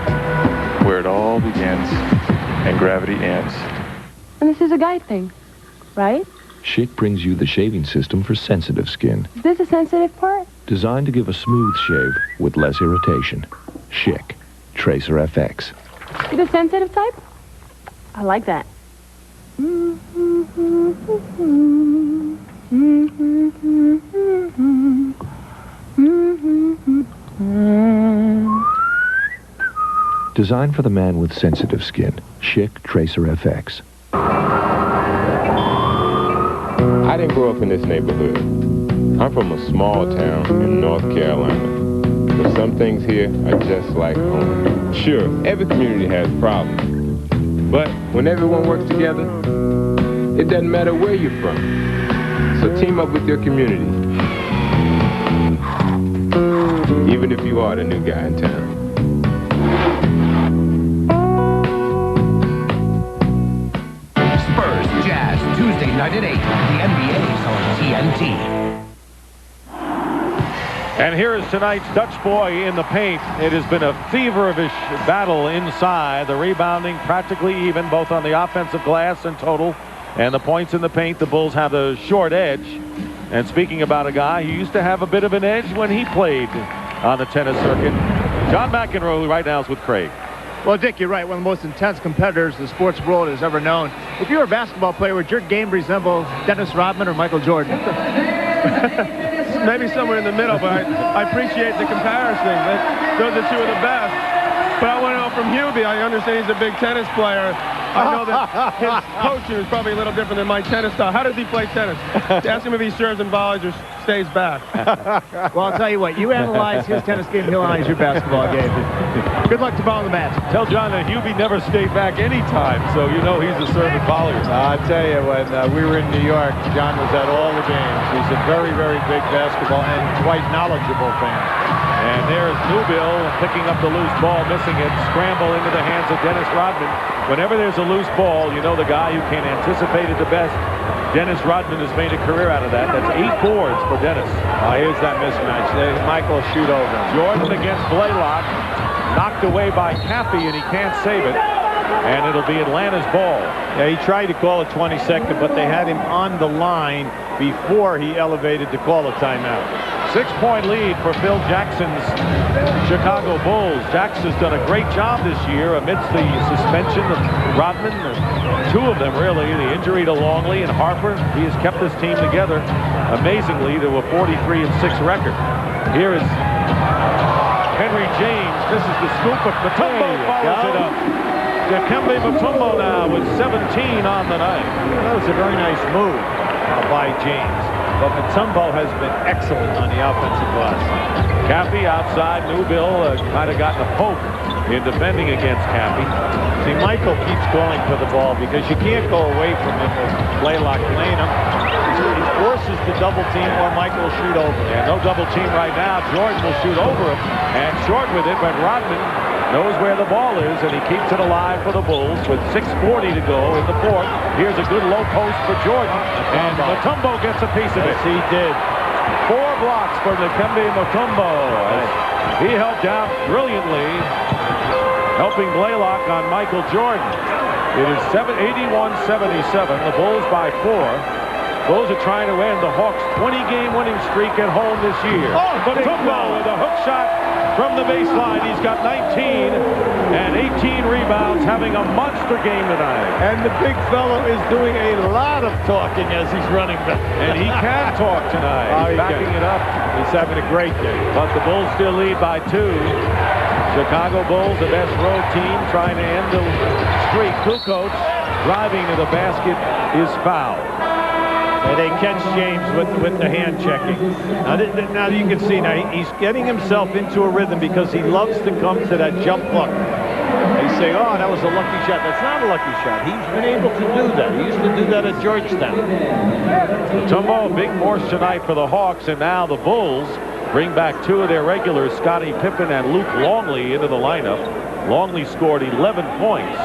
where it all begins and gravity ends. And this is a guy thing, right? Schick brings you the shaving system for sensitive skin. Is this a sensitive part? Designed to give a smooth shave with less irritation. Schick Tracer FX. You the sensitive type? I like that. Designed for the man with sensitive skin. Schick Tracer FX. I didn't grow up in this neighborhood. I'm from a small town in North Carolina. But some things here are just like home. Sure, every community has problems. But when everyone works together, it doesn't matter where you're from. So team up with your community. Even if you are the new guy in town. Spurs Jazz Tuesday night at 8. The NBA's on TNT. And here is tonight's Dutch boy in the paint. It has been a feverish battle inside. The rebounding practically even, both on the offensive glass and total. And the points in the paint, the Bulls have the short edge. And speaking about a guy who used to have a bit of an edge when he played on the tennis circuit, John McEnroe, who right now is with Craig. Well, Dick, you're right. One of the most intense competitors the sports world has ever known. If you were a basketball player, would your game resemble Dennis Rodman or Michael Jordan? Maybe somewhere in the middle, but I appreciate the comparison. Those are two of the best. But I want to know from Hubie, I understand he's a big tennis player. I know that his coaching is probably a little different than my tennis style. How does he play tennis? Ask him if he serves and volleys or stays back. Well, I'll tell you what. You analyze his tennis game, he'll analyze your basketball game. Good luck tomorrow in the match. Tell John that Hubie never stayed back any time, so you know he's a servant volleyer. I'll tell you, when we were in New York, John was at all the games. He's a very, very big basketball and quite knowledgeable fan. And there's Newbill picking up the loose ball, missing it, scramble into the hands of Dennis Rodman. Whenever there's a loose ball, you know the guy who can anticipate it the best. Dennis Rodman has made a career out of that. That's 8 boards for Dennis. Here's that mismatch. Michael shoot over him. Jordan against Blaylock, knocked away by Cappy, and he can't save it. And it'll be Atlanta's ball. Yeah, he tried to call a 22nd, but they had him on the line before he elevated to call a timeout. 6-point lead for Phil Jackson's Chicago Bulls. Jackson's done a great job this year amidst the suspension of Rodman. 2 of them, really. The injury to Longley and Harper. He has kept this team together, amazingly, to a 43-6 record. Here is Henry James. This is the scoop, but Mutombo follows it up. Dikembe Mutombo now with 17 on the night. That was a very nice move by James. But Mutombo has been excellent on the offensive glass. Cappy outside. Newbill kind of gotten a poke in defending against Cappy. See, Michael keeps calling for the ball because you can't go away from him with Blaylock playing him. He forces the double team or Michael will shoot over. Yeah, no double team right now. Jordan will shoot over him and short with it, but Rodman knows where the ball is, and he keeps it alive for the Bulls with 6:40 to go in the fourth. Here's a good low post for Jordan, and Mutombo gets a piece of it. Yes, he did. 4 blocks for Dikembe Mutombo. He helped out brilliantly, helping Blaylock on Michael Jordan. It is 81-77. The Bulls by 4. Bulls are trying to end the Hawks' 20-game winning streak at home this year. Mutombo with a hook shot from the baseline. He's got 19 and 18 rebounds, having a monster game tonight. And the big fellow is doing a lot of talking as he's running back. And he can talk tonight. He's backing it up. He's having a great day. But the Bulls still lead by 2. Chicago Bulls, the best road team, trying to end the streak. Kukoc driving to the basket is fouled. And they catch James with the hand checking. Now you can see, now he's getting himself into a rhythm because he loves to come to that jump hook. They say, oh, that was a lucky shot. That's not a lucky shot. He's been able to do that. He used to do that at Georgetown. Mutombo, big force tonight for the Hawks, and now the Bulls bring back 2 of their regulars, Scottie Pippen and Luke Longley, into the lineup. Longley scored 11 points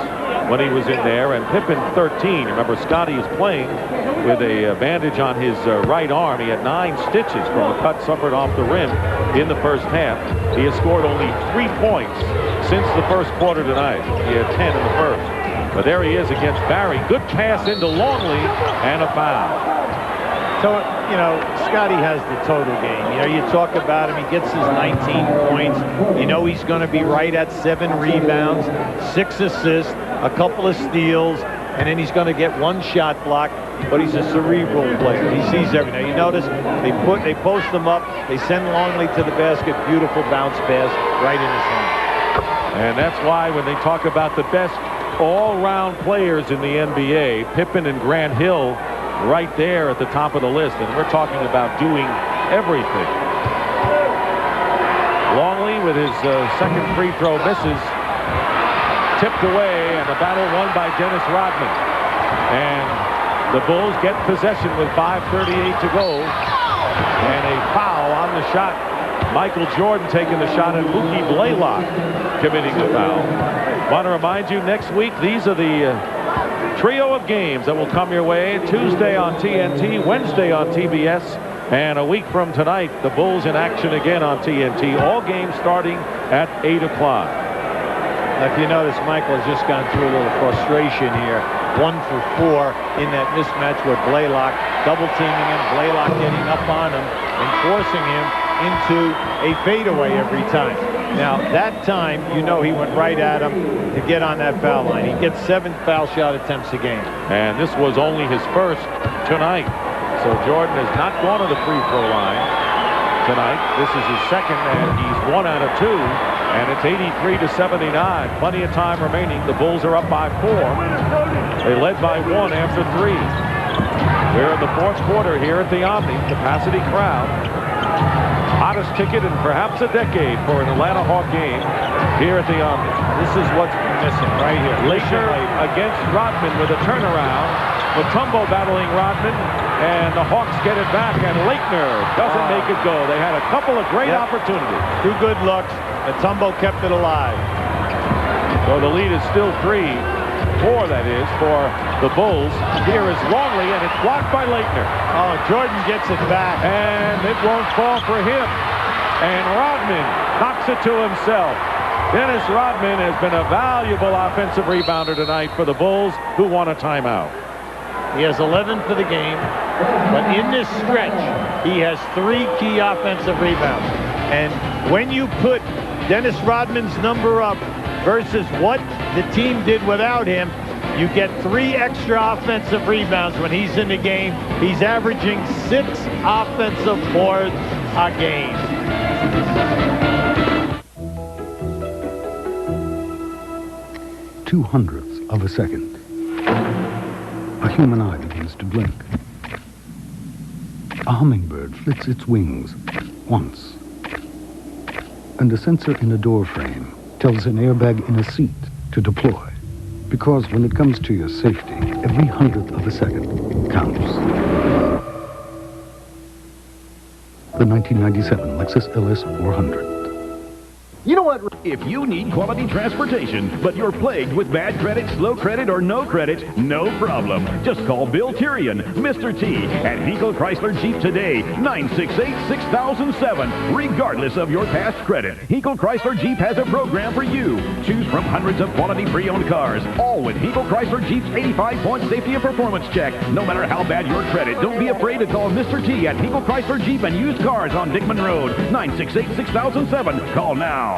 when he was in there, and Pippen 13. Remember, Scottie is playing with a bandage on his right arm. He had 9 stitches from a cut suffered off the rim in the first half. He has scored only 3 points since the first quarter tonight. He had 10 in the first. But there he is against Barry. Good pass into Longley and a foul. So, you know, Scottie has the total game. You know, you talk about him, he gets his 19 points. You know he's going to be right at 7 rebounds, 6 assists, a couple of steals, and then he's going to get 1 shot block. But he's a cerebral player. He sees everything. You notice they post him up, they send Longley to the basket, beautiful bounce pass right in his hand. And that's why when they talk about the best all-round players in the NBA, Pippen and Grant Hill right there at the top of the list, and we're talking about doing everything. Longley with his second free throw misses, tipped away, and the battle won by Dennis Rodman. And the Bulls get possession with 5:38 to go, and a foul on the shot. Michael Jordan taking the shot, and Mookie Blaylock committing the foul. Want to remind you, next week, these are the trio of games that will come your way. Tuesday on TNT, Wednesday on TBS, and a week from tonight, the Bulls in action again on TNT. All games starting at 8 o'clock. If you notice, Michael has just gone through a little frustration here. 1 for 4 in that mismatch with Blaylock, double teaming him, Blaylock getting up on him and forcing him into a fadeaway every time. Now, that time, you know he went right at him to get on that foul line. He gets 7 foul shot attempts a game. And this was only his first tonight. So Jordan has not gone to the free throw line tonight. This is his second, and he's 1 out of 2. And it's 83-79. Plenty of time remaining. The Bulls are up by 4. They led by 1 after 3. We're in the fourth quarter here at the Omni. Capacity crowd. Hottest ticket in perhaps a decade for an Atlanta Hawk game here at the Omni. This is what's missing right here. Laettner against Rodman with a turnaround. Mutombo battling Rodman, and the Hawks get it back, and Laettner doesn't make it go. They had a couple of great opportunities. 2 good looks. Mutombo kept it alive. So the lead is still 3-4, that is, for the Bulls. Here is Longley, and it's blocked by Laettner. Oh, Jordan gets it back. And it won't fall for him. And Rodman knocks it to himself. Dennis Rodman has been a valuable offensive rebounder tonight for the Bulls, who won a timeout. He has 11 for the game, but in this stretch, he has 3 key offensive rebounds. And when you put Dennis Rodman's number up versus what the team did without him, you get 3 extra offensive rebounds when he's in the game. He's averaging 6 offensive boards a game. Two-hundredths of a second. A human eye begins to blink. A hummingbird flicks its wings once. And a sensor in a door frame tells an airbag in a seat to deploy. Because when it comes to your safety, every hundredth of a second counts. The 1997 Lexus LS 400. You know what? If you need quality transportation, but you're plagued with bad credit, slow credit, or no credit, no problem. Just call Bill Tyrion, Mr. T, at Hinkle Chrysler Jeep today, 968-6007. Regardless of your past credit, Hinkle Chrysler Jeep has a program for you. Choose from hundreds of quality pre-owned cars, all with Hinkle Chrysler Jeep's 85-point safety and performance check. No matter how bad your credit, don't be afraid to call Mr. T at Hinkle Chrysler Jeep and used cars on Dickman Road, 968-6007. Call now.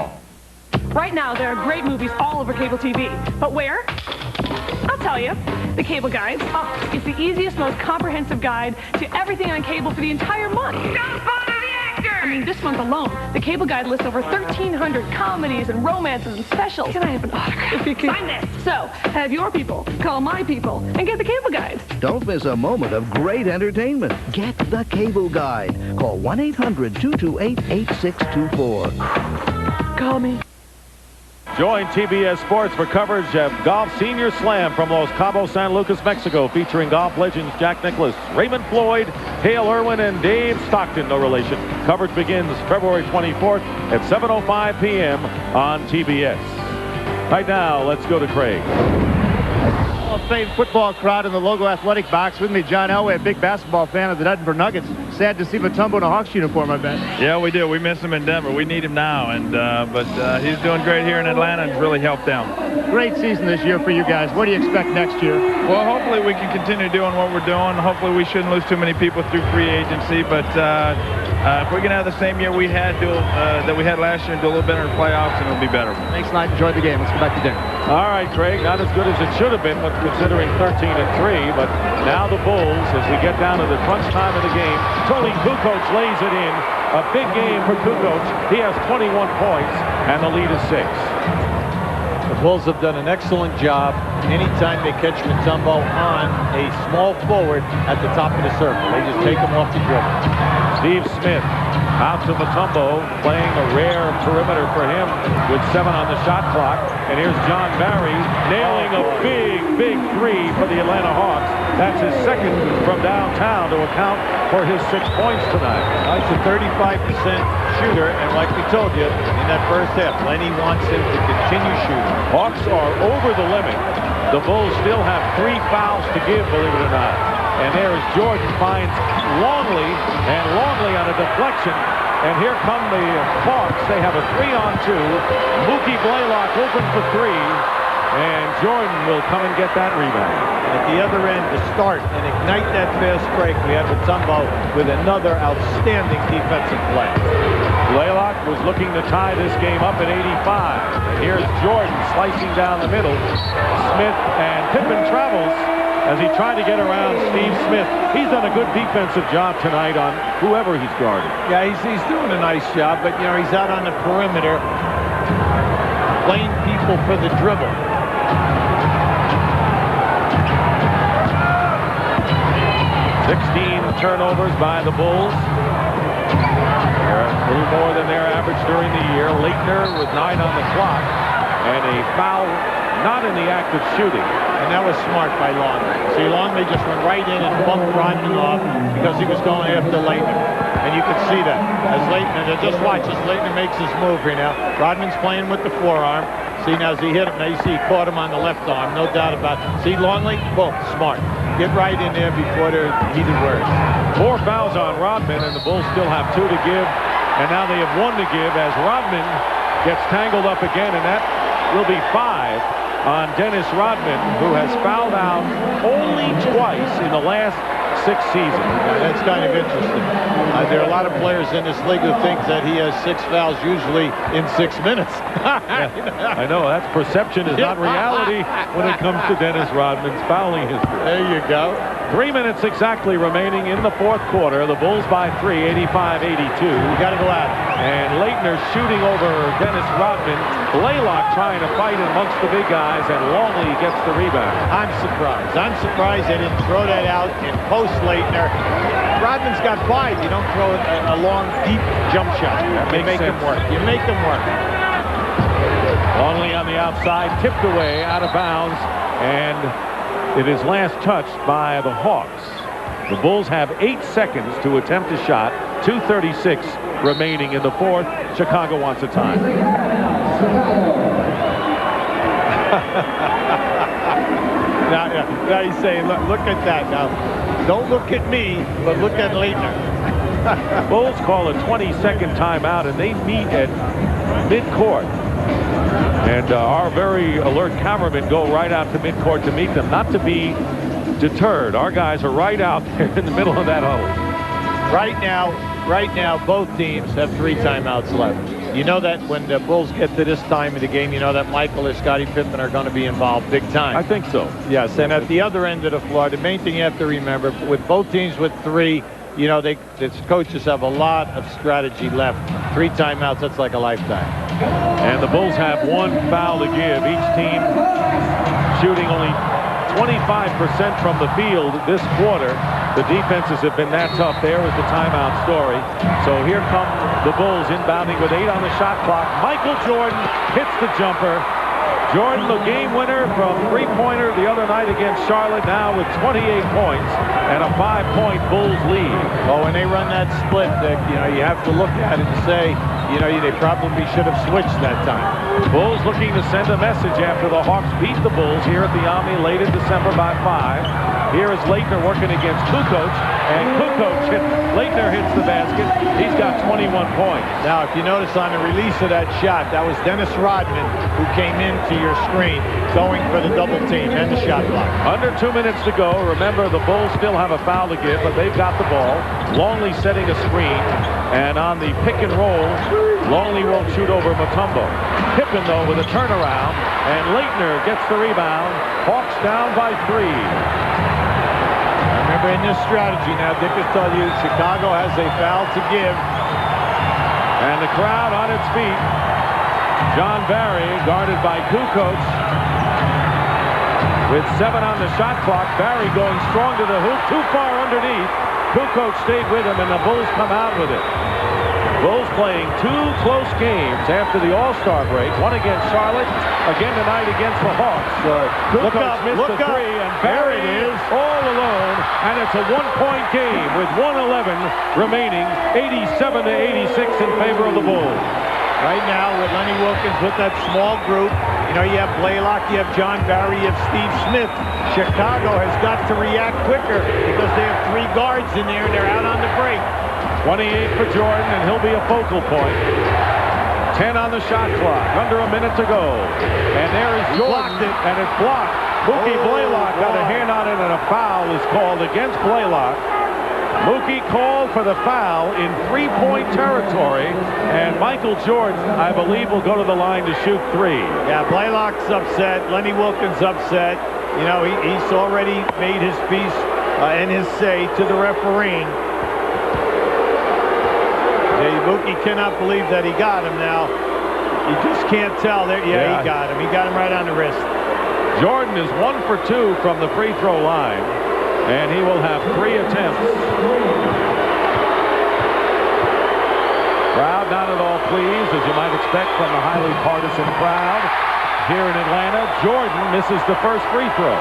Right now, there are great movies all over cable TV. But where? I'll tell you. The Cable Guide. Oh, it's the easiest, most comprehensive guide to everything on cable for the entire month. Don't bother the actor! I mean, this month alone, the Cable Guide lists over 1,300 comedies and romances and specials. Can I have an autograph? If you can. Sign this! So, have your people call my people and get the Cable Guide. Don't miss a moment of great entertainment. Get the Cable Guide. Call 1-800-228-8624. Call me. Join TBS Sports for coverage of Golf Senior Slam from Los Cabos, San Lucas, Mexico, featuring golf legends Jack Nicklaus, Raymond Floyd, Hale Irwin, and Dave Stockton, no relation. Coverage begins February 24th at 7:05 p.m. on TBS. Right now, let's go to Craig. Hall of Fame football crowd in the Logo Athletic box. With me, John Elway, a big basketball fan of the Denver Nuggets. Sad to see Mutombo in a Hawks uniform, I bet. Yeah, we do. We miss him in Denver. We need him now, but he's doing great here in Atlanta and really helped them. Great season this year for you guys. What do you expect next year? Well, hopefully we can continue doing what we're doing. Hopefully we shouldn't lose too many people through free agency, but if we can have the same year we had that we had last year and do a little better in the playoffs, and it'll be better. Thanks a lot. Enjoy the game. Let's go back to dinner. All right, Craig. Not as good as it should have been, but considering 13-3. But now the Bulls, as we get down to the crunch time of the game, Tony Kukoc lays it in. A big game for Kukoc. He has 21 points, and the lead is 6. The Bulls have done an excellent job anytime they catch Mutombo on a small forward at the top of the circle. They just take him off the dribble. Steve Smith out to Mutombo, playing a rare perimeter for him with 7 on the shot clock. And here's John Barry nailing a big three for the Atlanta Hawks. That's his second from downtown to account for his 6 points tonight. He's a 35% shooter, and like we told you in that first half, Lenny wants him to continue shooting. Hawks are over the limit. The Bulls still have 3 fouls to give, believe it or not. And there is Jordan finds Longley, and Longley on a deflection. And here come the Hawks. They have a 3-on-2. Mookie Blaylock open for 3. And Jordan will come and get that rebound. At the other end, to start and ignite that fast break, we have Mutombo with another outstanding defensive play. Blaylock was looking to tie this game up at 85. And here's Jordan slicing down the middle. Smith and Pippen travels as he tried to get around Steve Smith. He's done a good defensive job tonight on whoever he's guarded. Yeah, he's doing a nice job, but, you know, he's out on the perimeter. playing people for the dribble. 16 turnovers by the Bulls. They're a little more than their average during the year. Leitner with 9 on the clock, and a foul not in the act of shooting. And that was smart by Longley. See, Longley just went right in and bumped Rodman off because he was going after Leitner. And you can see that. As Leitner, just watch as Leitner makes his move here now. Rodman's playing with the forearm. See, now as he hit him, now you see he caught him on the left arm. No doubt about it. See, Longley? Boom, smart. Get right in there before they're heated words. 4 fouls on Rodman, and the Bulls still have 2 to give. And now they have 1 to give as Rodman gets tangled up again, and that will be 5 on Dennis Rodman, who has fouled out only twice in the last 6 seasons. Yeah, that's kind of interesting. There are a lot of players in this league who think that he has 6 fouls usually in 6 minutes. I know, that's perception is not reality when it comes to Dennis Rodman's fouling history. There you go. 3 minutes exactly remaining in the 4th quarter. The Bulls by 3, 85-82. You got to go at it. And Leitner shooting over Dennis Rodman. Blaylock trying to fight amongst the big guys, and Longley gets the rebound. I'm surprised. I'm surprised they didn't throw that out in post Leitner. Rodman's got 5. You don't throw a long, deep jump shot. You make them work. You make them work. Longley on the outside, tipped away, out of bounds, and it is last touched by the Hawks. The Bulls have 8 seconds to attempt a shot. 2:36 remaining in the 4th. Chicago wants a time. Now he's saying, look at that. Now, don't look at me, but look at Leitner. Bulls call a 20-second timeout, and they meet at midcourt. And our very alert cameramen go right out to midcourt to meet them, not to be deterred. Our guys are right out there in the middle of that huddle. Right now, both teams have 3 timeouts left. You know that when the Bulls get to this time of the game, you know that Michael or Scottie Pippen are going to be involved big time. I think so. Yes, and at the other end of the floor, the main thing you have to remember, with both teams with 3, you know, the coaches have a lot of strategy left. 3 timeouts, that's like a lifetime. And the Bulls have 1 foul to give. Each team shooting only 25% from the field this quarter. The defenses have been that tough. There was the timeout story. So here come the Bulls inbounding with 8 on the shot clock. Michael Jordan hits the jumper. Jordan, the game winner from 3-pointer the other night against Charlotte, now with 28 points and a 5-point Bulls lead. Well, when they run that split, you have to look at it and say, they probably should have switched that time. Bulls looking to send a message after the Hawks beat the Bulls here at the Omni late in December by 5. Here is Leitner working against Kukoc, and Leitner hits the basket. He's got 21 points. Now, if you notice on the release of that shot, that was Dennis Rodman who came into your screen going for the double team and the shot block. Under 2 minutes to go. Remember, the Bulls still have a foul to give, but they've got the ball. Longley setting a screen, and on the pick and roll, Longley won't shoot over Mutombo. Pippen, though, with a turnaround, and Leitner gets the rebound. Hawks down by 3. Remember, in this strategy now, Dick has told you Chicago has a foul to give. And the crowd on its feet. John Barry guarded by Kukoc. With 7 on the shot clock, Barry going strong to the hoop, too far underneath. Kukoc stayed with him, and the Bulls come out with it. Bulls playing 2 close games after the All-Star break. One against Charlotte, again tonight against the Hawks. Kukoc missed the 3, and Barry is all alone, and it's a 1-point game with 1:11 remaining, 87-86 in favor of the Bulls. Right now, with Lenny Wilkens with that small group, you have Blaylock, you have John Barry, you have Steve Smith. Chicago has got to react quicker because they have 3 guards in there, and they're out on the break. 28 for Jordan, and he'll be a focal point. 10 on the shot clock, under a minute to go. And there is Jordan, and it's blocked. Mookie Blaylock got a hand on it, and a foul is called against Blaylock. Mookie called for the foul in 3-point territory, and Michael Jordan, I believe, will go to the line to shoot 3. Yeah, Blaylock's upset. Lenny Wilkens upset. He's already made his piece and his say to the refereeing. Mookie cannot believe that he got him now. You just can't tell. There, yeah, he got him. He got him right on the wrist. Jordan is 1 for 2 from the free throw line, and he will have 3 attempts. Crowd not at all pleased, as you might expect from the highly partisan crowd here in Atlanta. Jordan misses the first free throw.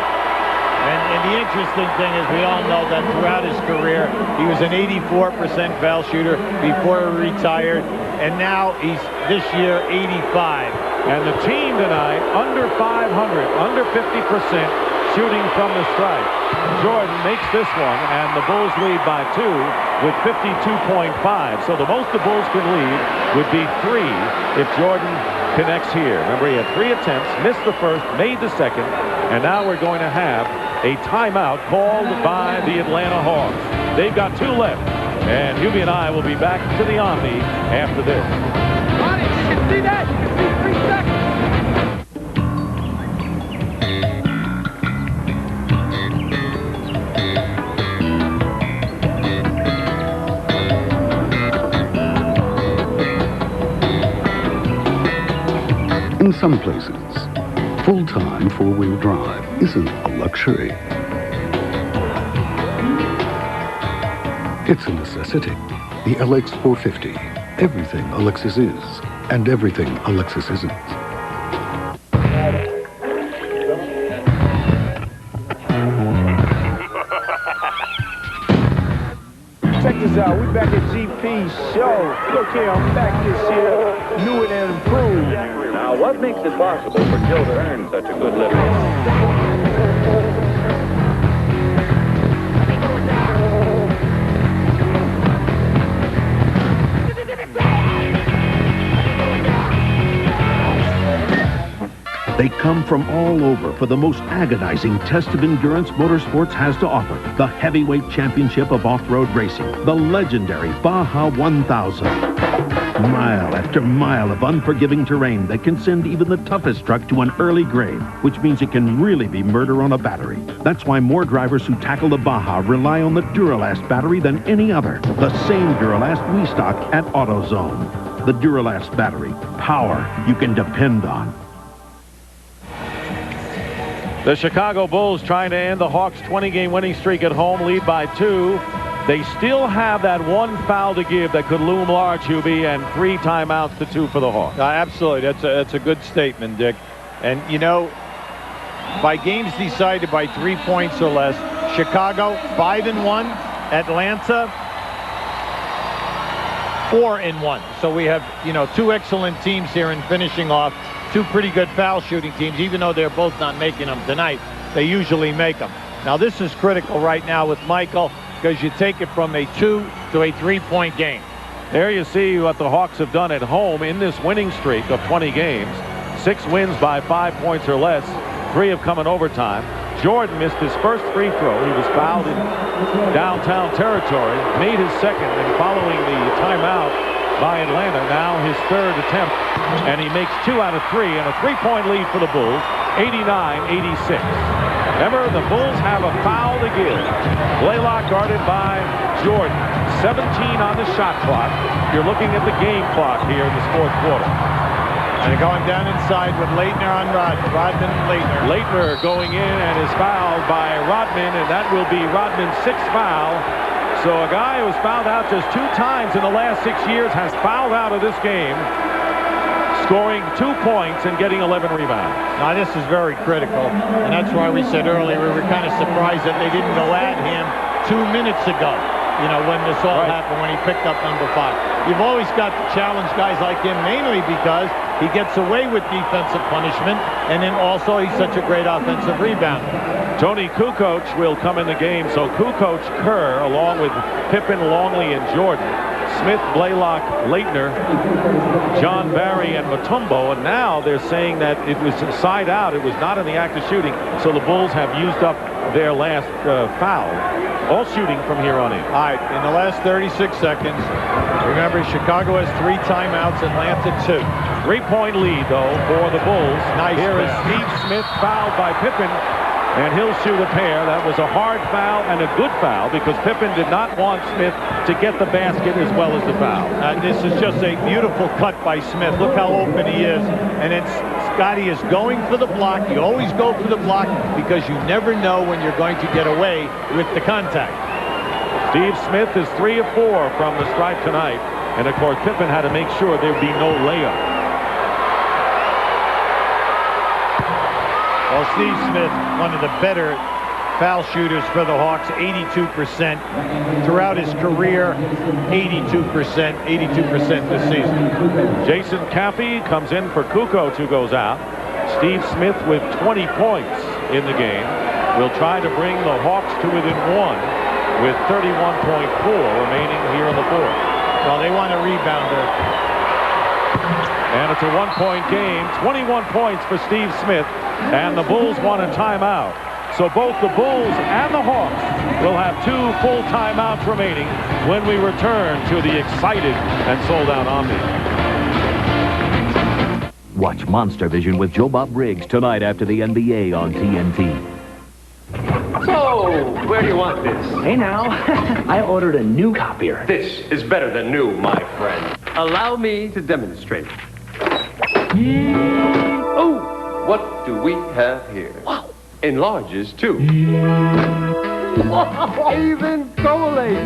And the interesting thing is we all know that throughout his career, he was an 84% foul shooter before he retired, and now he's this year 85. And the team tonight under 500, under 50% shooting from the stripe. Jordan makes this one, and the Bulls lead by 2 with 52.5. So the most the Bulls can lead would be 3 if Jordan connects here. Remember, he had 3 attempts, missed the first, made the second, and now we're going to have a timeout called by the Atlanta Hawks. They've got 2 left, and Hubie and I will be back to the Omni after this. Ronnie, you can see that. You can see 3 seconds. In some places, full-time four-wheel drive isn't a luxury. It's a necessity. The LX 450. Everything a Lexus is, and everything a Lexus isn't. Check this out. We back at GP's show. Look here, I'm back this year, new and improved. Now, what makes it possible for Joe to earn such a good living? They come from all over for the most agonizing test of endurance motorsports has to offer. The heavyweight championship of off-road racing. The legendary Baja 1000. Mile after mile of unforgiving terrain that can send even the toughest truck to an early grave, which means it can really be murder on a battery. That's why more drivers who tackle the Baja rely on the Duralast battery than any other. The same Duralast we stock at AutoZone. The Duralast battery. Power you can depend on. The Chicago Bulls trying to end the Hawks' 20-game winning streak at home, lead by 2. They still have that 1 foul to give that could loom large, Hubie, and 3 timeouts to 2 for the Hawks. Absolutely. That's a good statement, Dick. And, you know, by games decided by 3 points or less, Chicago 5-1, Atlanta 4-1. So we have, you know, 2 excellent teams here in finishing off. 2 pretty good foul shooting teams, even though they're both not making them tonight. They usually make them. Now, this is critical right now with Michael because you take it from a 2 to a 3-point game. There you see what the Hawks have done at home in this winning streak of 20 games. 6 wins by 5 points or less. 3 have come in overtime. Jordan missed his first free throw. He was fouled in downtown territory, made his second, and following the timeout by Atlanta, now his 3rd attempt, and he makes 2 out of 3, and a 3-point lead for the Bulls, 89-86. Remember, the Bulls have a foul to give. Blaylock guarded by Jordan. 17 on the shot clock. You're looking at the game clock here in this 4th quarter. And they're going down inside with Leitner on Rodman. Rodman and Leitner. Leitner going in and is fouled by Rodman, and that will be Rodman's 6th foul. So a guy who was fouled out just 2 times in the last 6 years has fouled out of this game, scoring 2 points and getting 11 rebounds. Now, this is very critical, and that's why we said earlier we were kind of surprised that they didn't go at him 2 minutes ago, you know, when this all happened, when he picked up number 5. You've always got to challenge guys like him, mainly because he gets away with defensive punishment, and then also he's such a great offensive rebounder. Tony Kukoc will come in the game. So Kukoc, Kerr, along with Pippen, Longley, and Jordan. Smith, Blaylock, Leitner, John Barry, and Mutombo. And now they're saying that it was side out. It was not in the act of shooting. So the Bulls have used up their last foul. All shooting from here on in. All right, in the last 36 seconds, remember Chicago has 3 timeouts, Atlanta 2. 3-point lead, though, for the Bulls. Nice. Here is Steve Smith fouled by Pippen. and he'll shoot a pair. That was a hard foul and a good foul because Pippen did not want Smith to get the basket as well as the foul. This is just a beautiful cut by Smith. Look how open he is. And it's Scotty is going for the block. You always go for the block because you never know when you're going to get away with the contact. Steve Smith is 3 of 4 from the stripe tonight. And, of course, Pippen had to make sure there would be no layup. Well, Steve Smith, one of the better foul shooters for the Hawks, 82%. Throughout his career, 82% this season. Jason Caffey comes in for Kukoc, who goes out. Steve Smith with 20 points in the game will try to bring the Hawks to within 1 with 31.4 remaining here in the fourth. Well, they want a rebounder. And it's a one-point game. 21 points for Steve Smith. And the Bulls want a timeout. So both the Bulls and the Hawks will have 2 full timeouts remaining when we return to the excited and sold-out Omni. Watch Monster Vision with Joe Bob Briggs tonight after the NBA on TNT. So, where do you want this? Hey now, I ordered a new copier. This is better than new, my friend. Allow me to demonstrate. Oh, what do we have here? Wow. Enlarges, too. Even Coley.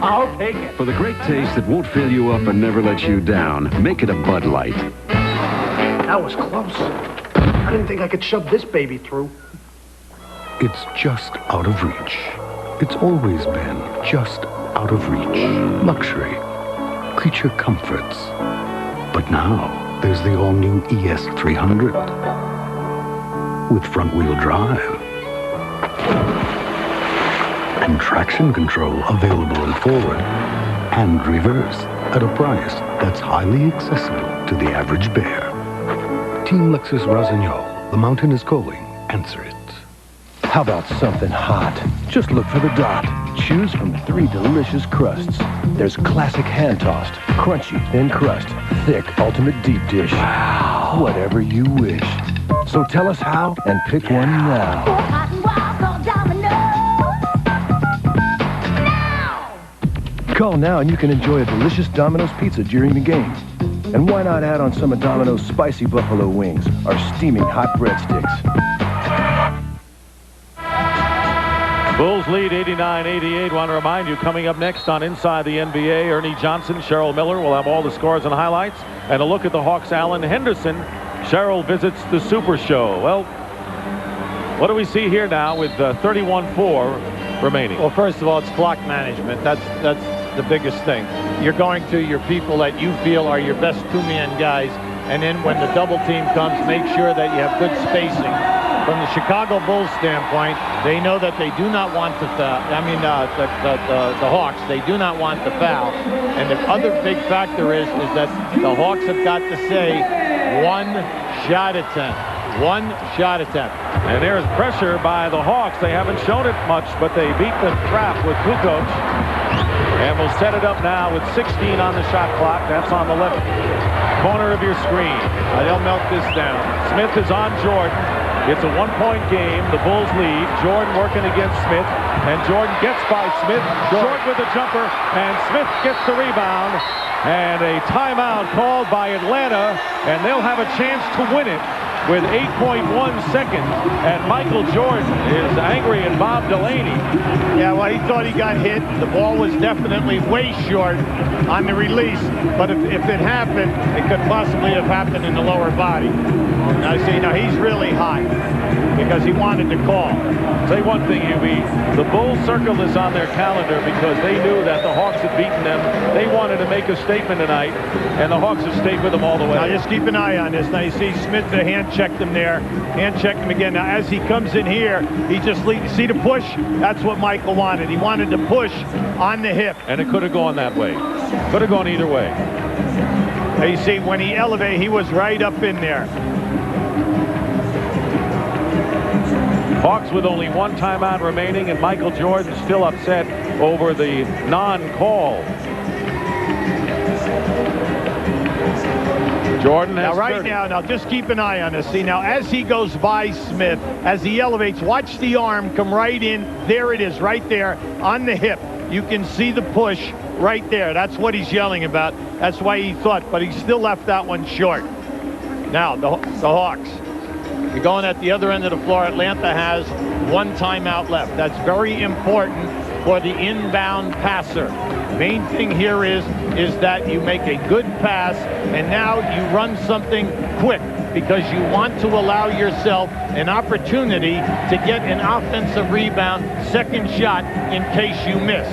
I'll take it. For the great taste that won't fill you up and never let you down, make it a Bud Light. That was close. I didn't think I could shove this baby through. It's just out of reach. It's always been just out of reach. Luxury. Creature comforts. But now, there's the all-new ES300. With front-wheel drive. And traction control available in forward and reverse at a price that's highly accessible to the average bear. Team Lexus Rossignol. The mountain is calling. Answer it. How about something hot? Just look for the Dot. Choose from 3 delicious crusts. There's classic hand-tossed, crunchy, thin crust, thick, ultimate deep dish. Wow. Whatever you wish. So tell us how and pick one now. Call now and you can enjoy a delicious Domino's pizza during the game. And why not add on some of Domino's spicy buffalo wings, our steaming hot breadsticks. Bulls lead 89-88. Want to remind you, coming up next on Inside the NBA, Ernie Johnson, Cheryl Miller will have all the scores and highlights. And a look at the Hawks' Alan Henderson. Cheryl visits the Super Show. Well, what do we see here now with 31-4 remaining? Well, first of all, it's clock management. That's the biggest thing. You're going to your people that you feel are your best 2-man guys. And then when the double team comes, make sure that you have good spacing. From the Chicago Bulls standpoint, they know that they do not want the foul. I mean, the Hawks, they do not want the foul. And the other big factor is that the Hawks have got to say 1 shot attempt. 1 shot attempt. And there's pressure by the Hawks. They haven't shown it much, but they beat the trap with Kukoc. And we'll set it up now with 16 on the shot clock. That's on the left corner of your screen. They'll melt this down. Smith is on Jordan. It's a 1-point game. The Bulls lead. Jordan working against Smith. And Jordan gets by Smith. Short with a jumper. And Smith gets the rebound. And a timeout called by Atlanta. And they'll have a chance to win it with 8.1 seconds. And Michael Jordan is angry at Bob Delaney. Yeah, well, he thought he got hit. The ball was definitely way short on the release. But if it happened, it could possibly have happened in the lower body. Now, see, now he's really hot because he wanted to call. Say one thing, UB. The Bulls circled this on their calendar because they knew that the Hawks had beaten them. They wanted to make a statement tonight, and the Hawks have stayed with them all the way. Now, just keep an eye on this. Now, you see Smith, the hand checked him there. Hand checked him again. Now, as he comes in here, he just leads. See the push? That's what Michael wanted. He wanted to push on the hip. And it could have gone that way. Could have gone either way. Now, you see, when he elevated, he was right up in there. Hawks with only 1 timeout remaining, and Michael Jordan still upset over the non-call. Jordan has now right 30. now just keep an eye on this. See, now as he goes by Smith, as he elevates, watch the arm come right in. There it is, right there on the hip. You can see the push right there. That's what he's yelling about. That's why he thought, but he still left that one short. Now the Hawks, you're going at the other end of the floor. Atlanta has 1 timeout left. That's very important for the inbound passer. Main thing here is that you make a good pass, and now you run something quick because you want to allow yourself an opportunity to get an offensive rebound, second shot in case you miss.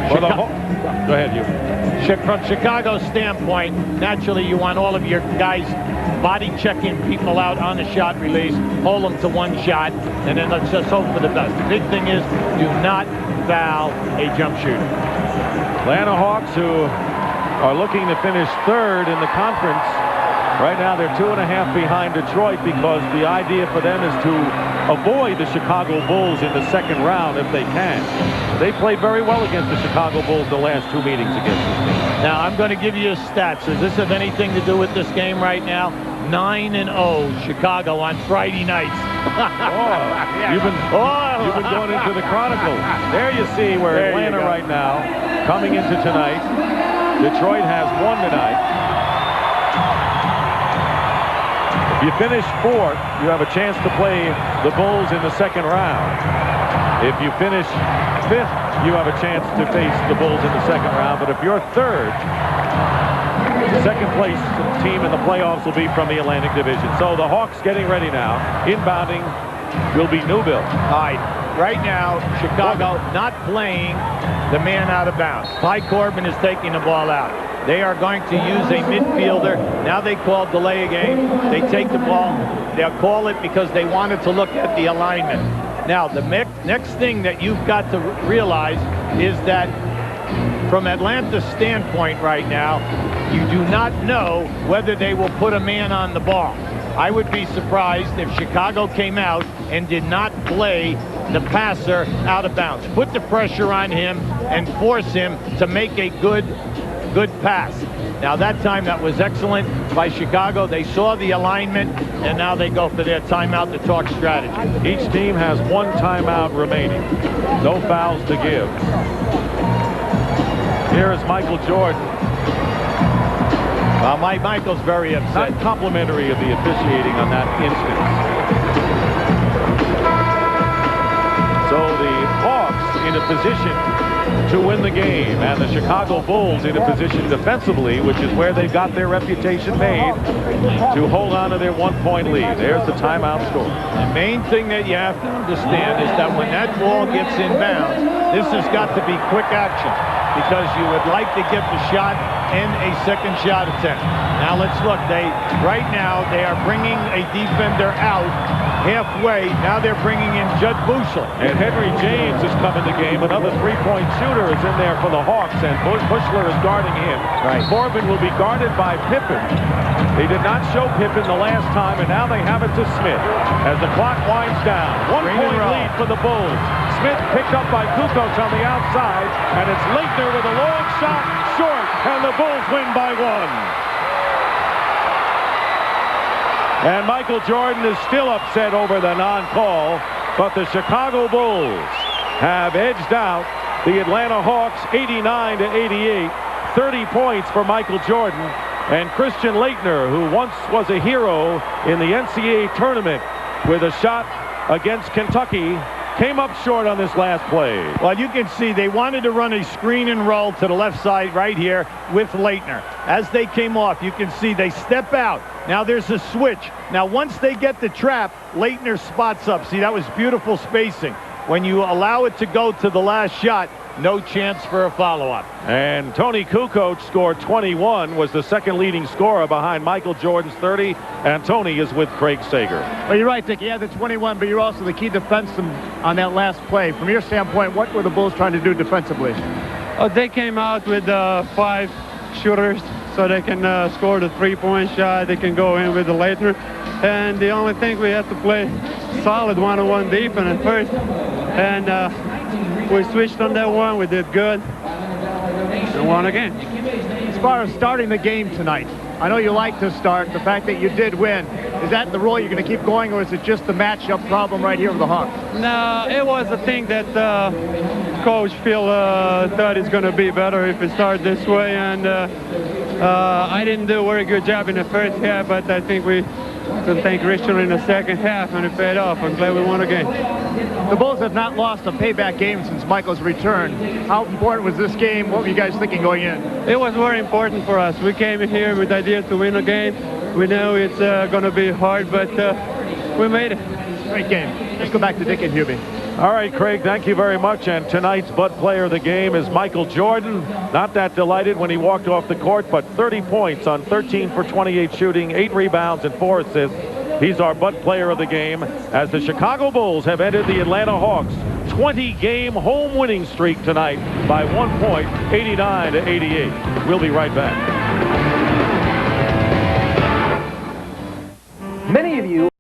Go ahead, you. From Chicago's standpoint, naturally you want all of your guys body checking people out on the shot release, hold them to 1 shot, and then let's just hope for the best. The big thing is do not foul a jump shooter. Atlanta Hawks, who are looking to finish 3rd in the conference. Right now they're 2.5 behind Detroit because the idea for them is to avoid the Chicago Bulls in the 2nd round if they can. They played very well against the Chicago Bulls the last 2 meetings against this team. Now I'm going to give you stats. Does this have anything to do with this game right now? 9-0 Chicago on Friday nights. You've been going into the Chronicle. There you see where Atlanta right now, coming into tonight. Detroit has won tonight. If you finish 4th, you have a chance to play the Bulls in the 2nd round. If you finish 5th, you have a chance to face the Bulls in the 2nd round. But if you're 3rd, the 2nd place team in the playoffs will be from the Atlantic Division. So the Hawks getting ready now. Inbounding will be Newville. All right. Right now, Chicago not playing the man out of bounds. Ty Corbin is taking the ball out. They are going to use a midfielder. Now they call delay a game. They take the ball. They'll call it because they wanted to look at the alignment. Now, the next thing that you've got to realize is that from Atlanta's standpoint right now, you do not know whether they will put a man on the ball. I would be surprised if Chicago came out and did not play the passer out of bounds. Put the pressure on him and force him to make a good pass. Now that time that was excellent by Chicago. They saw the alignment and now they go for their timeout to talk strategy. Each team has 1 timeout remaining. No fouls to give. Here is Michael Jordan. Michael's very upset. Not complimentary of the officiating on that instance. So the Hawks in a position to win the game, and the Chicago Bulls in a position defensively, which is where they've got their reputation made, to hold on to their 1-point lead. There's the timeout score. The main thing that you have to understand is that when that ball gets inbounds, this has got to be quick action because you would like to get the shot and a second shot attempt. Now let's look. Right now they are bringing a defender out halfway. Now they're bringing in Judd Bushler. And Henry James has come in the game. Another 3-point shooter is in there for the Hawks, and Bushler is guarding him. Right. Corbin will be guarded by Pippen. They did not show Pippen the last time, and now they have it to Smith as the clock winds down. 1-point lead for the Bulls. Smith picked up by Kukoc on the outside, and it's Leitner with a long shot, short, and the Bulls win by 1. And Michael Jordan is still upset over the non-call, but the Chicago Bulls have edged out the Atlanta Hawks 89-88. 30 points for Michael Jordan, and Christian Leitner, who once was a hero in the NCAA tournament with a shot against Kentucky, came up short on this last play. Well, you can see they wanted to run a screen and roll to the left side right here with Leitner. As they came off, you can see they step out. Now there's a switch. Now once they get the trap, Leitner spots up. See, that was beautiful spacing. When you allow it to go to the last shot, no chance for a follow-up. And Tony Kukoc scored 21, was the second leading scorer behind Michael Jordan's 30, and Tony is with Craig Sager. Well, you're right, Dick. Yeah, the 21, but you're also the key defenseman on that last play. From your standpoint, what were the Bulls trying to do defensively? They came out with 5 shooters, so they can score the 3-point shot. They can go in with the Leitner. And the only thing we had to play solid one-on-one defense at first. And we switched on that one. We did good and won again. far as starting the game tonight, I know you like to start. The fact that you did win, is that the role you're going to keep going, or is it just the matchup problem right here with the Hawks? No, it was a thing that Coach Phil thought it's going to be better if it started this way, and I didn't do a very good job in the first half, but I think we can thank Richard in the second half, and it paid off. I'm glad we won again. The Bulls have not lost a payback game since Michael's return. How important was this game? What were you guys thinking going in? It was very important for us. We came in here with the idea to win a game. We know it's going to be hard, but we made it. Great game. Let's go back to Dick and Hubie. All right, Craig, thank you very much. And tonight's Bud player of the game is Michael Jordan. Not that delighted when he walked off the court, but 30 points on 13 for 28 shooting, 8 rebounds and 4 assists. He's our Bud player of the game as the Chicago Bulls have ended the Atlanta Hawks 20-game home winning streak tonight by 1 point, 89-88. We'll be right back.